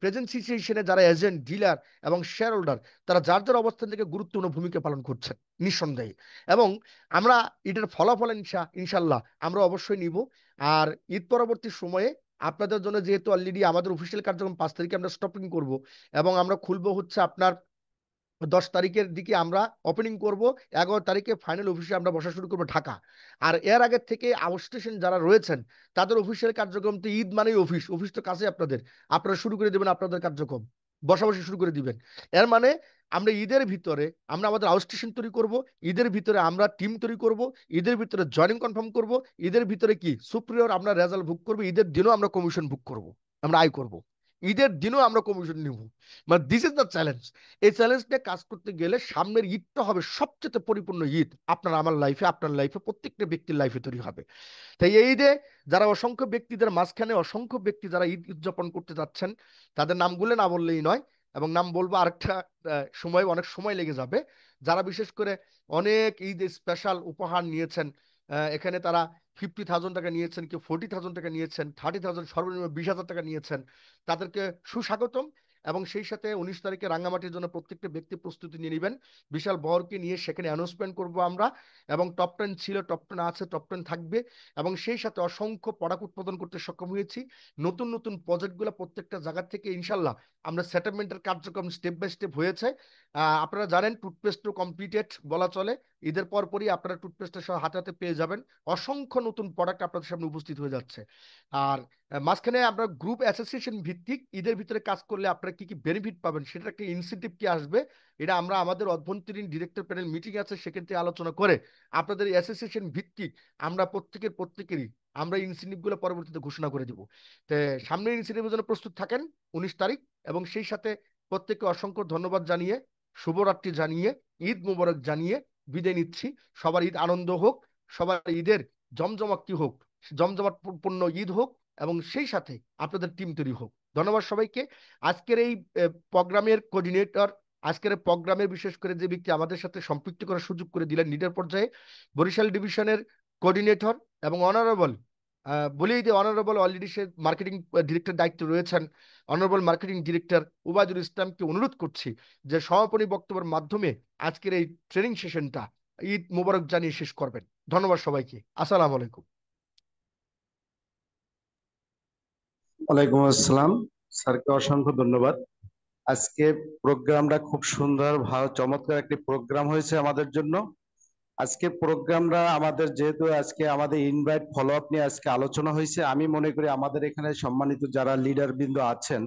present সিচুয়েশনে যারা এজেন্ট, ডিলার এবং শেয়ার হোল্ডার, তারা যার যার অবস্থান থেকে গুরুত্বপূর্ণ ভূমিকা পালন করছেন নিঃসন্দেহে। এবং আমরা এটার ফলাফল ইনশাল্লাহ আমরা অবশ্যই নিব। আর ঈদ পরবর্তী সময়ে আপনাদের জন্য যেহেতু অলরেডি আমাদের অফিসিয়াল কার্যক্রম 5 তারিখে আমরা স্টপিং করব, এবং আমরা খুলবো হচ্ছে আপনার 10 তারিখের দিকে আমরা ওপেনিং করব, 11 তারিখে ফাইনাল অফিসে আমরা বসা শুরু করবো ঢাকা। আর এর আগে থেকে আউটস্টেশন যারা রয়েছেন তাদের অফিসিয়াল কার্যক্রম তো ঈদ মানেই অফিস, অফিস তো কাছে আপনাদের, আপনারা শুরু করে দেবেন আপনাদের কার্যক্রম, বসাবসি শুরু করে দিবেন। এর মানে আমরা ঈদের ভিতরে আমরা আমাদের আউটস্টেশন তৈরি করব, ঈদের ভিতরে আমরা টিম তৈরি করব, ঈদের ভিতরে জয়েনিং কনফার্ম করব, ঈদের ভিতরে কি সুপ্রিয়র আমরা রেজাল্ট বুক করবো, ঈদের দিনও আমরা কমিশন বুক করব, আমরা আয় করব। ঈদের দিনও আমরা কমিশন নিব। মানে দিস ইজ দ্য চ্যালেঞ্জ। এই চ্যালেঞ্জ নিয়ে কাজ করতে গেলে সামনের ঈদটা হবে সবচেয়ে পরিপূর্ণ ঈদ আপনার আমার লাইফে, আপনার লাইফে, প্রত্যেকটা ব্যক্তির লাইফে তৈরি হবে। তাই এই ঈদে যারা অসংখ্য ব্যক্তিদের মাঝখানে অসংখ্য ব্যক্তি যারা ঈদ উদযাপন করতে যাচ্ছেন, তাদের নামগুলো না বললেই নয়, এবং নাম বলবো আরেকটা সময়, অনেক সময় লেগে যাবে। যারা বিশেষ করে অনেক ঈদ স্পেশাল উপহার নিয়েছেন, এখানে তারা 50,000 টাকা নিয়েছেন, কেউ 40,000 টাকা নিয়েছেন, 30,000, সর্বনিম্ন 20,000 টাকা নিয়েছেন, তাদেরকে সুস্বাগতম। এবং সেই সাথে 19 তারিখে রাঙ্গামাটির জন্য প্রত্যেকটা ব্যক্তি প্রস্তুতি নিয়ে নেবেন। বিশাল বহরকে নিয়ে সেখানে অ্যানাউন্সমেন্ট করব আমরা, এবং টপ 10 ছিল, টপ 10 আছে, টপ 10 থাকবে। এবং সেই সাথে অসংখ্য প্রোডাক্ট উৎপাদন করতে সক্ষম হয়েছি। নতুন নতুন প্রজেক্টগুলো প্রত্যেকটা জায়গা থেকে ইনশাল্লাহ আমরা সেটেলমেন্টের কার্যক্রম স্টেপ বাই স্টেপ হয়েছে। আপনারা জানেন টুথপেস্টও কমপ্লিটেড বলা চলে। ঈদের পরপরই আপনারা টুথপেস্টের সহ হাতে হাতে পেয়ে যাবেন। অসংখ্য নতুন প্রোডাক্ট আপনাদের সামনে উপস্থিত হয়ে যাচ্ছে। আর মাঝখানে আমরা গ্রুপ অ্যাসোসিয়েশন ভিত্তিক ঈদের ভিতরে কাজ করলে আপনারা কি কি বেনিফিট পাবেন, সেটা একটা ইনসেন্টিভ কি আসবে, এটা আমরা আমাদের অভ্যন্তরীণ ডিরেক্টর প্যানেল মিটিং আছে সেখান থেকে আলোচনা করে আপনাদের অ্যাসোসিয়েশন ভিত্তিক আমরা প্রত্যেকেরই আমরা ইনসেন্টিভ গুলো পরবর্তীতে ঘোষণা করে দিব। তো সামনের ইনসেন্টিভের জন্য প্রস্তুত থাকেন 19 তারিখ। এবং সেই সাথে প্রত্যেককে অসংখ্য ধন্যবাদ জানিয়ে, শুভরাত্রি জানিয়ে, ঈদ মুবারক জানিয়ে বিদায় নিচ্ছি। সবার ঈদ আনন্দ হোক, সবার ঈদের জমজমাটি হোক, জমজমাট পূর্ণ ঈদ হোক, এবং সেই সাথে আপনাদের টিম তৈরি হোক। ধন্যবাদ সবাইকে। আজকের এই প্রোগ্রামের কোঅর্ডিনেটর, আজকের প্রোগ্রামের বিশেষ করে যে ব্যক্তি আমাদের সাথে সম্পৃক্ত করার সুযোগ করে দিলেন লিডার পর্যায়ে, বরিশাল ডিভিশনের কোঅর্ডিনেটর এবং অনারেবল, বলেই যে অনারেবল অলরেডি সে মার্কেটিং ডিরেক্টর দায়িত্ব রয়েছেন, অনারেবল মার্কেটিং ডিরেক্টর উবায়দুল ইসলামকে অনুরোধ করছি যে সমাপনী বক্তব্যের মাধ্যমে আজকের এই ট্রেনিং সেশনটা ঈদ মোবারক জানিয়ে শেষ করবেন। ধন্যবাদ সবাইকে। আসসালামু আলাইকুম। ওয়ালাইকুম আসসালাম। স্যারকে অসংখ্য ধন্যবাদ। আজকে প্রোগ্রামটা খুব সুন্দর, ভালো, চমৎকার একটি প্রোগ্রাম হয়েছে আমাদের জন্য। আজকে প্রোগ্রামটা আমাদের, যেহেতু আজকে আমাদের ইনভাইট ফলো আপ নিয়ে আজকে আলোচনা হয়েছে, আমি মনে করি আমাদের এখানে সম্মানিত যারা লিডার বৃন্দ আছেন,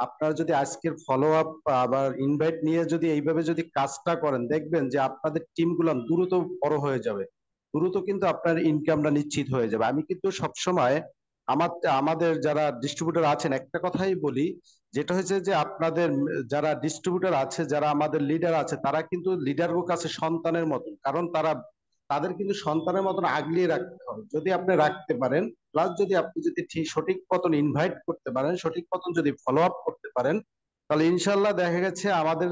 আপনারা যদি আজকের ফলো আপ আবার ইনভাইট নিয়ে যদি এইভাবে যদি কাজটা করেন, দেখবেন যে আপনাদের টিমগুলো দ্রুত বড় হয়ে যাবে, দ্রুত কিন্তু আপনার ইনকামটা নিশ্চিত হয়ে যাবে। আমি কিন্তু সবসময় আমার আমাদের যারা ডিস্ট্রিবিউটর আছেন একটা কথাই বলি, যেটা হচ্ছে যে আপনাদের যারা ডিস্ট্রিবিউটর আছে, যারা আমাদের লিডার আছে, তারা কিন্তু লিডারের কাছে সন্তানের মতন, কারণ তারা তাদের কিন্তু সন্তানের মতন আগলিয়ে রাখতে হবে। যদি আপনি রাখতে পারেন, প্লাস যদি আপনি যদি ঠিক সঠিক মতন ইনভাইট করতে পারেন, সঠিক মতন যদি ফলো আপ করতে পারেন, তাহলে ইনশাল্লাহ দেখা গেছে আমাদের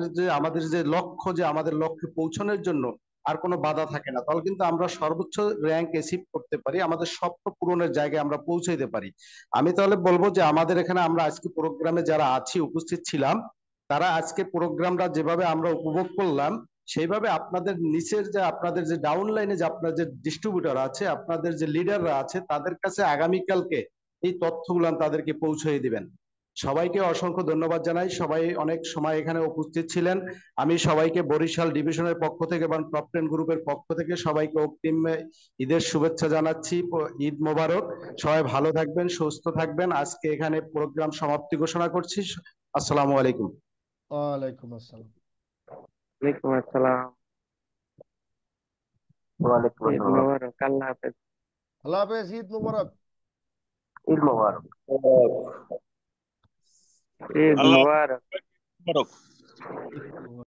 যে লক্ষ্য, যে আমাদের লক্ষ্যে পৌঁছানোর জন্য আর কোনো বাধা থাকে না। তাহলে কিন্তু আমরা সর্বোচ্চ র্যাঙ্ক অ্যাচিভ করতে পারি, আমাদের স্বপ্ন পূরণের জায়গায় আমরা পৌঁছাইতে পারি। আমি তাহলে বলবো যে আমাদের এখানে আমরা আজকে প্রোগ্রামে যারা আছি, উপস্থিত ছিলাম, তারা আজকে প্রোগ্রামটা যেভাবে আমরা উপভোগ করলাম, সেইভাবে আপনাদের নিচের যে আপনাদের যে ডাউন লাইনে যে আপনার যে ডিস্ট্রিবিউটর আছে, আপনাদের যে লিডাররা আছে, তাদের কাছে আগামীকালকে এই তথ্যগুলো তাদেরকে পৌঁছে দিবেন। সবাইকে অসংখ্য ধন্যবাদ জানাই, সবাই অনেক সময় এখানে উপস্থিত ছিলেন। আমি সবাইকে বরিশাল ডিভিশনের পক্ষ থেকে এবং টপ 10 গ্রুপের পক্ষ থেকে সবাইকে অগ্রিম ঈদের শুভেচ্ছা জানাচ্ছি। ঈদ মোবারক। সবাই ভালো থাকবেন, সুস্থ থাকবেন। আজকে এখানে প্রোগ্রাম সমাপ্তি ঘোষণা করছি। আসসালামু আলাইকুম। ওয়ালাইকুম আসসালাম। ওয়ালাইকুম আসসালাম। ওয়ালাইকুম ঈদ আসসালাম। মোবারক। আল্লাহ হাফেজ। আল্লাহ হাফেজ। ঈদ মোবারক। ঈদ মোবারক। ঈদ আল্লাহ মোবারক। হাফেজ। ঈদ মোবারক।